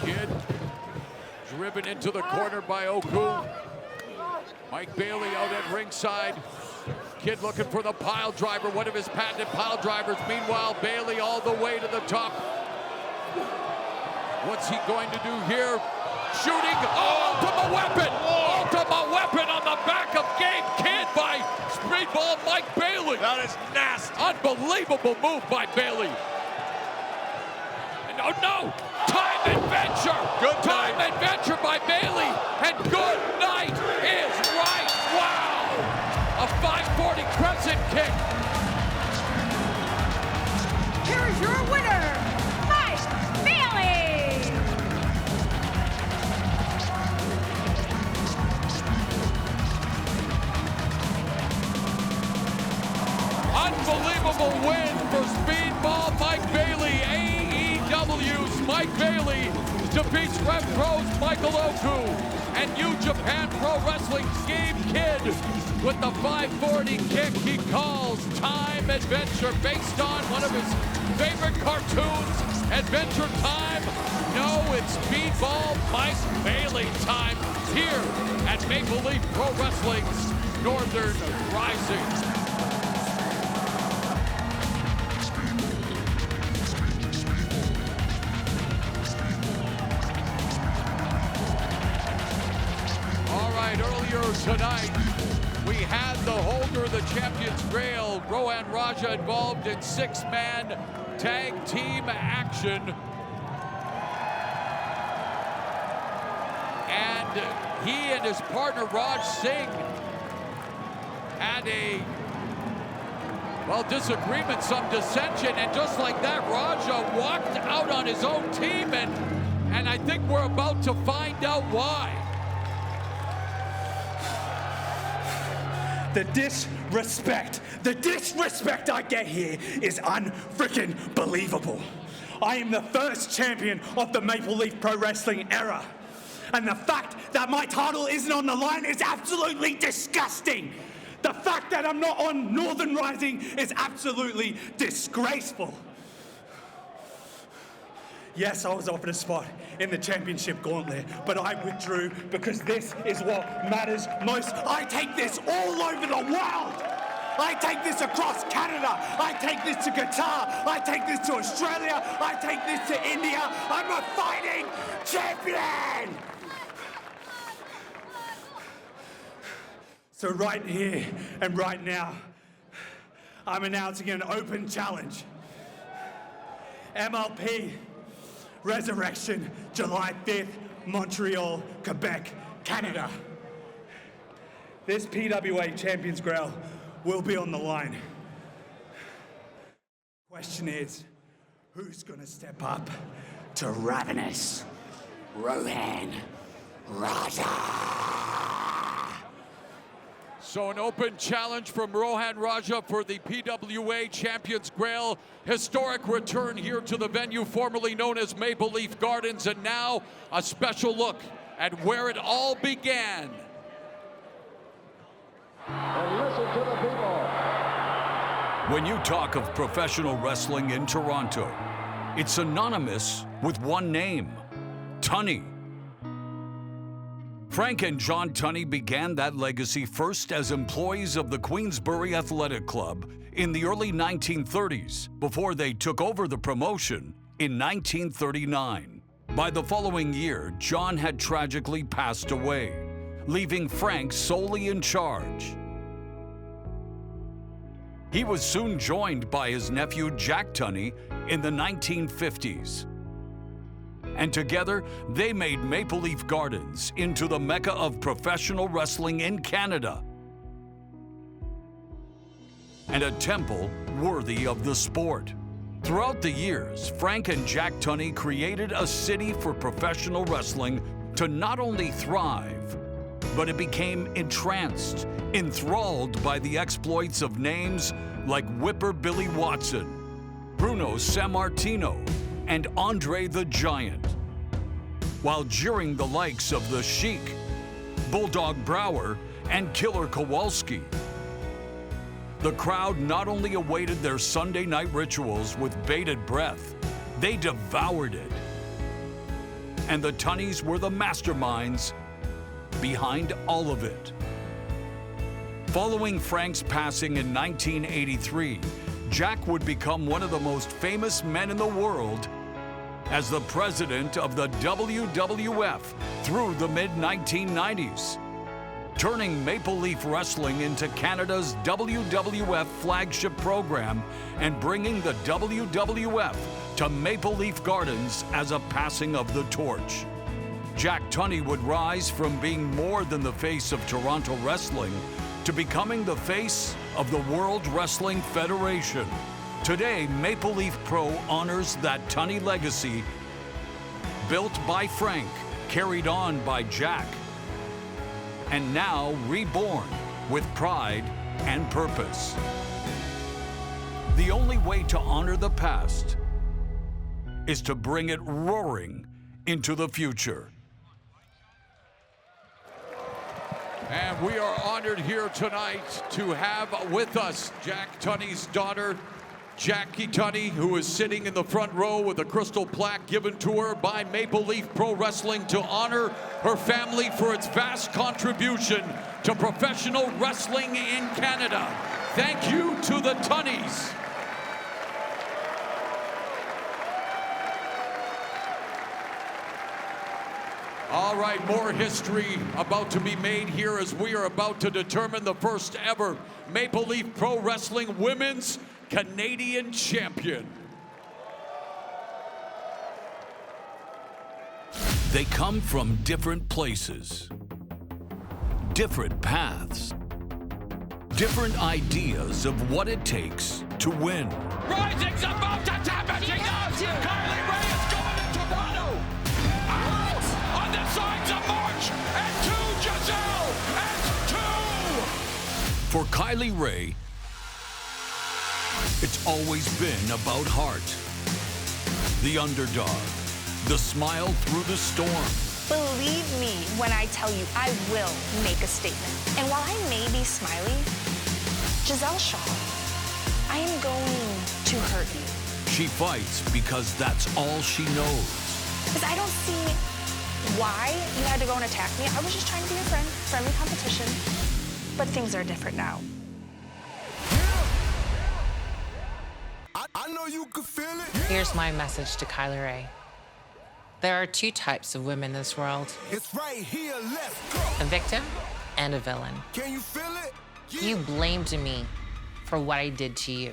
Kidd driven into the corner by Oku. Mike Bailey out at ringside. Kidd looking for the pile driver, one of his patented pile drivers. Meanwhile, Bailey all the way to the top. What's he going to do here? Shooting, oh, ultimate weapon! Ultimate weapon on the back of Gabe Kidd by Speedball Mike Bailey. That is nasty. Unbelievable move by Bailey. And oh no, time adventure. Good time adventure by Bailey. And good night is right. Wow. A 540 crescent kick. Here's your winner, Mike Bailey. Unbelievable win for Speedball Mike Bailey. AEW's Mike Bailey defeats Rev Pro's Michael Oku. And New Japan Pro Wrestling's Gabe Kidd with the 540 kick he calls Time Adventure, based on one of his favorite cartoons, Adventure Time. No, it's Speedball Mike Bailey time here at Maple Leaf Pro Wrestling's Northern Rising. Earlier tonight, we had the holder of the Champion's Grail, Rohan Raja, involved in 6-man tag team action. And he and his partner, Raj Singh, had a, well, disagreement, some dissension, and just like that, Raja walked out on his own team, and I think we're about to find out why. The disrespect I get here is unfreaking believable. I am the first champion of the Maple Leaf Pro Wrestling era. And the fact that my title isn't on the line is absolutely disgusting. The fact that I'm not on Northern Rising is absolutely disgraceful. Yes, I was offered a spot in the championship gauntlet, but I withdrew because this is what matters most. I take this all over the world. I take this across Canada. I take this to Qatar. I take this to Australia. I take this to India. I'm a fighting champion. So right here and right now, I'm announcing an open challenge. MLP Resurrection, July 5th, Montreal, Quebec, Canada. This PWA Champions Grail will be on the line. Question is, who's gonna step up to Ravenous Rohan Raja? So an open challenge from Rohan Raja for the PWA Champions Grail. Historic return here to the venue formerly known as Maple Leaf Gardens, and now a special look at where it all began. And listen to the people. When you talk of professional wrestling in Toronto, It's synonymous with one name, Tunney. Frank and John Tunney began that legacy first as employees of the Queensbury Athletic Club in the early 1930s, before they took over the promotion in 1939. By the following year, John had tragically passed away, leaving Frank solely in charge. He was soon joined by his nephew Jack Tunney in the 1950s. And together, they made Maple Leaf Gardens into the mecca of professional wrestling in Canada, and a temple worthy of the sport. Throughout the years, Frank and Jack Tunney created a city for professional wrestling to not only thrive, but it became entranced, enthralled by the exploits of names like Whipper Billy Watson, Bruno Sammartino, and Andre the Giant, while jeering the likes of the Sheik, Bulldog Brower, and Killer Kowalski. The crowd not only awaited their Sunday night rituals with bated breath, they devoured it. And the Tunneys were the masterminds behind all of it. Following Frank's passing in 1983, Jack would become one of the most famous men in the world as the president of the WWF through the mid-1990s, turning Maple Leaf Wrestling into Canada's WWF flagship program and bringing the WWF to Maple Leaf Gardens as a passing of the torch. Jack Tunney would rise from being more than the face of Toronto wrestling to becoming the face of the World Wrestling Federation. Today, Maple Leaf Pro honors that Tunney legacy, built by Frank, carried on by Jack, and now reborn with pride and purpose. The only way to honor the past is to bring it roaring into the future. And we are honored here tonight to have with us Jack Tunney's daughter, Jackie Tunney, who is sitting in the front row with a crystal plaque given to her by Maple Leaf Pro Wrestling to honor her family for its vast contribution to professional wrestling in Canada. Thank you to the Tunneys. All right, more history about to be made here as we are about to determine the first ever Maple Leaf Pro Wrestling Women's Canadian Champion. They come from different places, different paths, different ideas of what it takes to win. Rising's about to tap it. She knows you. Kylie Ray is going to Toronto. Out on the sides of March. And two, Gisele. And two. For Kylie Ray, it's always been about heart. The underdog, the smile through the storm. Believe me when I tell you I will make a statement. And while I may be smiley, Gisele Shaw, I am going to hurt you. She fights because that's all she knows. Because I don't see why you had to go and attack me. I was just trying to be your friend, friendly competition. But things are different now. I know you could feel it. Here's my message to Kylie Ray. There are two types of women in this world. It's right here, let's go. A victim and a villain. Can you feel it? Yeah. You blamed me for what I did to you.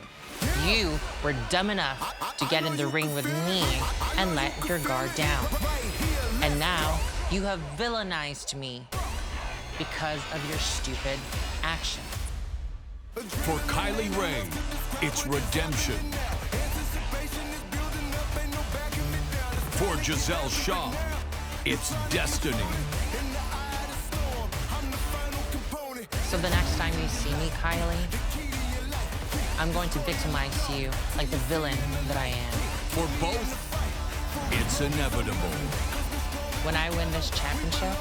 You were dumb enough to get in the ring with me and let your guard down. And now you have villainized me because of your stupid actions. For Kylie Ray, it's redemption. For Gisele Shaw, it's destiny. So the next time you see me, Kylie, I'm going to victimize you like the villain that I am. For both, it's inevitable. When I win this championship,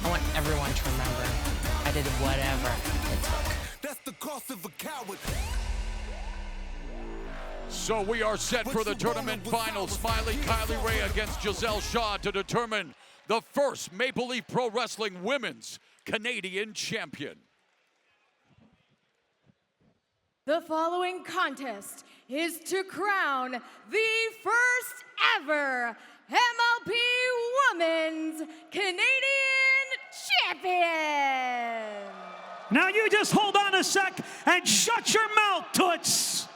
I want everyone to remember I did whatever it took. That's the cost of a coward. So we are set for the tournament final. Smiley Kylie Rae against Gisele Shaw to determine the first Maple Leaf Pro Wrestling Women's Canadian Champion. The following contest is to crown the first ever MLP Women's Canadian Champion. Now you just hold on a sec and shut your mouth, Toots.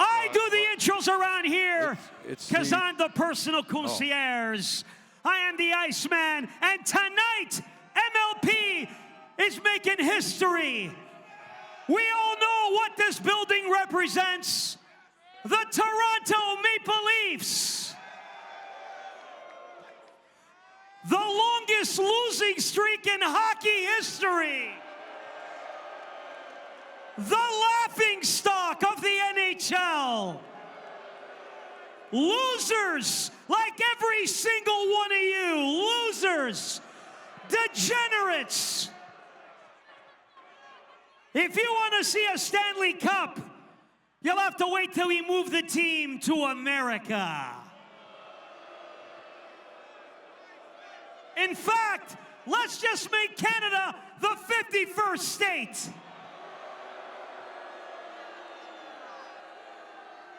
I do the intros around here because I'm the personal concierge. I am the Iceman, and tonight, MLP is making history. We all know what this building represents. The Toronto Maple Leafs. The longest losing streak in hockey history. The laughing stock of the NHL. Losers, like every single one of you. Losers. Degenerates. If you want to see a Stanley Cup, you'll have to wait till we move the team to America. In fact, let's just make Canada the 51st state.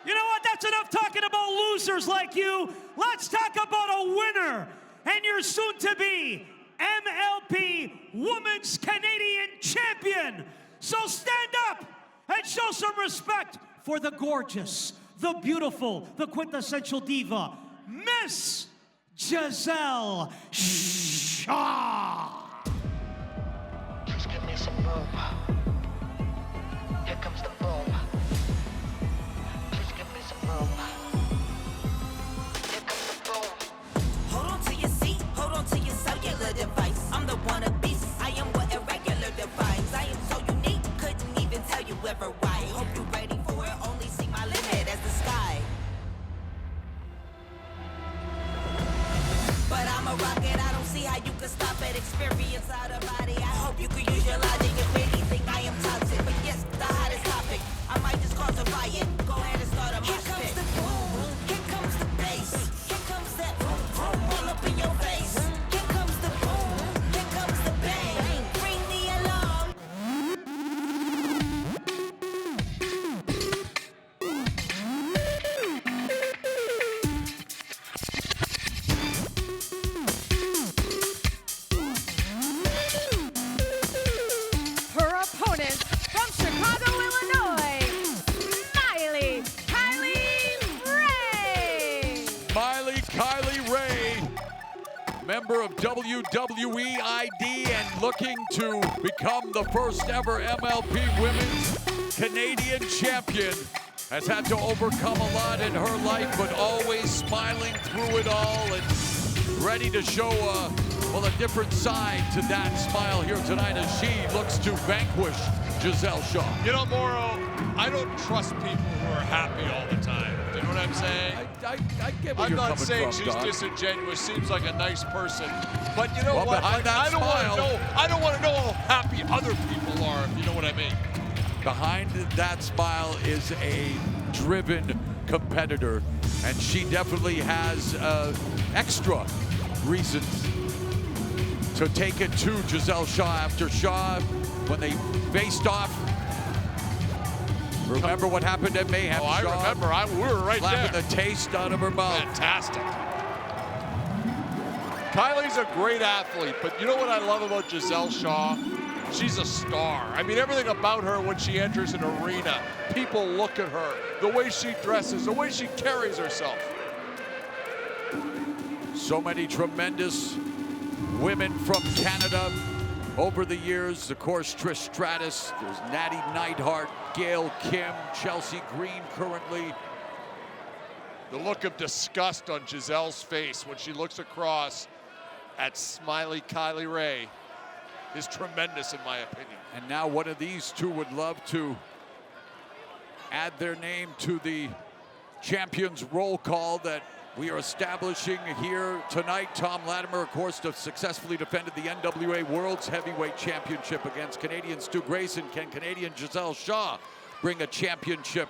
You know what? That's enough talking about losers like you. Let's talk about a winner and your soon-to-be MLP Women's Canadian Champion. So stand up and show some respect for the gorgeous, the beautiful, the quintessential diva, Miss Gisele Shaw. Just give me some room. Here comes the boom. Please give me some room. Here comes the boom. Hold on to your seat, hold on to your cellular device. I'm the one of beast, I am what irregular defines. I am so unique, couldn't even tell you ever why. Hope you're ready for it, only see my limit as the sky. But I'm a rocket, I don't see how you can stop it. Experience out of body, I hope you can use your logic. If anything, I am toxic, but yes, the hottest topic. I might just cause a riot, go ahead and start a mosh pit. Here comes the boom, here comes the bass. Here comes that vroom, vroom, all up in your face. Here comes the boom, here comes the bang. Bring me along. Her opponent from Chicago, Illinois, Smiley Kylie Rae. Smiley Kylie Rae, member of WWE ID and looking to become the first ever MLP Women's Canadian Champion, has had to overcome a lot in her life, but always smiling through it all and ready to show well, a different side to that smile here tonight as she looks to vanquish Gisele Shaw. You know, Mauro, I don't trust people who are happy all the time. Do you know what I'm saying? I get where I'm you're not coming saying from, she's Doc. disingenuous. Seems like a nice person, but you know Well, what? behind that I don't want to smile- know. I don't want to know how happy other people are. If you know what I mean. Behind that smile is a driven competitor, and she definitely has extra reasons to take it to Gisele Shaw after Shaw, when they faced off. Remember what happened at Mayhem? Oh, I Shaw remember. We were right slapping there. the taste out of her mouth. Fantastic. Kylie's a great athlete, but you know what I love about Gisele Shaw? She's a star. I mean, everything about her when she enters an arena, people look at her, the way she dresses, the way she carries herself. So many tremendous women from Canada over the years. Of course, Trish Stratus, there's Natty Neidhart, Gail Kim, Chelsea Green currently. The look of disgust on Gisele's face when she looks across at Smiley Kylie Rae is tremendous in my opinion. And now one of these two would love to add their name to the champions roll call that we are establishing here tonight. Tom Latimer, of course, successfully defended the NWA World's Heavyweight Championship against Canadian Stu Grayson. Can Canadian Gisele Shaw bring a championship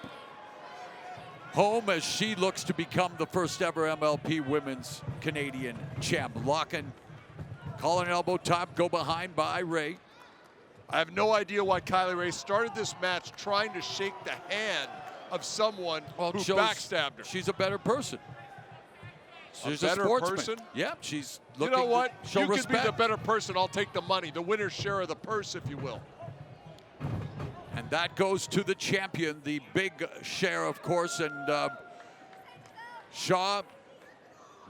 home as she looks to become the first ever MLP Women's Canadian champ. Locking, calling an elbow top, go behind by Ray. I have no idea why Kylie Ray started this match trying to shake the hand of someone who backstabbed her. She's a better person. She's a better sportsman. person? Yeah, she's You looking know what? to show You respect. could be the better person. I'll take the money, the winner's share of the purse, if you will. And that goes to the champion, the big share, of course. And Shaw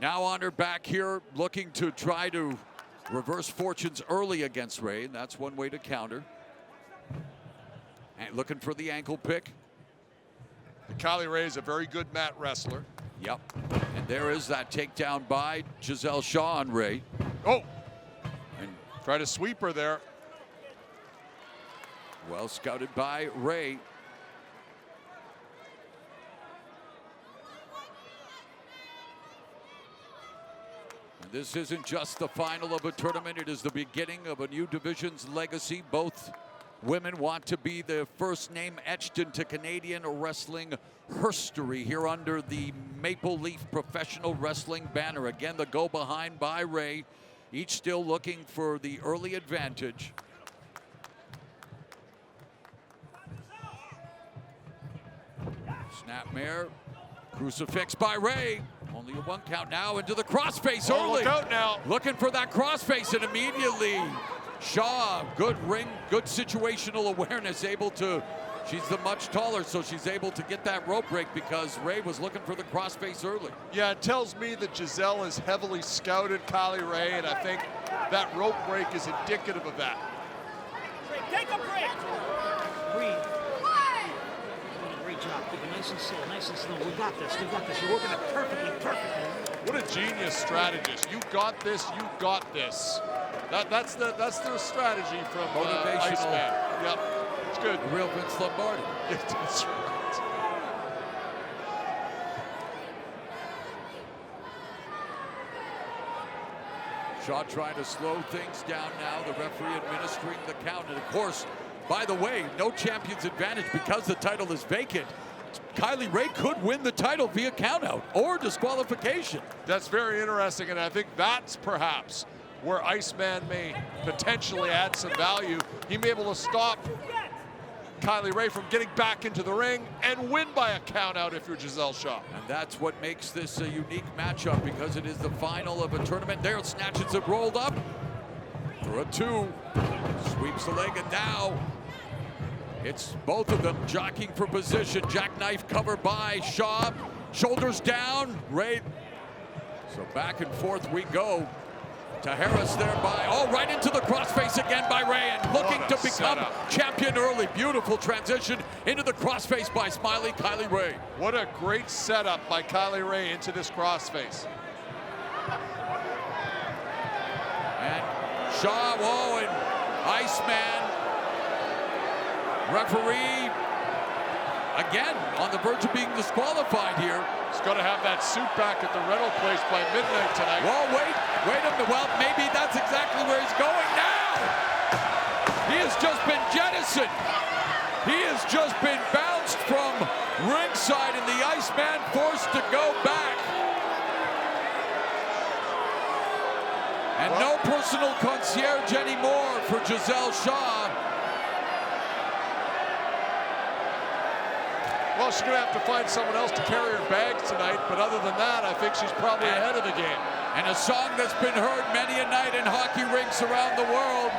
now on her back here, looking to try to reverse fortunes early against Ray. And that's one way to counter. And looking for the ankle pick. Kylie Ray is a very good mat wrestler. Yep. And there is that takedown by Gisele Shaw on Ray. Oh! And try to sweep her there. Well scouted by Ray. And this isn't just the final of a tournament, it is the beginning of a new division's legacy. Both women want to be the first name etched into Canadian wrestling history here under the Maple Leaf Professional Wrestling banner. Again, the go behind by Ray, each still looking for the early advantage. Snapmare, crucifix by Ray. Only a 1 count now into the crossface early. Look out now. Looking for that crossface and immediately Shaw, good ring, good situational awareness, able to, she's the much taller, so she's able to get that rope break because Ray was looking for the crossface early. Yeah, it tells me that Gisele has heavily scouted Kylie Ray, and I think that rope break is indicative of that. Take a break. Breathe. Great job. Keep it nice and slow, nice and slow. We got this. We got this. You're working it perfectly. What a genius strategist. You got this. You got this. That's the strategy from motivational. Iceman. Yep, it's good. The real Vince Lombardi. That's right. Shaw trying to slow things down now. The referee administering the count. And of course, by the way, no champion's advantage because the title is vacant. Kylie Ray could win the title via countout or disqualification. That's very interesting, and I think that's perhaps where Iceman may potentially add some value. He may be able to stop Kylie Ray from getting back into the ring and win by a countout if you're Gisele Shaw. And that's what makes this a unique matchup because it is the final of a tournament. There, snatches it rolled up for a 2. Sweeps the leg, and now it's both of them jockeying for position. Jackknife cover by Shaw. Shoulders down. Ray. So back and forth we go. To Harris there by, right into the crossface again by Ray, and looking to become champion early. Beautiful transition into the crossface by Smiley Kylie Ray. What a great setup by Kylie Ray into this crossface. And Shaw, and Iceman. Referee, again, on the verge of being disqualified here. He's going to have that suit back at the rental place by midnight tonight. Whoa, wait a minute. Well, maybe that's exactly where he's going now. He has just been jettisoned. He has just been bounced from ringside, and the Iceman forced to go back. And no personal concierge anymore for Gisele Shaw. Well, she's going to have to find someone else to carry her bags tonight, but other than that, I think she's probably ahead of the game. And a song that's been heard many a night in hockey rinks around the world.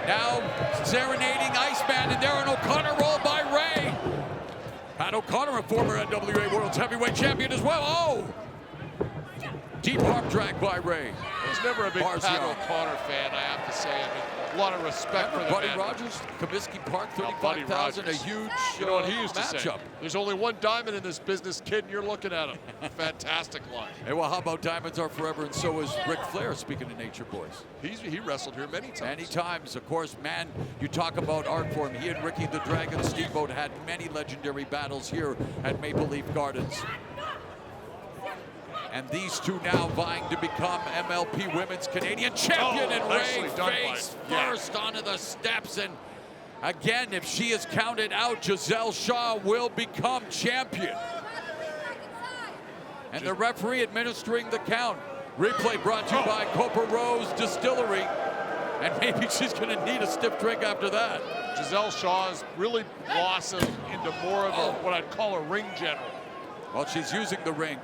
Now serenading Iceman, and there an O'Connor roll by Ray. Pat O'Connor, a former NWA World's Heavyweight Champion as well. Oh! Deep arm drag by Ray. I was never a big Pat O'Connor fan, I have to say. I mean, a lot of respect for the Buddy man. Rogers, Comiskey Park, 35,000, a huge you know what he used to matchup. say? There's only one diamond in this business, kid, and you're looking at him. Fantastic line. Hey, well, how about diamonds are forever, and so is Ric Flair, speaking of Nature Boys. He wrestled here many times. Many times, of course, man, you talk about art form. He and Ricky the Dragon Steamboat had many legendary battles here at Maple Leaf Gardens. And these two now vying to become MLP Women's Canadian Champion, and Ray face first onto the steps, and Again, if she is counted out, Gisele Shaw will become champion. And the referee administering the count. Replay brought to you by Copper Rose Distillery. And maybe she's going to need a stiff drink after that. Gisele Shaw has really blossomed into more of a, what I'd call a ring general. Well, she's using the ring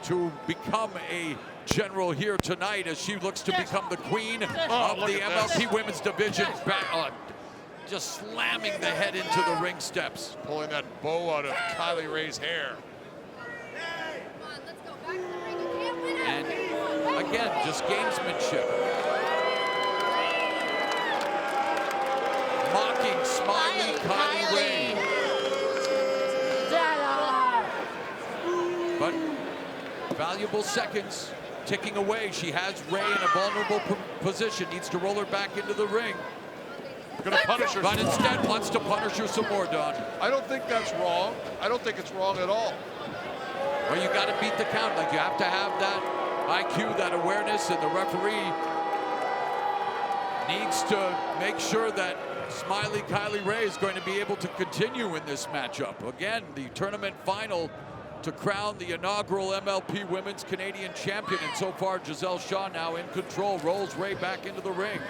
to become a general here tonight as she looks to become the queen of the MLP Women's Division. Just slamming the head into the ring steps. Pulling that bow out of Kylie Ray's hair. And again, just gamesmanship. Mocking Smiley Kylie Ray. But valuable seconds ticking away. She has Ray in a vulnerable position. Needs to roll her back into the ring. Gonna punish her. But instead wants to punish her some more, Don. I don't think that's wrong. I don't think it's wrong at all. Well, you got to beat the count. Like, you have to have that IQ, that awareness, and the referee needs to make sure that Smiley Kylie Ray is going to be able to continue in this matchup. Again, the tournament final to crown the inaugural MLP Women's Canadian Champion. And so far, Gisele Shaw now in control, rolls Ray back into the ring.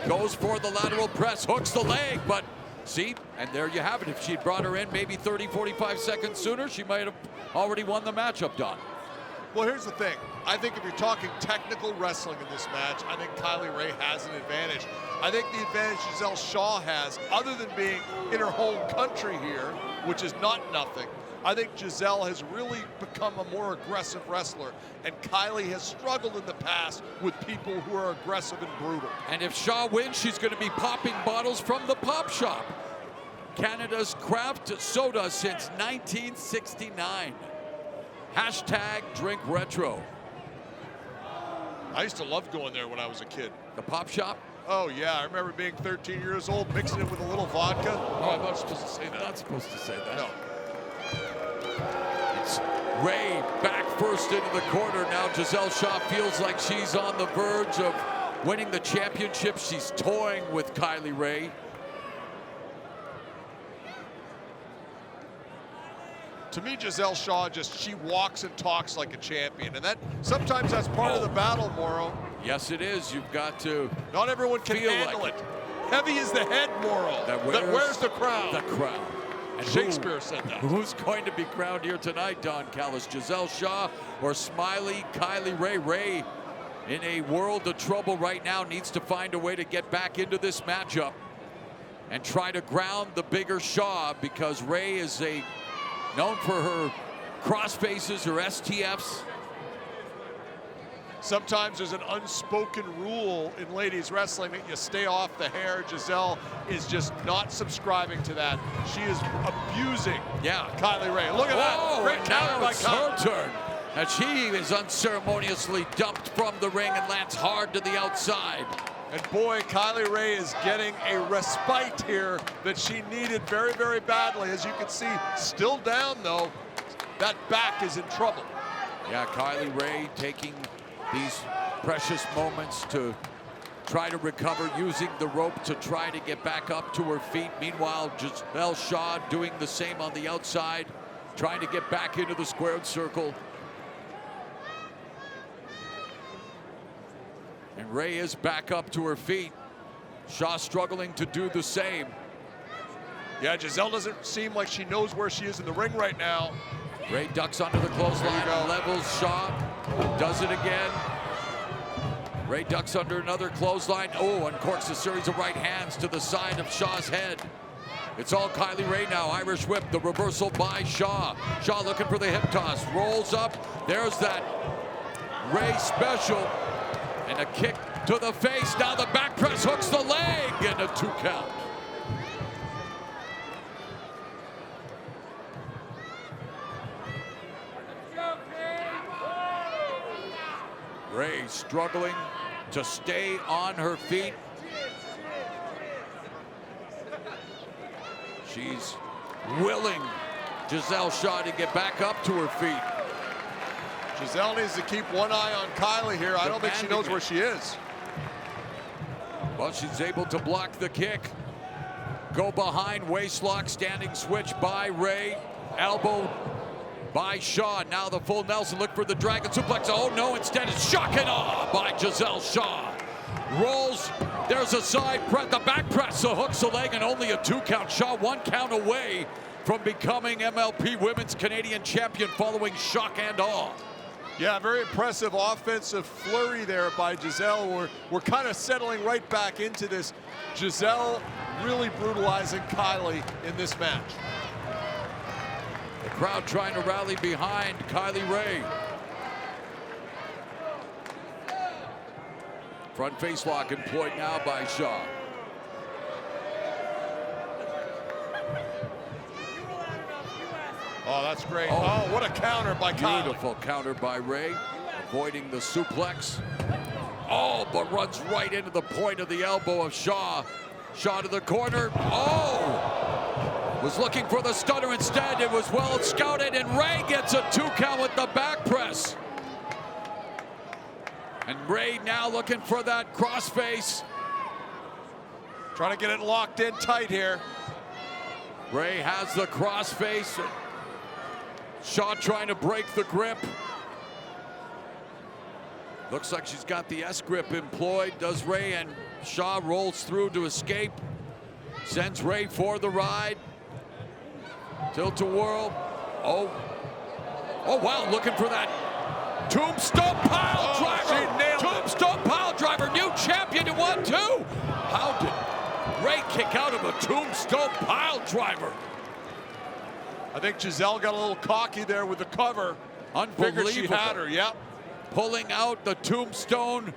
Goes for the lateral press, hooks the leg, but see, and there you have it. If she'd brought her in maybe 30, 45 seconds sooner, she might have already won the matchup, Don. Well, here's the thing. I think if you're talking technical wrestling in this match, I think Kylie Ray has an advantage. I think the advantage Gisele Shaw has, other than being in her home country here, which is not nothing, I think Gisele has really become a more aggressive wrestler, and Kylie has struggled in the past with people who are aggressive and brutal. And if Shaw wins, she's going to be popping bottles from the Pop Shop. Canada's craft soda since 1969. Hashtag drink retro. I used to love going there when I was a kid. The Pop Shop? Oh yeah, I remember being 13 years old, mixing it with a little vodka. Oh, I'm not supposed to say that. Not supposed to say that. No. It's Ray back first into the corner. Now Gisele Shaw feels like she's on the verge of winning the championship. She's toying with Kylie Ray. To me, Gisele Shaw she walks and talks like a champion, and that sometimes that's part of the battle, Morrow. Yes, it is. You've got to. Not everyone can handle it. Heavy is the head, Morrow. That wears the crown. The crown. And Shakespeare said that. Who's going to be crowned here tonight, Don Callis? Gisele Shaw or Smiley Kylie Ray? Ray, in a world of trouble right now, needs to find a way to get back into this matchup and try to ground the bigger Shaw, because Ray is known for her cross faces, her STFs. Sometimes there's an unspoken rule in ladies wrestling that you stay off the hair. Gisele is just not subscribing to that. She is abusing Kylie Ray. Look at that. Great counter by Kylie. Her turn. And she is unceremoniously dumped from the ring and lands hard to the outside. And boy, Kylie Ray is getting a respite here that she needed very, very badly. As you can see, still down though. That back is in trouble. Yeah, Kylie Ray taking these precious moments to try to recover, using the rope to try to get back up to her feet. Meanwhile, Gisele Shaw doing the same on the outside, trying to get back into the squared circle. And Ray is back up to her feet. Shaw struggling to do the same. Yeah, Gisele doesn't seem like she knows where she is in the ring right now. Ray ducks under the clothesline, levels Shaw, does it again. Ray ducks under another clothesline. Oh, uncorks a series of right hands to the side of Shaw's head. It's all Kylie Ray now. Irish whip, the reversal by Shaw. Shaw looking for the hip toss, rolls up. There's that Ray special. And a kick to the face. Now the back press hooks the leg, and a 2 count. Ray struggling to stay on her feet. She's willing Gisele Shaw to get back up to her feet. Gisele needs to keep one eye on Kylie here. I don't think she knows where she is. Well, she's able to block the kick. Go behind, waistlock, standing switch by Ray. Elbow by Shaw. Now the full Nelson, look for the dragon suplex. Oh no, instead it's shock and awe by Gisele Shaw. Rolls, there's a side press, the back press, so hooks the leg and only a 2 count. Shaw 1 count away from becoming MLP Women's Canadian Champion following shock and awe. Yeah, very impressive offensive flurry there by Gisele. We're kind of settling right back into this. Gisele really brutalizing Kylie in this match. The crowd trying to rally behind Kylie Ray. Front face lock employed now by Shaw. Oh, that's great. Oh, what a counter by Kylie. Beautiful counter by Ray, avoiding the suplex. Oh, but runs right into the point of the elbow of Shaw. Shaw to the corner. Oh! Was looking for the stunner instead. It was well scouted, and Ray gets a 2 count with the back press. And Ray now looking for that crossface. Trying to get it locked in tight here. Ray has the crossface. Shaw trying to break the grip. Looks like she's got the S grip employed, does Ray, and Shaw rolls through to escape. Sends Ray for the ride. Tilt-a-whirl. Oh wow, looking for that tombstone pile driver. She nailed Tombstone pile driver, new champion in 1-2. How did Ray kick out of a tombstone pile driver? I think Gisele got a little cocky there with the cover. Unbelievable. Figured she had her, yep. Pulling out the tombstone,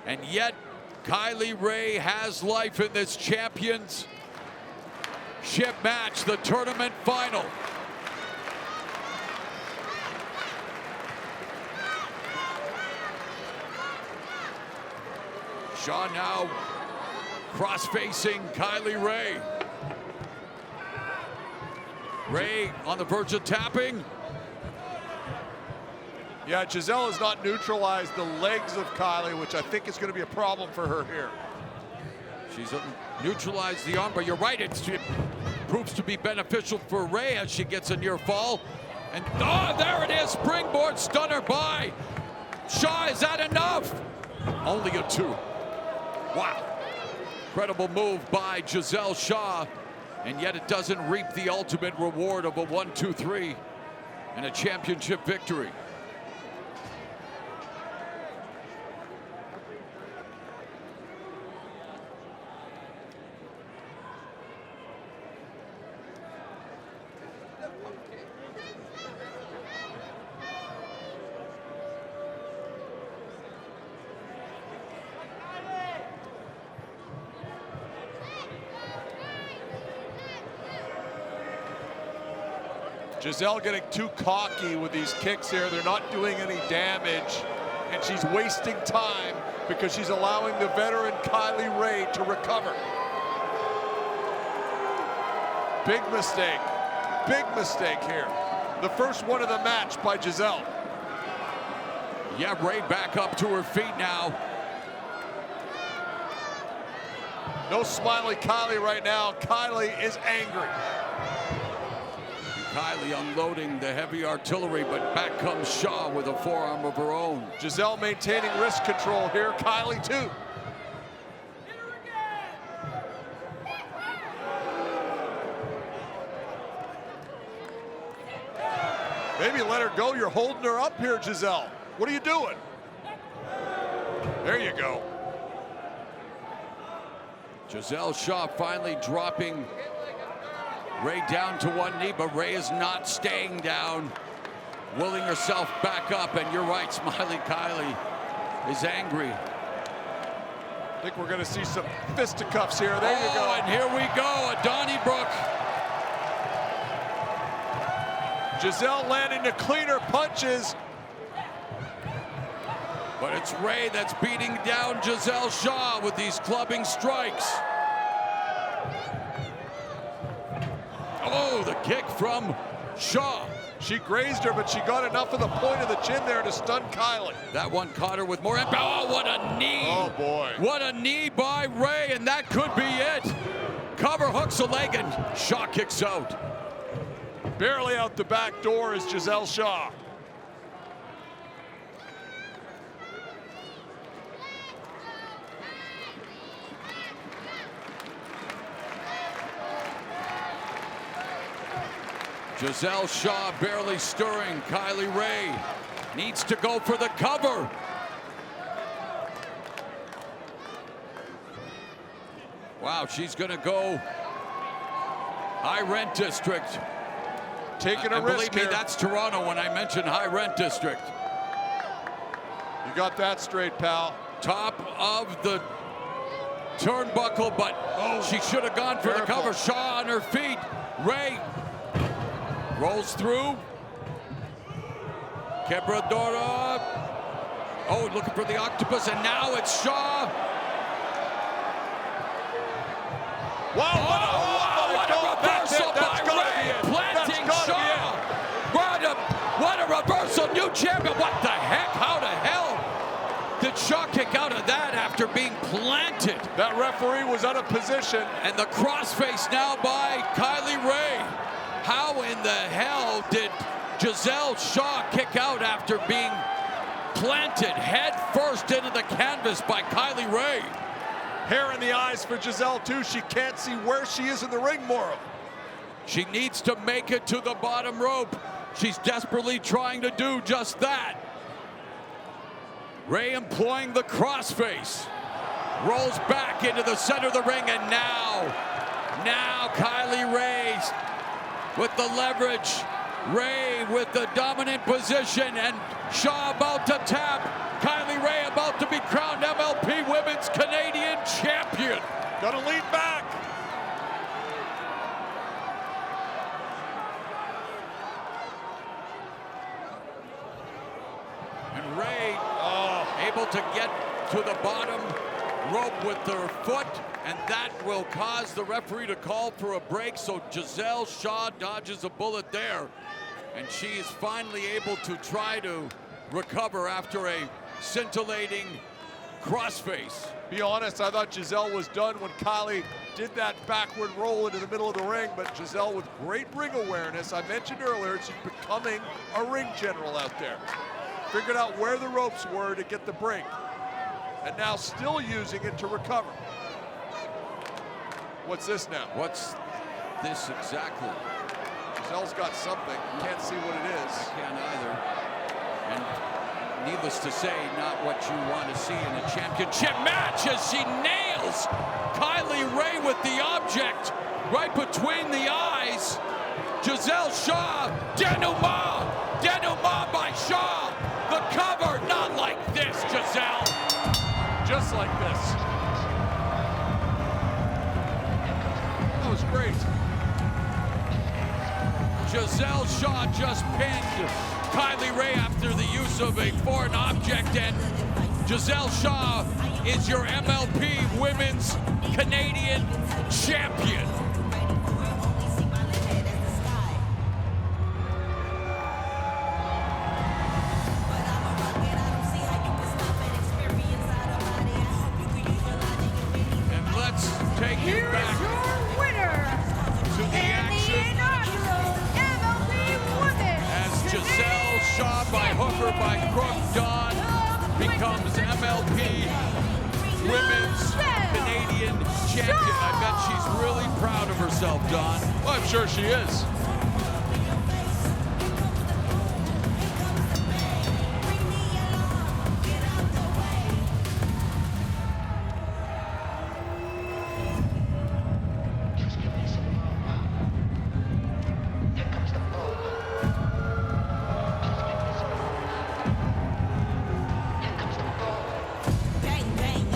and yet Kylie Ray has life in this championship match, the tournament final. Shaw now cross-facing Kylie Ray. Ray on the verge of tapping. Yeah, Gisele has not neutralized the legs of Kylie, which I think is going to be a problem for her here. She's neutralized the arm, but you're right, it proves to be beneficial for Ray as she gets a near fall. And there it is, springboard stunner by Shaw. Is that enough? Only a 2. Wow. Incredible move by Gisele Shaw, and yet it doesn't reap the ultimate reward of a 1-2-3 and a championship victory. Gisele getting too cocky with these kicks here. They're not doing any damage, and she's wasting time because she's allowing the veteran Kylie Ray to recover. Big mistake here. The first one of the match by Gisele. Yeah, Ray back up to her feet now. No smiley Kylie right now. Kylie is angry. Kylie unloading the heavy artillery, but back comes Shaw with a forearm of her own. Gisele maintaining wrist control here. Kylie too. Maybe let her go. You're holding her up here, Gisele. What are you doing? There you go. Gisele Shaw finally dropping Ray down to one knee, but Ray is not staying down, willing herself back up, and you're right, Smiley Kylie is angry. I think we're going to see some fisticuffs here. There you go. And here we go, a Donnybrook. Gisele landing the cleaner punches. But it's Ray that's beating down Gisele Shaw with these clubbing strikes. Oh, the kick from Shaw. She grazed her, but she got enough of the point of the chin there to stun Kylie. That one caught her with more impact. Oh, what a knee! Oh, boy. What a knee by Ray, and that could be it. Cover hooks a leg, and Shaw kicks out. Barely out the back door is Gisele Shaw. Gisele Shaw barely stirring. Kylie Ray needs to go for the cover. Wow, she's gonna go high rent district. Taking a risk believe me, here. that's Toronto when I mentioned high rent district. You got that straight, pal. Top of the turnbuckle, but she should have gone for the cover. Shaw on her feet. Ray rolls through. Quebradora. Oh, looking for the octopus, and now it's Shaw. Wow, what a reversal by Ray, planting Shaw. What a reversal, new champion. What the heck, how the hell did Shaw kick out of that after being planted? That referee was out of position. And the crossface now by Kylie Ray. How in the hell did Gisele Shaw kick out after being planted head first into the canvas by Kylie Ray? Hair in the eyes for Gisele, too. She can't see where she is in the ring, Morrow. She needs to make it to the bottom rope. She's desperately trying to do just that. Ray employing the crossface. Rolls back into the center of the ring, and now Kylie Ray with the leverage. Ray with the dominant position, and Shaw about to tap. Kylie Ray about to be crowned MLP Women's Canadian Champion. Gotta lean back. And Ray able to get to the bottom rope with her foot, and that will cause the referee to call for a break. So Gisele Shaw dodges a bullet there, and she is finally able to try to recover after a scintillating crossface. Be honest, I thought Gisele was done when Kylie did that backward roll into the middle of the ring, but Gisele with great ring awareness. I mentioned earlier, she's becoming a ring general out there. Figured out where the ropes were to get the break, and now still using it to recover. What's this now? What's this exactly? Gisele's got something. Can't see what it is. I can't either. And needless to say, not what you want to see in a championship match, as she nails Kylie Ray with the object right between the eyes. Gisele Shaw, denouement by Shaw. The cover, not like this, Gisele. Just like this. That was great. Gisele Shaw just pinned Kylie Ray after the use of a foreign object, and Gisele Shaw is your MLP Women's Canadian Champion. And let's take you back Your winner to the action. Gisele Shaw by hook or by crook, Dawn becomes MLP Women's Canadian Champion. I bet she's really proud of herself, Dawn. Well, I'm sure she is.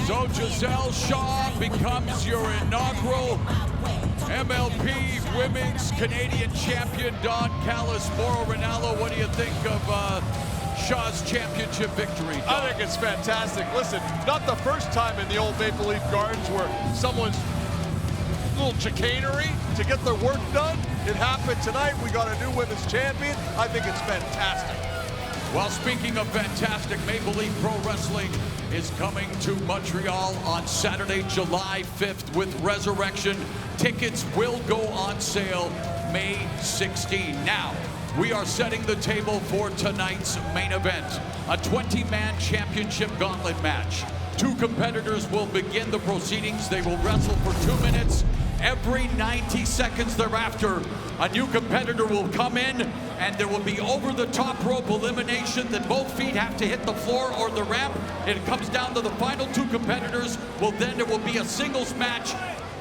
So Gisele Shaw becomes your inaugural MLP Women's Canadian Champion. Don Callis, Mauro Ranallo, what do you think of Shaw's championship victory, Don? I think it's fantastic. Listen, not the first time in the old Maple Leaf Gardens where someone's little chicanery to get their work done. It happened tonight. We got a new women's champion. I think it's fantastic. Well, speaking of fantastic, Maple Leaf Pro Wrestling is coming to Montreal on Saturday, July 5th with Resurrection. Tickets will go on sale May 16. Now, we are setting the table for tonight's main event, a 20-man championship gauntlet match. 2 competitors will begin the proceedings. They will wrestle for 2 minutes. Every 90 seconds thereafter, a new competitor will come in, and there will be over-the-top rope elimination that both feet have to hit the floor or the ramp. It comes down to the final 2 competitors. Well, then there will be a singles match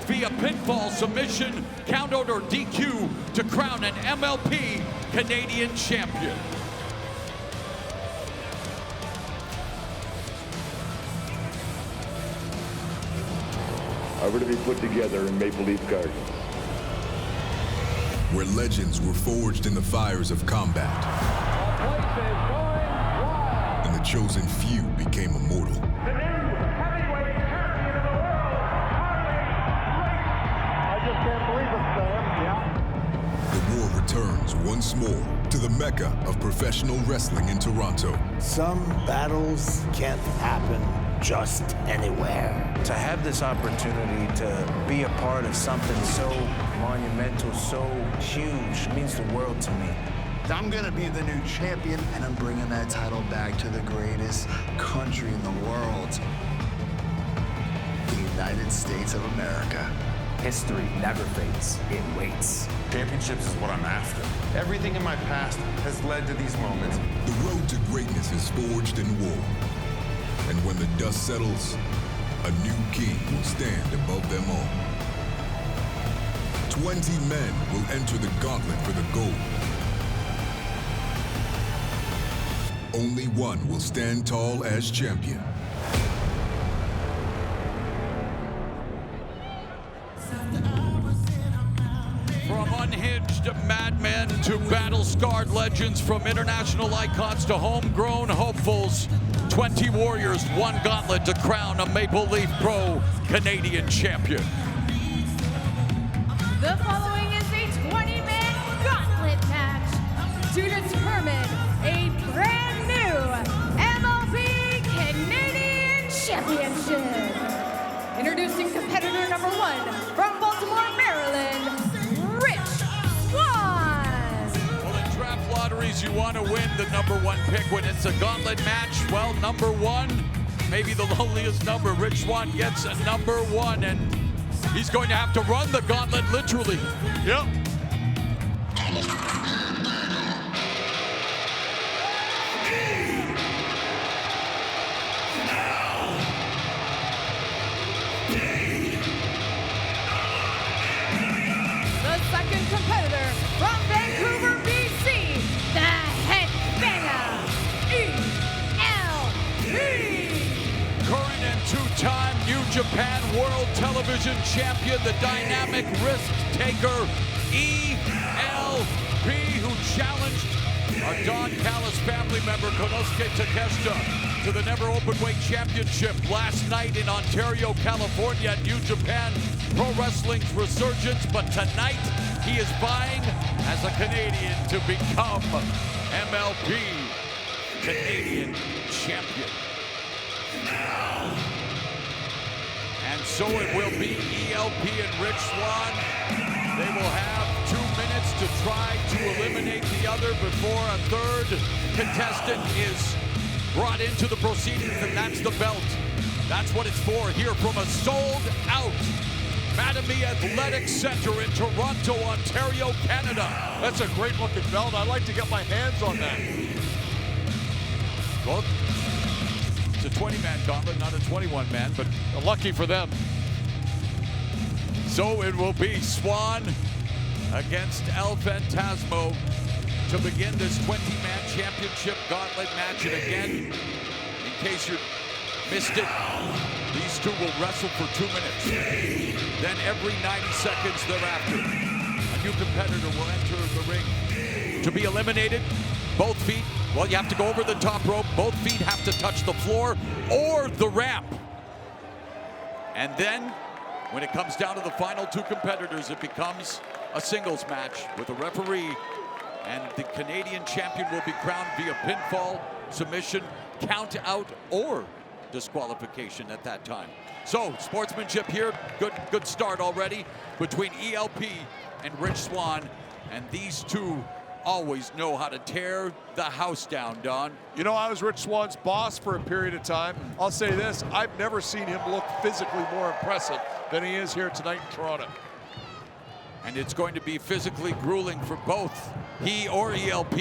via pinfall, submission, countout, or DQ to crown an MLP Canadian champion. Are to be put together in Maple Leaf Gardens, where legends were forged in the fires of combat, and the chosen few became immortal. The new heavyweight champion of the world, Kylie. I just can't believe it, Sam. Yeah. The war returns once more to the Mecca of professional wrestling in Toronto. Some battles can't happen just anywhere. To have this opportunity to be a part of something so monumental, so huge, means the world to me. I'm gonna be the new champion, and I'm bringing that title back to the greatest country in the world. The United States of America. History never fades, it waits. Championships is what I'm after. Everything in my past has led to these moments. The road to greatness is forged in war. And when the dust settles, a new king will stand above them all. 20 men will enter the gauntlet for the gold. Only one will stand tall as champion. From unhinged madmen to battle-scarred legends, from international icons to homegrown hopefuls, 20 warriors, 1 gauntlet to crown a Maple Leaf Pro Canadian champion. The following is a 20-man gauntlet match to determine a brand new MLP Canadian Championship. Introducing competitor number 1 from Baltimore, Maryland, Lotteries, you want to win the number 1 pick when it's a gauntlet match. Well, number 1, maybe the loneliest number. Rich Swann gets a number 1, and he's going to have to run the gauntlet literally. Yep. The second competitor from Vancouver, BC, the Headbanger, ELP. Current and 2-time New Japan World Television Champion, the dynamic risk taker, ELP, who challenged our Don Callis family member, Konosuke Takeshita, to the Never Openweight Championship last night in Ontario, California at New Japan Pro Wrestling's resurgence. But tonight, he is vying as a Canadian to become MLP Canadian Champion. And so it will be ELP and Rich Swann. They will have 2 minutes to try to eliminate the other before a third contestant is brought into the proceedings, and that's the belt. That's what it's for, here from a sold-out Mattamy Athletic Center in Toronto, Ontario, Canada. That's a great-looking belt. I'd like to get my hands on that. Well, it's a 20-man gauntlet, not a 21-man, but lucky for them. So it will be Swann against El Phantasmo to begin this 20-man championship gauntlet match. And again, in case you missed it, these two will wrestle for 2 minutes. Then every 90 seconds thereafter, a new competitor will enter the ring. To be eliminated, both feet, well, you have to go over the top rope. Both feet have to touch the floor or the ramp. And then When it comes down to the final two competitors, it becomes a singles match with a referee, and the Canadian champion will be crowned via pinfall, submission, count out, or disqualification at that time. So sportsmanship here, good start already between ELP and Rich Swann, and these two always know how to tear the house down, Don. You know, I was Rich Swann's boss for a period of time. I'll say this, I've never seen him look physically more impressive than he is here tonight in Toronto. And it's going to be physically grueling for both he or ELP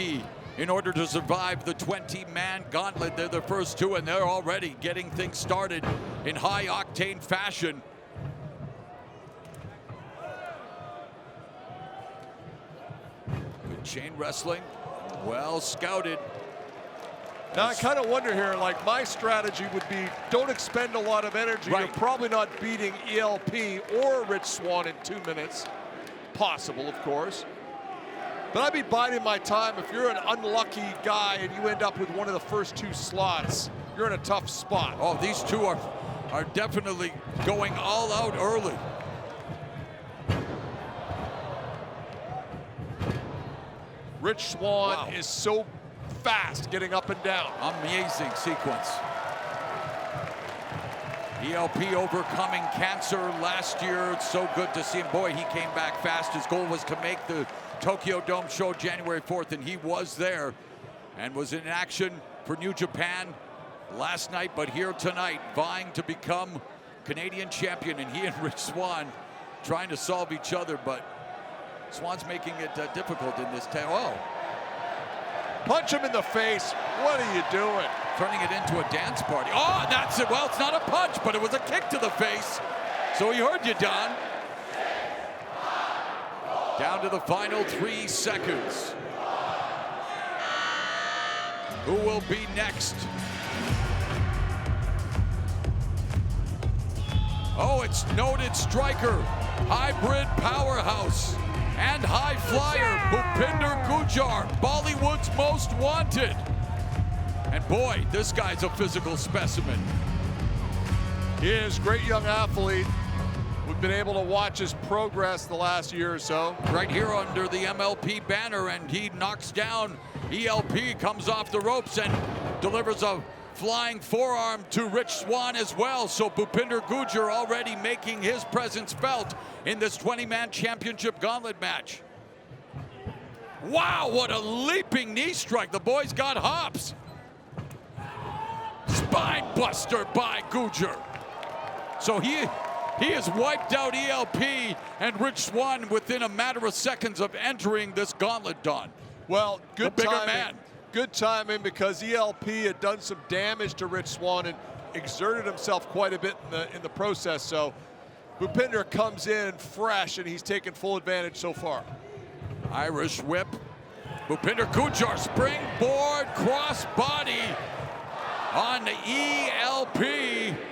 in order to survive the 20-man gauntlet. They're the first two, and they're already getting things started in high-octane fashion. Good chain wrestling, well scouted. Now I kind of wonder here, like my strategy would be don't expend a lot of energy. Right. You're probably not beating ELP or Rich Swann in 2 minutes. Possible, of course. But I'd be biding my time. If you're an unlucky guy and you end up with one of the first two slots, you're in a tough spot. Oh, these two are definitely going all out early. Rich Swann is so fast getting up and down. Amazing sequence. ELP overcoming cancer last year. It's so good to see him. Boy, he came back fast. His goal was to make the Tokyo Dome show January 4th, and he was there and was in action for New Japan last night, but here tonight, vying to become Canadian champion, and he and Rich Swann trying to solve each other, but Swann's making it difficult in this time. Oh. Punch him in the face. What are you doing? Turning it into a dance party. Oh, that's it. Well, it's not a punch, but it was a kick to the face. So he heard you, Don. Down to the final 3 seconds. Who will be next? Oh, it's noted striker, hybrid powerhouse, and high flyer, Bhupinder Gujjar, Bollywood's most wanted. And boy, this guy's a physical specimen. He is a great young athlete. We've been able to watch his progress the last year or so. Right here under the MLP banner, and he knocks down ELP, comes off the ropes and delivers a flying forearm to Rich Swann as well. So Bhupinder Gujjar already making his presence felt in this 20-man championship gauntlet match. Wow, what a leaping knee strike. The boy's got hops. Spine buster by Gujjar. So he has wiped out ELP and Rich Swann within a matter of seconds of entering this gauntlet, Don. Well, good bigger timing. Man. Good timing because ELP had done some damage to Rich Swann and exerted himself quite a bit in the process. So Bhupinder comes in fresh and he's taken full advantage so far. Irish whip. Bhupinder Gujjar springboard crossbody on ELP,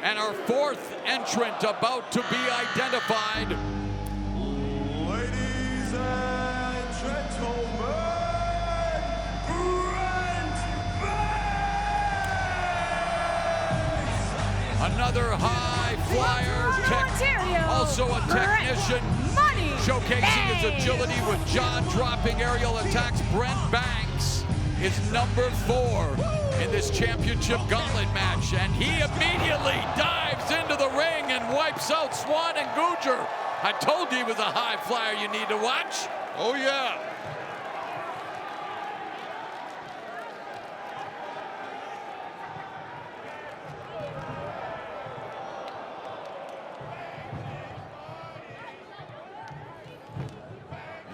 and our fourth entrant about to be identified. Ladies and gentlemen, another high flyer, also a technician, showcasing his agility with jaw-dropping aerial attacks. Brent Banks is number 4 in this championship gauntlet match, and he immediately dives into the ring and wipes out Swann and Gujjar. I told you he was a high flyer you need to watch. Oh yeah.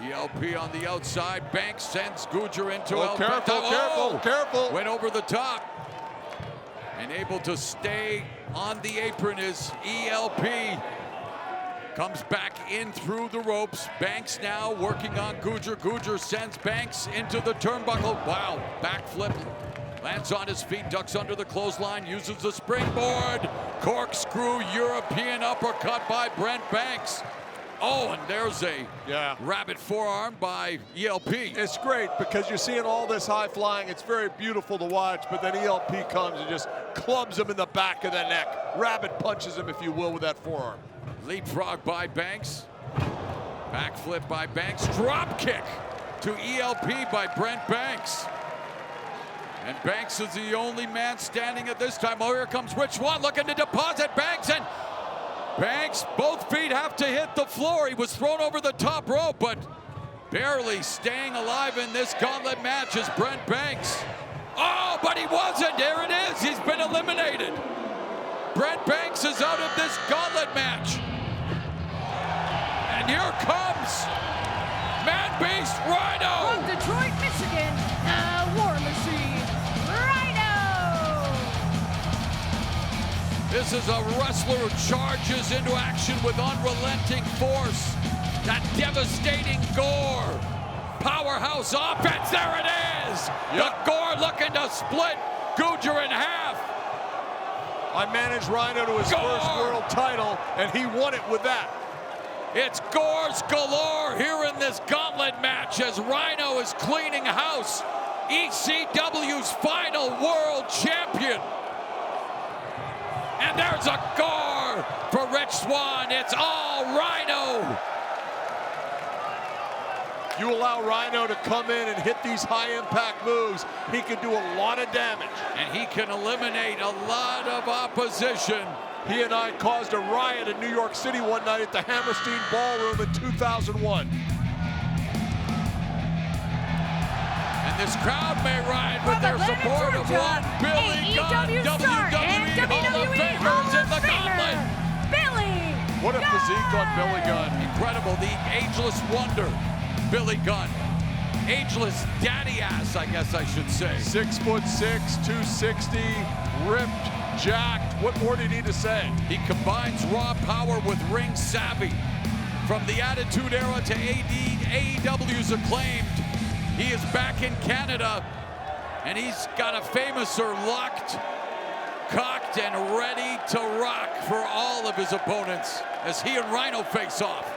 ELP on the outside. Banks sends Gujjar into El Prieto. Careful. Went over the top. And able to stay on the apron is ELP. Comes back in through the ropes. Banks now working on Gujjar. Gujjar sends Banks into the turnbuckle. Wow, backflip. Lands on his feet, ducks under the clothesline, uses the springboard. Corkscrew European uppercut by Brent Banks. Oh, and there's a rabbit forearm by ELP. It's great because you're seeing all this high flying. It's very beautiful to watch, but then ELP comes and just clubs him in the back of the neck. Rabbit punches him, if you will, with that forearm. Leapfrog by Banks. Backflip by Banks. Drop kick to ELP by Brent Banks. And Banks is the only man standing at this time. Oh, here comes Rich Swann looking to deposit Banks, and Banks, both feet have to hit the floor. He was thrown over the top rope, but barely staying alive in this gauntlet match is Brent Banks. Oh, but he wasn't. There it is. He's been eliminated. Brent Banks is out of this gauntlet match. And here comes Man Beast Rhino. From Detroit, Michigan, the War Machine, Rhino. This is a wrestler who charges into action with unrelenting force. That devastating gore. Powerhouse offense, there it is. Yep. The gore looking to split Gujar in half. I managed Rhino to his first world title, and he won it with that. It's gores galore here in this gauntlet match as Rhino is cleaning house. ECW's final world champion. And there's a gore for Rich Swann. It's all Rhino. You allow Rhino to come in and hit these high-impact moves, he can do a lot of damage. And he can eliminate a lot of opposition. He and I caused a riot in New York City one night at the Hammerstein Ballroom in 2001. And this crowd may ride with their support of one Billy Gunn, WWE Hall of Famers in the gauntlet. Billy What a physique on Billy Gunn. Incredible, the ageless wonder, Billy Gunn. Ageless daddy ass, I guess I should say. 6'6", 260, ripped, jacked. What more do you need to say? He combines raw power with ring savvy. From the Attitude Era to AEW's acclaimed, he is back in Canada, and he's got a famouser locked, cocked, and ready to rock for all of his opponents as he and Rhino face off.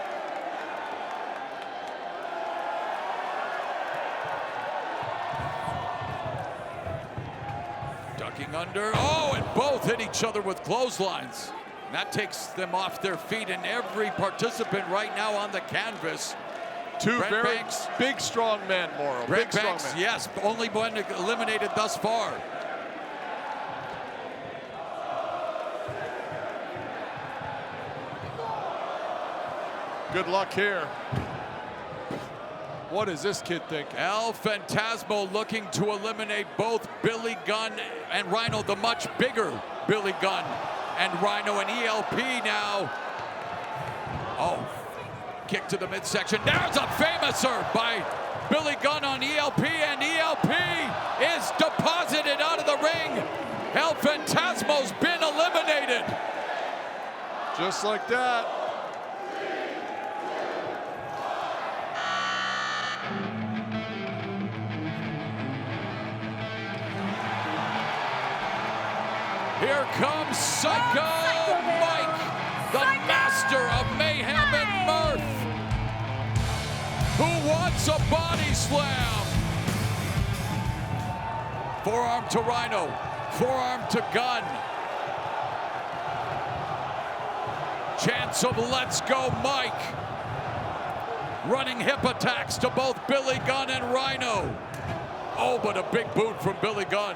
Ducking under, oh, and both hit each other with clotheslines. And that takes them off their feet, and every participant right now on the canvas. Two Brent very Banks, big, strong men, Morrow. Brent Big, Banks, strong men. yes, only one eliminated thus far. Good luck here. What does this kid think? El Phantasmo looking to eliminate both Billy Gunn and Rhino, the much bigger Billy Gunn and Rhino, and ELP now. Oh, kick to the midsection. There's a famouser by Billy Gunn on ELP, and ELP is deposited out of the ring. El Phantasmo's been eliminated. Just like that. Here comes Psycho Mike, the master of mayhem and mirth, who wants a body slam. Forearm to Rhino, forearm to Gunn. Chance of let's go Mike. Running hip attacks to both Billy Gunn and Rhino. Oh, but a big boot from Billy Gunn.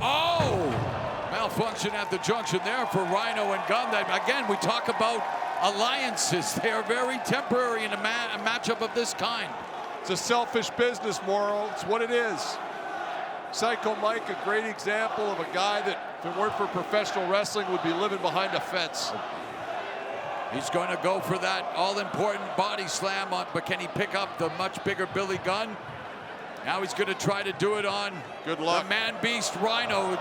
Oh, malfunction at the junction there for Rhino and Gunn. That, again, we talk about alliances. They are very temporary in a matchup of this kind. It's a selfish business, Morrow. It's what it is. Psycho Mike, a great example of a guy that, if it weren't for professional wrestling, would be living behind a fence. He's going to go for that all-important body slam, but can he pick up the much bigger Billy Gunn? Now he's going to try to do it on Good luck. The man-beast Rhino.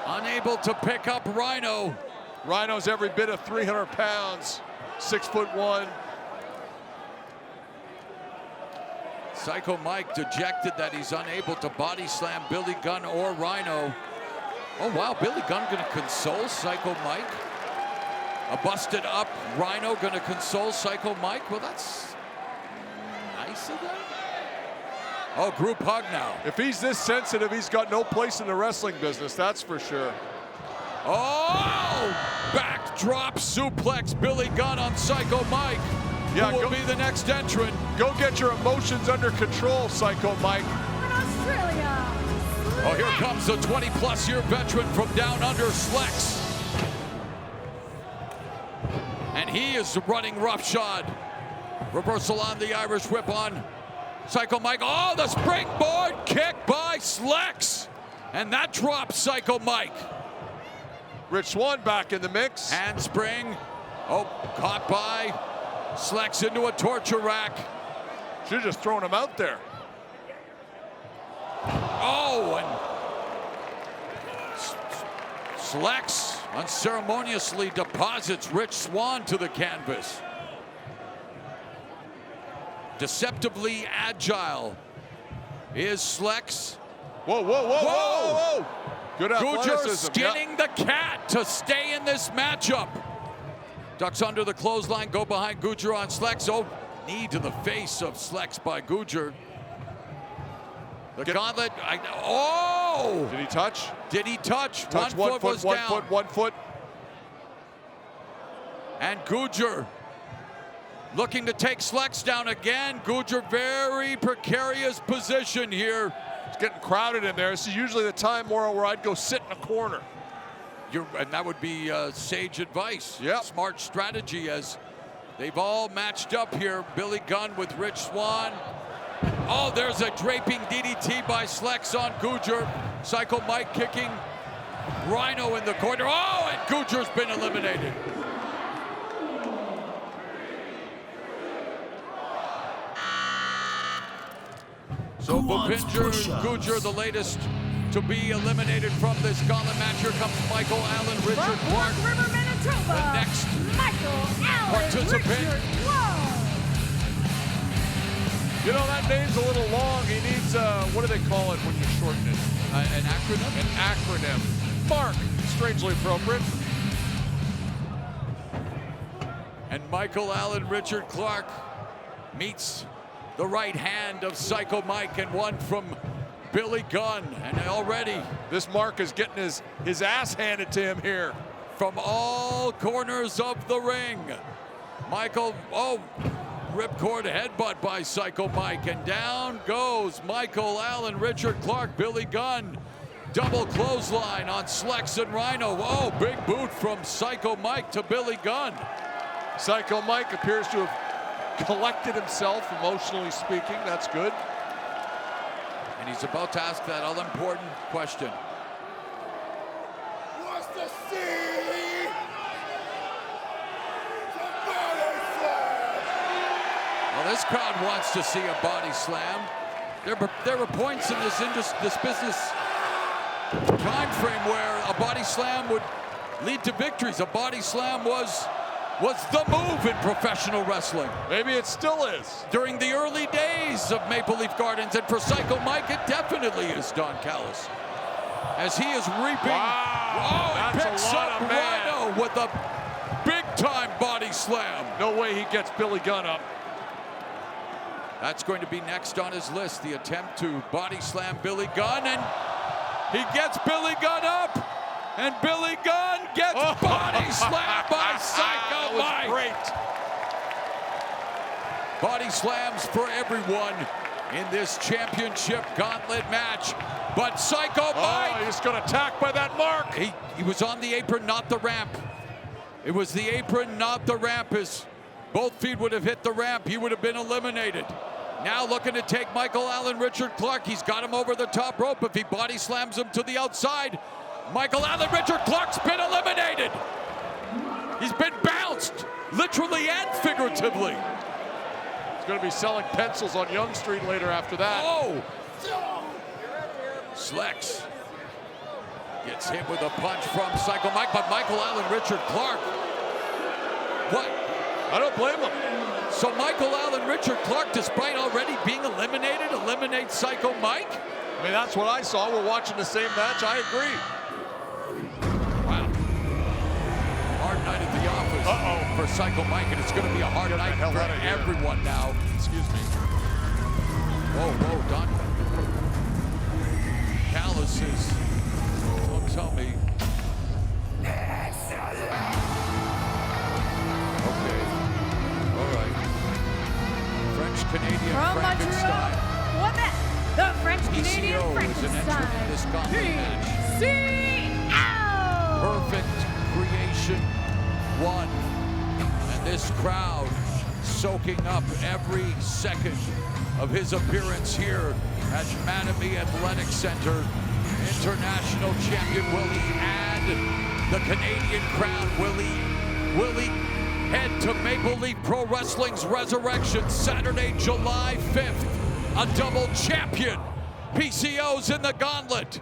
Unable to pick up Rhino. Rhino's every bit of 300 pounds, 6'1". Psycho Mike dejected that he's unable to body slam Billy Gunn or Rhino. Oh, wow, Billy Gunn going to console Psycho Mike. A busted up Rhino going to console Psycho Mike. Well, that's nice of them. Oh, group hug now. If he's this sensitive, he's got no place in the wrestling business, that's for sure. Oh! Backdrop suplex, Billy Gunn on Psycho Mike. Yeah, who will be the next entrant. Go get your emotions under control, Psycho Mike. In Australia. Oh, here comes the 20-plus year veteran from down under, Slex. And he is running roughshod. Reversal on the Irish whip on Psycho Mike. Oh, the springboard kick by Slex. And that drops Psycho Mike. Rich Swann back in the mix. Handspring. Oh, caught by Slex into a torture rack. Should have just thrown him out there. Oh, and Slex unceremoniously deposits Rich Swann to the canvas. Deceptively agile is Slex. Whoa, whoa, whoa, whoa, whoa. Good athleticism. Gujar skinning the cat to stay in this matchup. Ducks under the clothesline, go behind Gujar on Slex. Oh, knee to the face of Slex by Gujar. The gauntlet, oh! Did he touch? Did he touch? Touch, one foot was one down. foot, 1 foot. And Gujar looking to take Slex down again. Gujar, very precarious position here. It's getting crowded in there. This is usually the time where I'd go sit in a corner. And that would be sage advice. Yep. Smart strategy as they've all matched up here. Billy Gunn with Rich Swann. Oh, there's a draping DDT by Slex on Gujar. Psycho Mike kicking Rhino in the corner. Oh, and Gujar's been eliminated. So Bhupinder Gujar, the latest to be eliminated from this gauntlet match. Here comes Michael Allen, Richard Clark. River, Manitoba, the next Michael Allen, participant. Richard Clark. You know, that name's a little long. He needs, what do they call it when you shorten it? An acronym? An acronym. Mark, strangely appropriate. And Michael Allen, Richard Clark meets the right hand of Psycho Mike and one from Billy Gunn. And already this Mark is getting his ass handed to him here. From all corners of the ring. Michael, oh, ripcord headbutt by Psycho Mike. And down goes Michael Allen, Richard Clark, Billy Gunn. Double clothesline on Slex and Rhino. Oh, big boot from Psycho Mike to Billy Gunn. Psycho Mike appears to have collected himself, emotionally speaking. That's good. And he's about to ask that all-important question. What's the scene? Well, this crowd wants to see a body slam. There were points in this business time frame where a body slam would lead to victories. A body slam was the move in professional wrestling. Maybe it still is. During the early days of Maple Leaf Gardens, and for Psycho Mike, it definitely is Don Callis. As he is reaping. Wow, oh, he picks up Rhino with a big-time body slam. No way he gets Billy Gunn up. That's going to be next on his list, the attempt to body slam Billy Gunn, and he gets Billy Gunn up. And Billy Gunn gets body slammed by Psycho Mike. Great. Body slams for everyone in this championship gauntlet match. But Psycho Mike. He just got attacked by that Mark. He was on the apron, not the ramp. It was the apron, not the ramp. As both feet would have hit the ramp, he would have been eliminated. Now looking to take Michael Allen, Richard Clark. He's got him over the top rope. If he body slams him to the outside, Michael Allen, Richard Clark's been eliminated. He's been bounced, literally and figuratively. He's going to be selling pencils on Yonge Street later after that. Oh! Slex gets hit with a punch from Psycho Mike, but Michael Allen, Richard Clark. What? I don't blame him. So Michael Allen, Richard Clark, despite already being eliminated, eliminates Psycho Mike? I mean, that's what I saw. We're watching the same match. I agree. Wow. Hard night at the office for Psycho Mike, and it's going to be a hard night for everyone now. Excuse me. Whoa, Don Gallows is, don't tell me. Okay, all right. French-Canadian From Frankenstein. Montreal, Quebec, the French-Canadian PCO is an Frankenstein. entrant in this gauntlet match. PCO! Perfect creation one. And this crowd soaking up every second of his appearance here at Mattamy Athletic Center. International champion, will he add the Canadian crown? Will he head to Maple Leaf Pro Wrestling's Resurrection Saturday, July 5th? A double champion. PCO's in the gauntlet.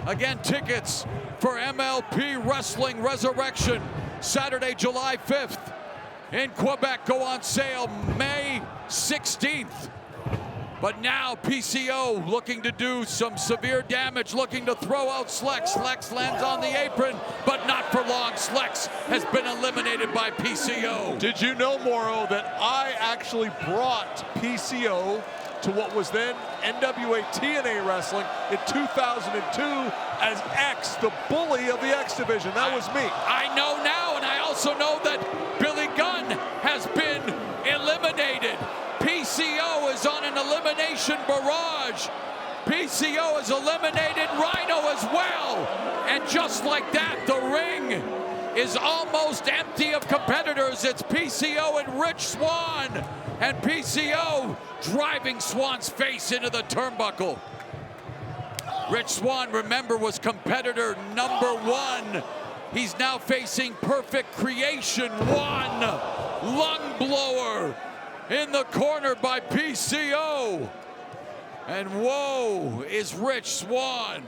Again, tickets for MLP Wrestling Resurrection Saturday, July 5th in Quebec go on sale May 16th. But now PCO looking to do some severe damage, looking to throw out Slex. Slex lands on the apron, but not for long. Slex has been eliminated by PCO. Did you know, Morrow, that I actually brought PCO to what was then NWA TNA Wrestling in 2002 as X, the bully of the X Division. That was me. I know now, and I also know that Billy Gunn has been eliminated. PCO is on an elimination barrage. PCO has eliminated Rhino as well. And just like that, the ring is almost empty of competitors. It's PCO and Rich Swann. And PCO driving Swann's face into the turnbuckle. Rich Swann, remember, was competitor #1. He's now facing Perfect Creation 1. Lung blower in the corner by PCO. And whoa is Rich Swann.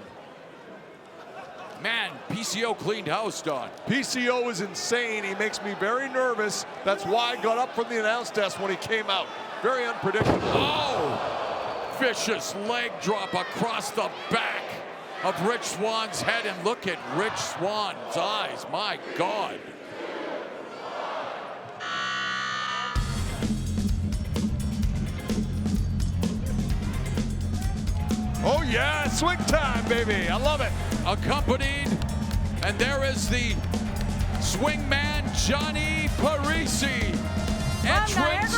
Man, PCO cleaned house, Don. PCO is insane. He makes me very nervous. That's why I got up from the announce desk when he came out. Very unpredictable. Oh! Vicious leg drop across the back of Rich Swann's head. And look at Rich Swann's eyes. My God. Oh yeah, swing time, baby. I love it. Accompanied, and there is the swingman Johnny Parisi. Entrance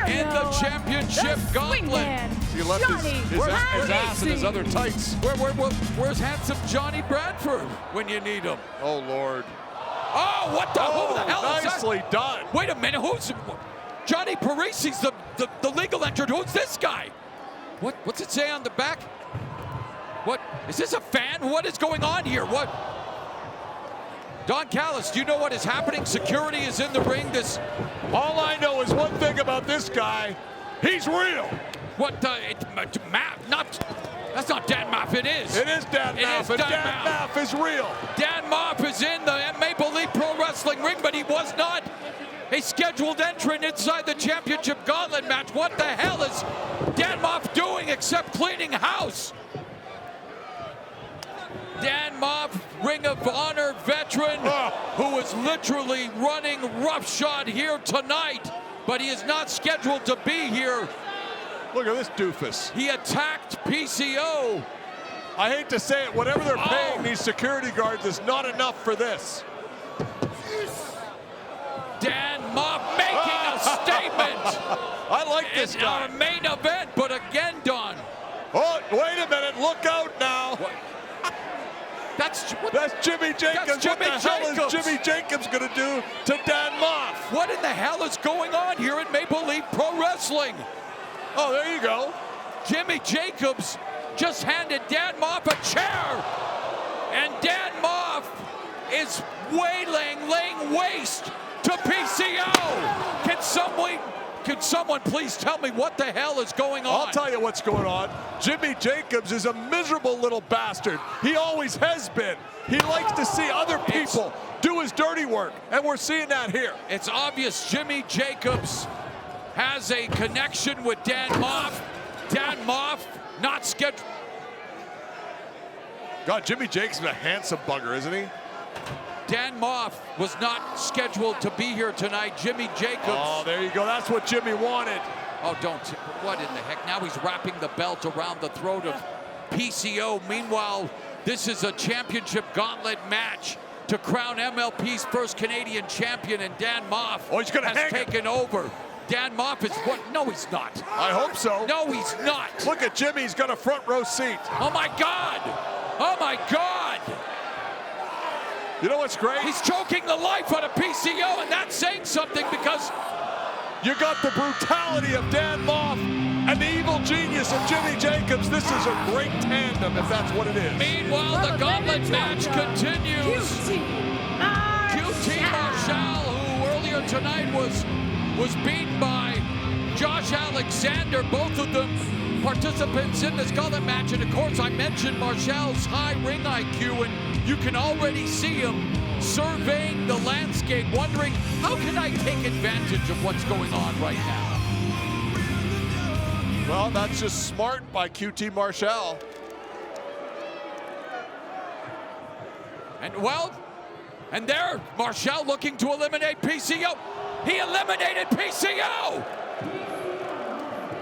in the championship gauntlet. He left his ass in his other tights. Where's handsome Johnny Bradford when you need him? Oh, Lord. Oh, what the, who the hell is that? Nicely done. Wait a minute, who's, Johnny Parisi's the legal entrant. Who's this guy? What's it say on the back? What, is this a fan? What is going on here? What? Don Callis, do you know what is happening? Security is in the ring. All I know is one thing about this guy. He's real. What the, that's not Dan Moff, it is. It is Dan Moff, and Dan Moff is real. Dan Moff is in the Maple Leaf Pro Wrestling ring, but he was not a scheduled entrant inside the championship gauntlet match. What the hell is Dan Moff doing except cleaning house? Dan Moff, Ring of Honor veteran, who is literally running roughshod here tonight, but he is not scheduled to be here. Look at this doofus. He attacked PCO. I hate to say it, whatever they're paying these security guards is not enough for this. Dan Moff making a statement. I like this guy. Our main event, but again, Don. Oh, wait a minute, look out now. What? That's Jimmy Jacobs. What the hell is Jimmy Jacobs gonna do to Dan Moff? What in the hell is going on here at Maple Leaf Pro Wrestling? Oh, there you go. Jimmy Jacobs just handed Dan Moff a chair. And Dan Moff is laying waste to PCO. Can someone please tell me what the hell is going on? I'll tell you what's going on. Jimmy Jacobs is a miserable little bastard. He always has been. He likes to see other people do his dirty work, and we're seeing that here. It's obvious Jimmy Jacobs has a connection with Dan Moff. Dan Moff not scheduled. God, Jimmy Jacobs is a handsome bugger, isn't he? Dan Moff was not scheduled to be here tonight. Jimmy Jacobs. Oh, there you go. That's what Jimmy wanted. Oh, don't. What in the heck? Now he's wrapping the belt around the throat of PCO. Meanwhile, this is a championship gauntlet match to crown MLP's first Canadian champion, and Dan Moff has taken over. Dan Moff is what? No, he's not. I hope so. No, he's not. Look at Jimmy. He's got a front row seat. Oh, my God. Oh, my God. You know what's great? He's choking the life out of PCO, and that's saying something because you got the brutality of Dan Moff and the evil genius of Jimmy Jacobs. This is a great tandem, if that's what it is. Meanwhile, the gauntlet match continues. QT Marshall, who earlier tonight was beaten by Josh Alexander. Both of them participants in this gauntlet match. And of course, I mentioned Marshall's high ring IQ, and you can already see him surveying the landscape, wondering, how can I take advantage of what's going on right now? Well, that's just smart by QT Marshall. And there, Marshall looking to eliminate PCO. He eliminated PCO!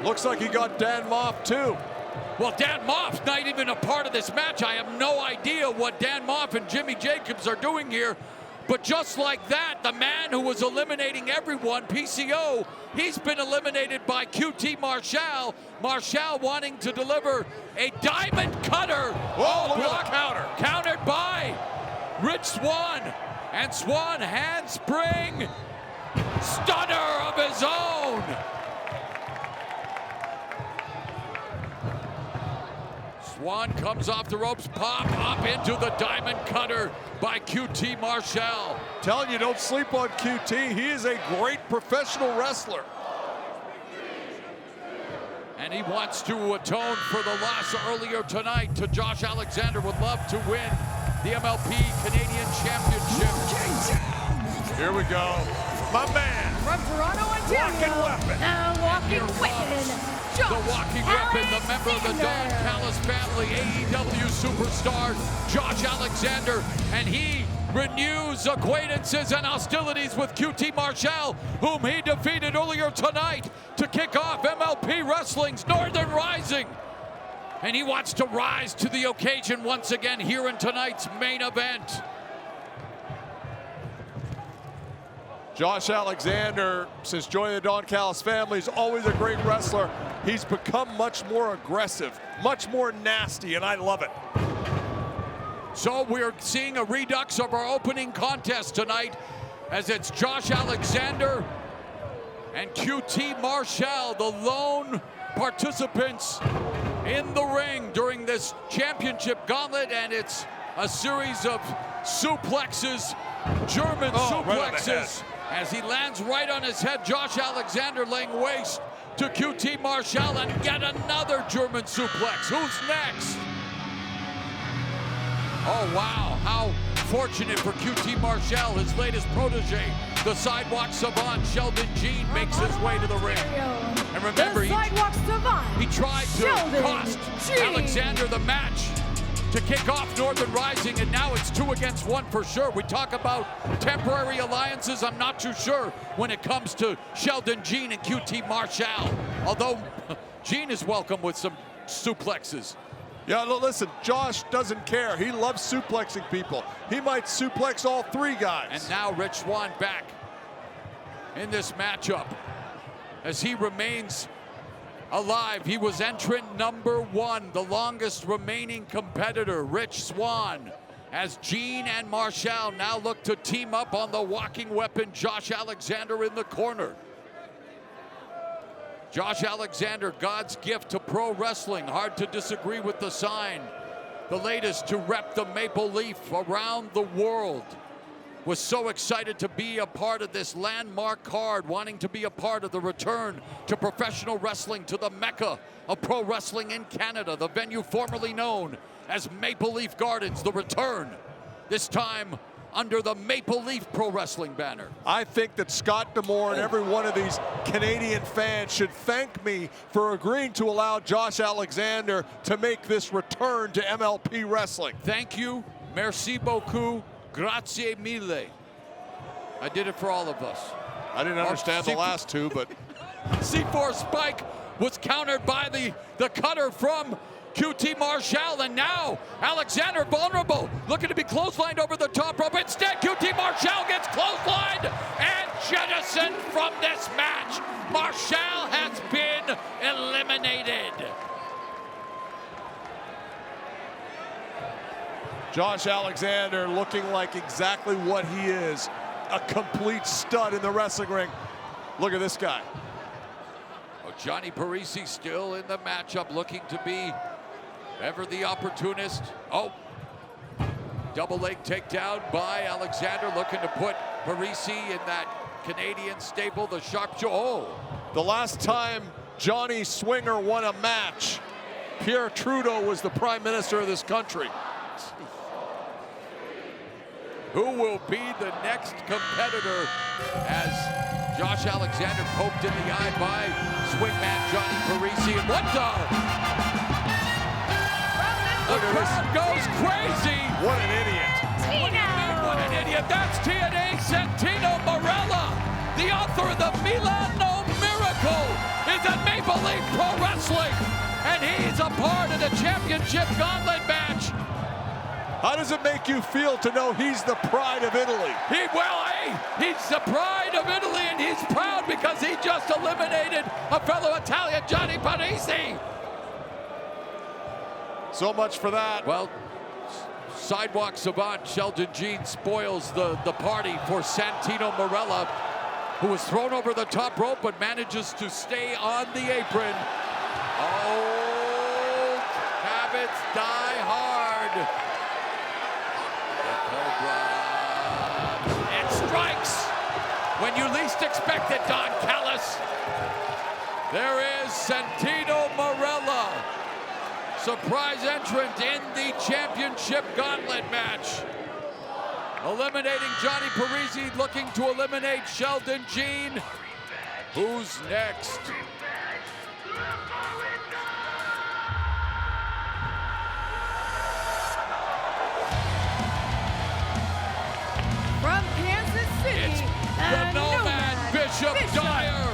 Looks like he got Dan Moff too. Well, Dan Moff's not even a part of this match. I have no idea what Dan Moff and Jimmy Jacobs are doing here. But just like that, the man who was eliminating everyone, PCO, he's been eliminated by QT Marshall. Marshall wanting to deliver a diamond cutter. Oh, block counter. Countered by Rich Swann. And Swann handspring stunner of his own. Swann comes off the ropes, pop up into the diamond cutter by QT Marshall. Telling you, don't sleep on QT. He is a great professional wrestler. And he wants to atone for the loss earlier tonight to Josh Alexander. Would love to win the MLP Canadian Championship. Here we go. My man. From Toronto, Ontario. Walking weapon. The walking weapon, the member of the Don Callis family, AEW superstar, Josh Alexander, and he renews acquaintances and hostilities with QT Marshall, whom he defeated earlier tonight to kick off MLP Wrestling's Northern Rising. And he wants to rise to the occasion once again here in tonight's main event. Josh Alexander, since joining the Don Callis family, is always a great wrestler. He's become much more aggressive, much more nasty, and I love it. So we're seeing a redux of our opening contest tonight, as it's Josh Alexander and QT Marshall, the lone participants in the ring during this championship gauntlet, and it's a series of suplexes, German suplexes. As he lands right on his head, Josh Alexander laying waste to QT Marshall, and yet another German suplex. Who's next? Oh, wow. How fortunate for QT Marshall, his latest protege, the sidewalk savant Sheldon Jean, makes his way to the ring. And remember, he tried to cost Alexander the match to kick off Northern Rising, and now it's 2 against 1 for sure. We talk about temporary alliances. I'm not too sure when it comes to Sheldon Jean and QT Marshall, although Jean is welcome with some suplexes. Yeah, listen, Josh doesn't care. He loves suplexing people. He might suplex all 3 guys. And now Rich Swann back in this matchup as he remains alive. He was entrant number 1, the longest remaining competitor, Rich Swann, as Jean and Marshall now look to team up on the walking weapon, Josh Alexander, in the corner. Josh Alexander, God's gift to pro wrestling. Hard to disagree with the sign. The latest to rep the Maple Leaf around the world. Was so excited to be a part of this landmark card, wanting to be a part of the return to professional wrestling, to the Mecca of pro wrestling in Canada, the venue formerly known as Maple Leaf Gardens, the return, this time under the Maple Leaf Pro Wrestling banner. I think that Scott D'Amore and every one of these Canadian fans should thank me for agreeing to allow Josh Alexander to make this return to MLP Wrestling. Thank you, merci beaucoup, Grazie mille. I did it for all of us. I didn't understand the last two, but C4 spike was countered by the cutter from QT Marshall, and now Alexander vulnerable, looking to be clotheslined over the top rope. Instead, QT Marshall gets clotheslined and jettisoned from this match. Marshall has been eliminated. Josh Alexander looking like exactly what he is, a complete stud in the wrestling ring. Look at this guy. Oh, Johnny Parisi still in the matchup, looking to be ever the opportunist. Oh, double leg takedown by Alexander, looking to put Parisi in that Canadian staple, the sharp jaw. Oh. The last time Johnny Swinger won a match, Pierre Trudeau was the Prime Minister of this country. Who will be the next competitor as Josh Alexander poked in the eye by swingman Johnny Parisi? And what the crowd goes crazy. What an idiot. What an idiot. That's TNA Santino Marella, the author of the Milano Miracle, is at Maple Leaf Pro Wrestling, and he's a part of the championship gauntlet match. How does it make you feel to know he's the pride of Italy? He's the pride of Italy, and he's proud because he just eliminated a fellow Italian, Johnny Parisi. So much for that. Well, sidewalk savant Sheldon Jean spoils the party for Santino Marella, who was thrown over the top rope but manages to stay on the apron. Old habits die hard. It strikes when you least expect it, Don Callis. There is Santino Marella, surprise entrant in the championship gauntlet match. Eliminating Johnny Parisi, looking to eliminate Sheldon Jean. Who's next? From Kansas City, it's the Nomad Bishop Dyer.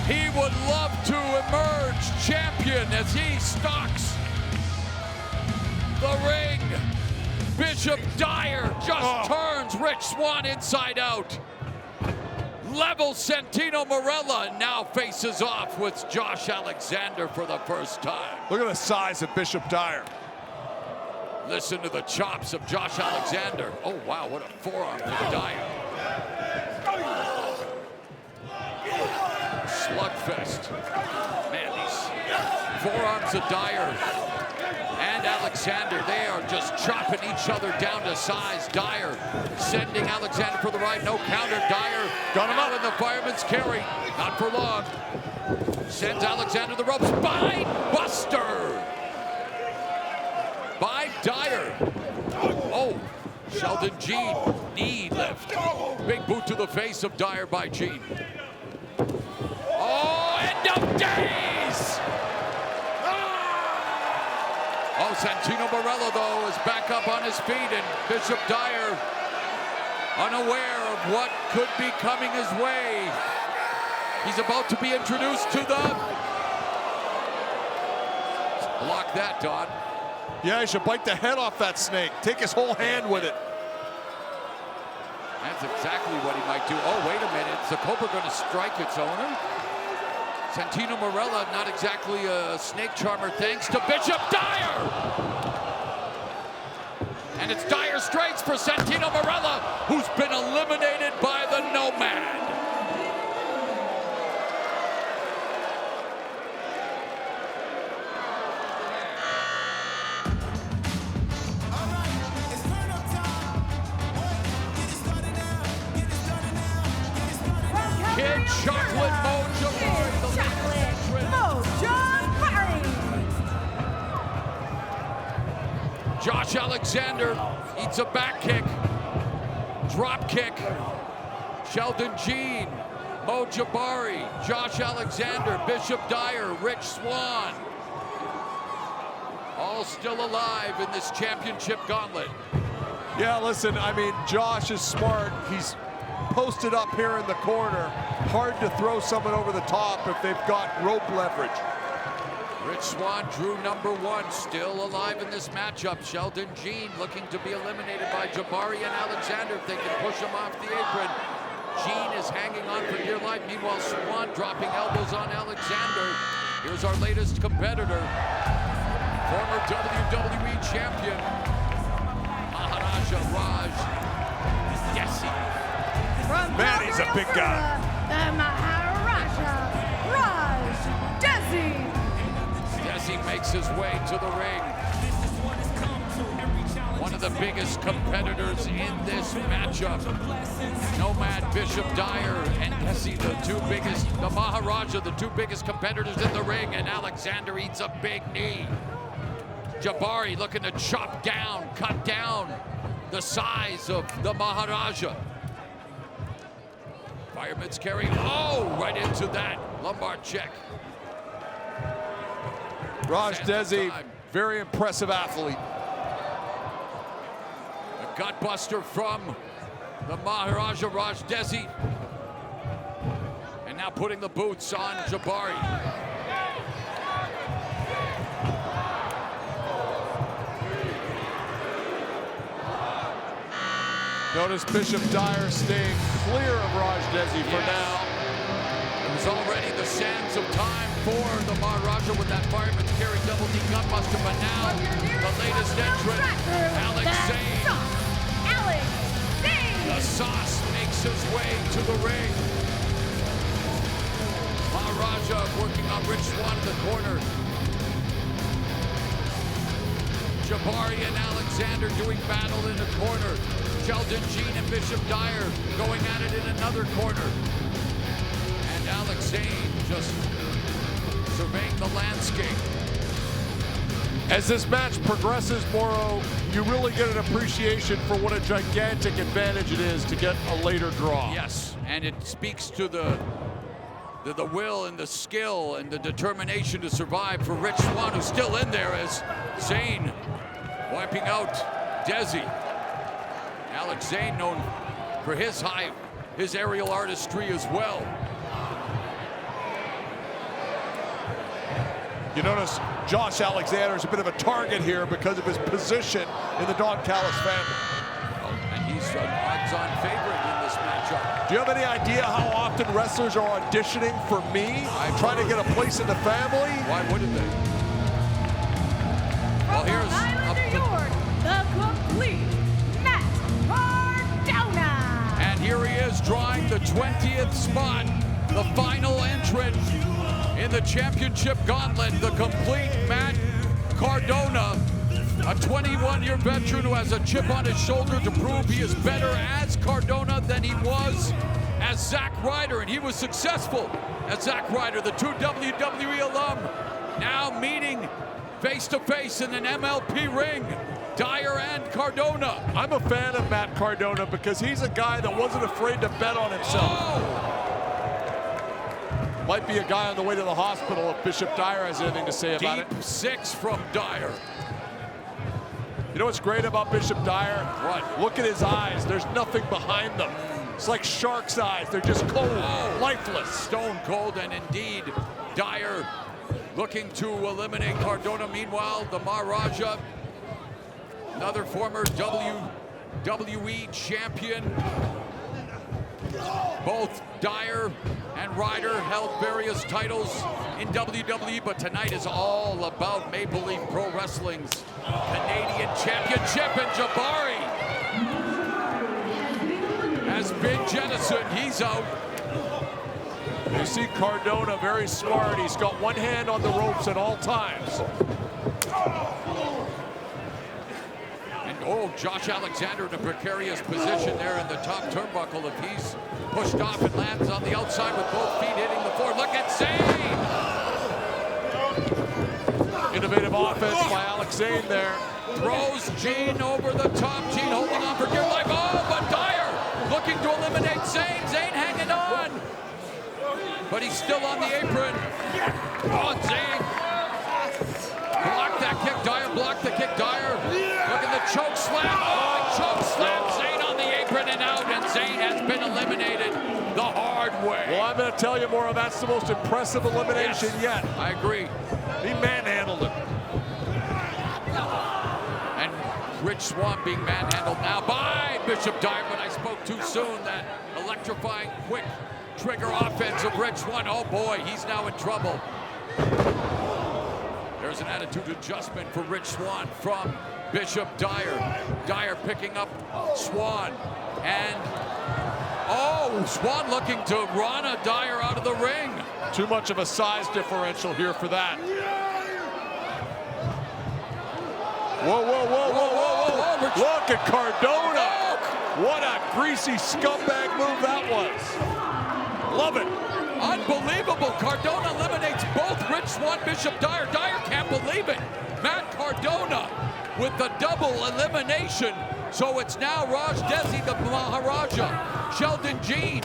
He would love to emerge champion as he stalks the ring. Bishop Dyer just turns Rich Swann inside out. Levels Santino Marella and now faces off with Josh Alexander for the first time. Look at the size of Bishop Dyer. Listen to the chops of Josh Alexander. Oh, wow, what a forearm to Dyer. Slugfest. Man, these forearms of Dyer and Alexander, they are just chopping each other down to size. Dyer sending Alexander for the right, no counter. Dyer got him out in the fireman's carry. Not for long. Sends Alexander the ropes. Spine buster by Dyer. Oh, Sheldon Jean, knee lift. Big boot to the face of Dyer by Jean. Oh, end of days! Oh, Santino Marella, though, is back up on his feet, and Bishop Dyer, unaware of what could be coming his way. He's about to be introduced to the... Block that, Don. Yeah, he should bite the head off that snake. Take his whole hand with it. That's exactly what he might do. Oh, wait a minute. Is the Cobra going to strike its owner? Santino Marella, not exactly a snake charmer, thanks to Bishop Dyer. And it's dire straits for Santino Marella, who's been eliminated by the Nomad. Kid Chocolate Mojo. Josh Alexander eats a back kick, drop kick. Sheldon Jean, Mo Jabari, Josh Alexander, Bishop Dyer, Rich Swann. All still alive in this championship gauntlet. Yeah, listen, I mean, Josh is smart. He's posted up here in the corner. Hard to throw someone over the top if they've got rope leverage. Rich Swann drew number 1, still alive in this matchup. Sheldon Jean looking to be eliminated by Jabari and Alexander if they can push him off the apron. Jean is hanging on for dear life. Meanwhile, Swann dropping elbows on Alexander. Here's our latest competitor, former WWE champion, Maharaja Raj Desi. Man, he's a big guy. The Maharaja Raj Desi. Desi makes his way to the ring. One of the biggest competitors in this matchup. Nomad Bishop Dyer and Desi, the Maharaja, the two biggest competitors in the ring, and Alexander eats a big knee. Jabari looking to chop down, cut down the size of the Maharaja. Fireman's carry, right into that lumbar check. Raj Desi, very impressive athlete. A gutbuster from the Maharaja Raj Desi. And now putting the boots on Jabari. Notice Bishop Dyer staying clear of Raj Desi for now. It was already the sands of time for the Maharaja with that fireman's carry double knee gutbuster, but now the latest entrant, Alex Zane. The sauce makes his way to the ring. Maharaja working on Rich Swann in the corner. Jabari and Alexander doing battle in the corner. Sheldon Jean and Bishop Dyer going at it in another corner. And Alex Zane just surveying the landscape. As this match progresses, Moro, you really get an appreciation for what a gigantic advantage it is to get a later draw. Yes, and it speaks to the will and the skill and the determination to survive for Rich Swann, who's still in there as Zane wiping out Desi. Alex Zane known for his aerial artistry as well. You notice Josh Alexander is a bit of a target here because of his position in the Don Callis family. And he's an odds-on favorite in this matchup. Do you have any idea how often wrestlers are auditioning for me? I'm trying to get a place in the family? Why wouldn't they? Well, here's New York, the complete Matt Cardona. And here he is drawing the 20th spot, the final entrant in the championship gauntlet, the complete Matt Cardona, a 21-year veteran who has a chip on his shoulder to prove he is better as Cardona than he was as Zack Ryder, and he was successful as Zack Ryder, the two WWE alum, now meeting face-to-face in an MLP ring, Dyer and Cardona. I'm a fan of Matt Cardona because he's a guy that wasn't afraid to bet on himself. Might be a guy on the way to the hospital if Bishop Dyer has anything to say about it. Deep 6 from Dyer. You know what's great about Bishop Dyer? What? Look at his eyes. There's nothing behind them. It's like shark's eyes. They're just cold, lifeless. Stone cold, and indeed, Dyer looking to eliminate Cardona. Meanwhile, the Maharaja, another former WWE champion. Both Dyer and Ryder held various titles in WWE, but tonight is all about Maple Leaf Pro Wrestling's Canadian Championship, and Jabari has been jettisoned. He's out. You see Cardona very smart. He's got one hand on the ropes at all times. And Josh Alexander in a precarious position there in the top turnbuckle. If he's pushed off and lands on the outside with both feet hitting the floor. Look at Zane! Innovative offense by Alex Zane there. Throws Jean over the top. Jean holding on for dear life. Oh, but Dyer looking to eliminate Zane. Zane hanging on. But he's still on the apron. Oh, Zane. Blocked that kick. Dyer blocked the kick. Dyer. Look at the choke slam. Oh, choke tell you, Mauro, that's the most impressive elimination yet. I agree. He manhandled him. And Rich Swann being manhandled now by Bishop Dyer, but I spoke too soon. That electrifying, quick trigger offense of Rich Swann. Oh boy, he's now in trouble. There's an attitude adjustment for Rich Swann from Bishop Dyer. Dyer picking up Swann. And, oh, Swann looking to run a Dyer out of the ring. Too much of a size differential here for that. Whoa, whoa, whoa, whoa, whoa, whoa. Look at Cardona. What a greasy scumbag move that was. Love it. Unbelievable. Cardona eliminates both Rich Swann, Bishop Dyer. Dyer can't believe it. Matt Cardona with the double elimination. So it's now Raj Desi, the Maharaja, Sheldon Jean,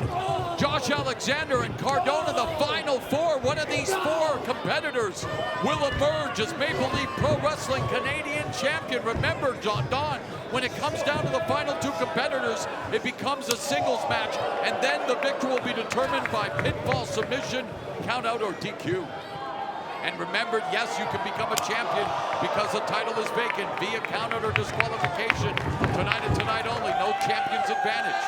Josh Alexander, and Cardona, the final four. One of these four competitors will emerge as Maple Leaf Pro Wrestling Canadian Champion. Remember, Don, when it comes down to the final two competitors, it becomes a singles match, and then the victor will be determined by pinfall, submission, count out, or DQ. And remember, yes, you can become a champion because the title is vacant via count out or disqualification. Tonight and tonight only, no champion's advantage.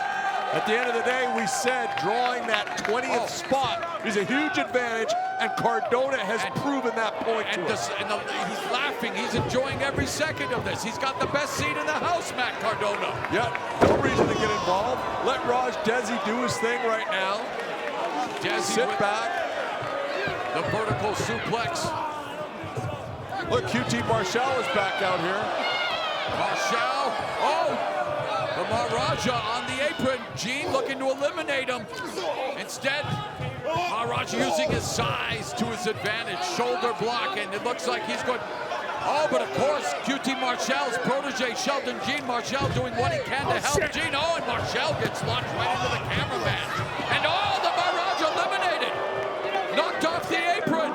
At the end of the day, we said drawing that 20th spot is a huge advantage, and Cardona has proven that point to us. He's laughing. He's enjoying every second of this. He's got the best seat in the house, Matt Cardona. Yeah, no reason to get involved. Let Raj Desi do his thing right now. Desi sit back. The vertical suplex. Look, QT Marshall is back out here. Marshall, oh! The Maharaja on the apron. Gene looking to eliminate him. Instead, Maharaja using his size to his advantage. Shoulder block, and it looks like he's going... Oh, but of course, QT Marshall's protege, Sheldon Jean. Marshall doing what he can to help Gene. Oh, and Marshall gets launched right into the cameraman. And oh, the Maharaja eliminated. Knocked off the apron.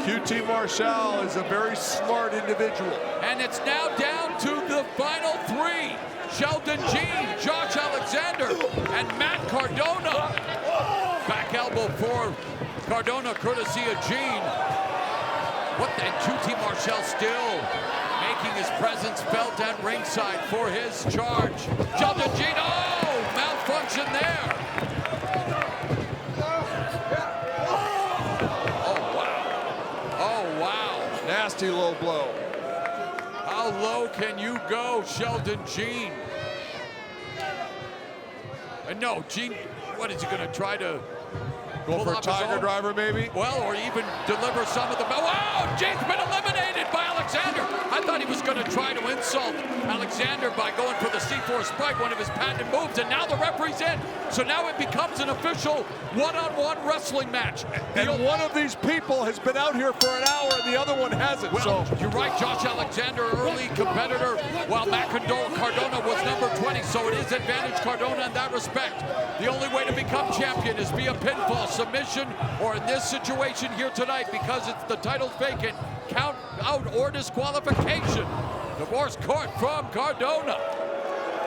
QT Marshall is a very smart individual. And it's now down to the final three. Sheldon Jean, Josh Alexander, and Matt Cardona. Back elbow for Cardona, courtesy of Jean. And QT Marshall still making his presence felt at ringside for his charge. Sheldon Jean, oh, malfunction there. Nasty low blow. How low can you go, Sheldon Jean? And no, Jean, what is he going to try to go for a tiger driver, maybe? Well, or even deliver some of the... Wow, Jean's been eliminated by Alexander. I thought he was going to try to insult Alexander by going for the C4 Spike, one of his patented moves, and now the referee's in. So now it becomes an official one-on-one wrestling match. And one of these people has been out here for an hour and the other one hasn't. Well, you're right, Josh Alexander, early competitor, while Matt Cardona was number 20, so it is advantage Cardona in that respect. The only way to become champion is via pinfall, submission, or in this situation here tonight, because it's the title's vacant, count out or disqualification. Divorce court from Cardona.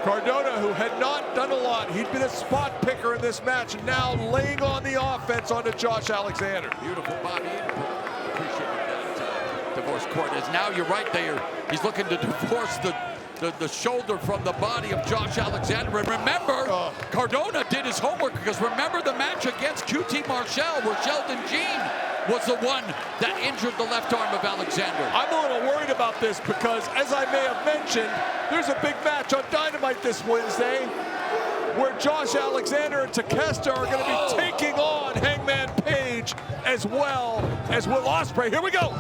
Cardona, who had not done a lot, he'd been a spot picker in this match, and now laying on the offense onto Josh Alexander. Beautiful, Bobby. Appreciate that. Divorce court is now, you're right there. He's looking to divorce the shoulder from the body of Josh Alexander. And remember, Cardona did his homework, because remember the match against QT Marshall where Sheldon Jean was the one that injured the left arm of Alexander. I'm a little worried about this because, as I may have mentioned, there's a big match on Dynamite this Wednesday where Josh Alexander and Takeshita are going to be taking on Hangman Page as well as Will Ospreay. Here we go.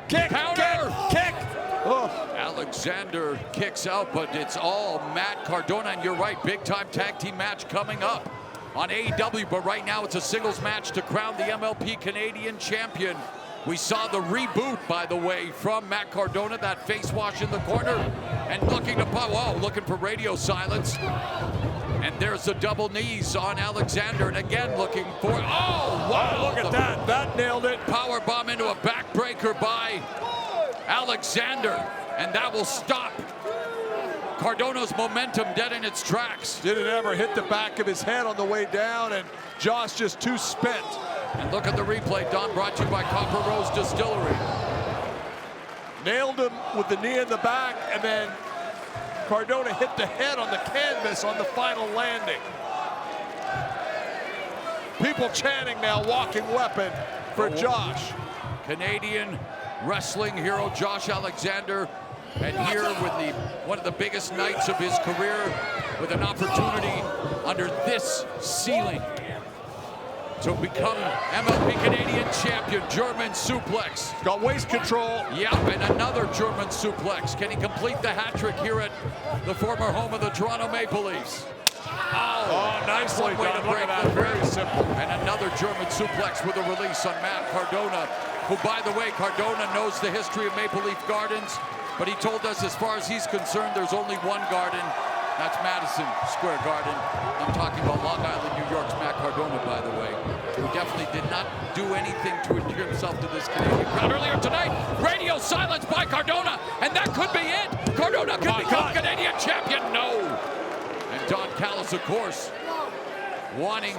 Kick, counter, kick. Oh. Alexander kicks out, but it's all Matt Cardona, and you're right, big-time tag team match coming up on AEW, but right now it's a singles match to crown the MLP Canadian Champion. We saw the reboot, by the way, from Matt Cardona, that face wash in the corner, and looking to pop, looking for radio silence. And there's the double knees on Alexander, and again looking for, wow, look at that, that nailed it. Power bomb into a backbreaker by Alexander, and that will stop Cardona's momentum dead in its tracks. Did it ever hit the back of his head on the way down, and Josh just too spent. And look at the replay, Don, brought to you by Copper Rose Distillery. Nailed him with the knee in the back, and then Cardona hit the head on the canvas on the final landing. People chanting now, walking weapon for Josh. Canadian wrestling hero Josh Alexander, and here with one of the biggest nights of his career, with an opportunity under this ceiling to become MLP Canadian champion. German suplex. Got waist control. Yep, and another German suplex. Can he complete the hat trick here at the former home of the Toronto Maple Leafs? Oh, nicely done. Look at that, very simple. And another German suplex with a release on Matt Cardona, who, by the way, Cardona knows the history of Maple Leaf Gardens, but he told us as far as he's concerned, there's only one garden. That's Madison Square Garden. I'm talking about Long Island, New York's Matt Cardona, by the way, who definitely did not do anything to endear himself to this Canadian crowd. Earlier tonight, radio silence by Cardona, and that could be it. Cardona could become Canadian champion. No. And Don Callis, of course, wanting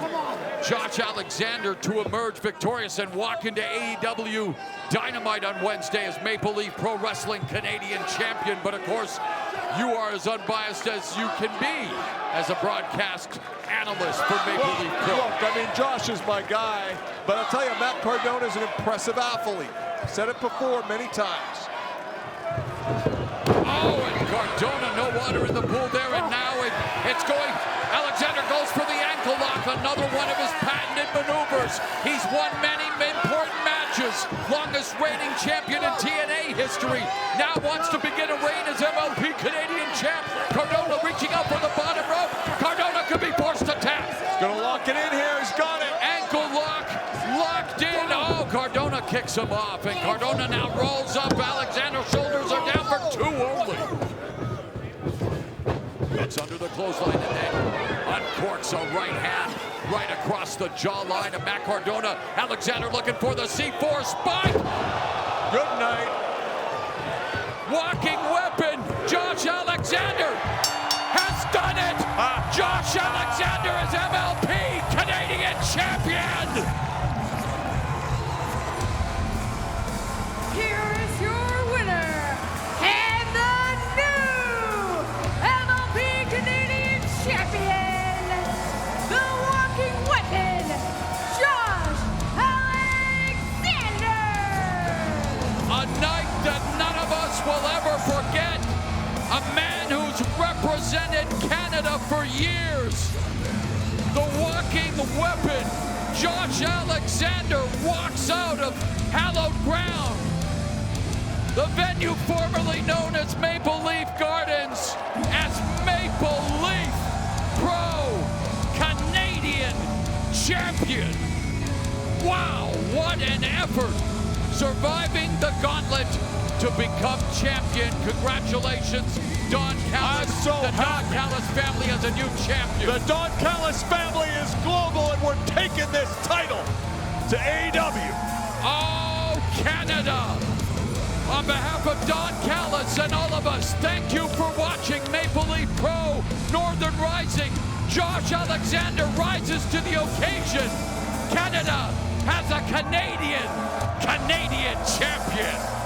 Josh Alexander to emerge victorious and walk into AEW Dynamite on Wednesday as Maple Leaf Pro Wrestling Canadian champion. But of course, you are as unbiased as you can be as a broadcast analyst for Maple Leaf Pro. Look, I mean, Josh is my guy, but I'll tell you, Matt Cardona is an impressive athlete. Said it before many times. Oh, and Cardona, no water in the pool there, and now it's going. Alexander goes for the ankle lock, another one of his patented maneuvers. He's won many important matches, longest reigning champion in TNA history. Now wants to begin a reign as MLP Canadian champ. Cardona reaching up for the bottom rope. Cardona could be forced to tap. He's gonna lock it in here, he's got it. Ankle lock, locked in. Oh, Cardona kicks him off, and Cardona now rolls up. Alexander's shoulders are down for two only. Gets under the clothesline and then uncorks a right hand right across the jawline of Matt Cardona. Alexander looking for the C4 spike. Good night. Walking weapon, Josh Alexander has done it. Josh Alexander is MLP Canadian champion. Here is your winner, and the new MLP Canadian champion, the walking weapon, Josh Alexander. A night that none of us will ever forget. A man who's represented Canada for years. The walking weapon, Josh Alexander, walks out of hallowed ground. The venue formerly known as Maple Leaf Gardens, as Maple Leaf Pro Canadian champion. Wow, what an effort. Surviving the gauntlet to become champion. Congratulations, Don Callis. I'm so happy. Don Callis family has a new champion. The Don Callis family is global, and we're taking this title to AEW. Oh, Canada. On behalf of Don Callis and all of us, thank you for watching Maple Leaf Pro Northern Rising. Josh Alexander rises to the occasion. Canada has a Canadian champion.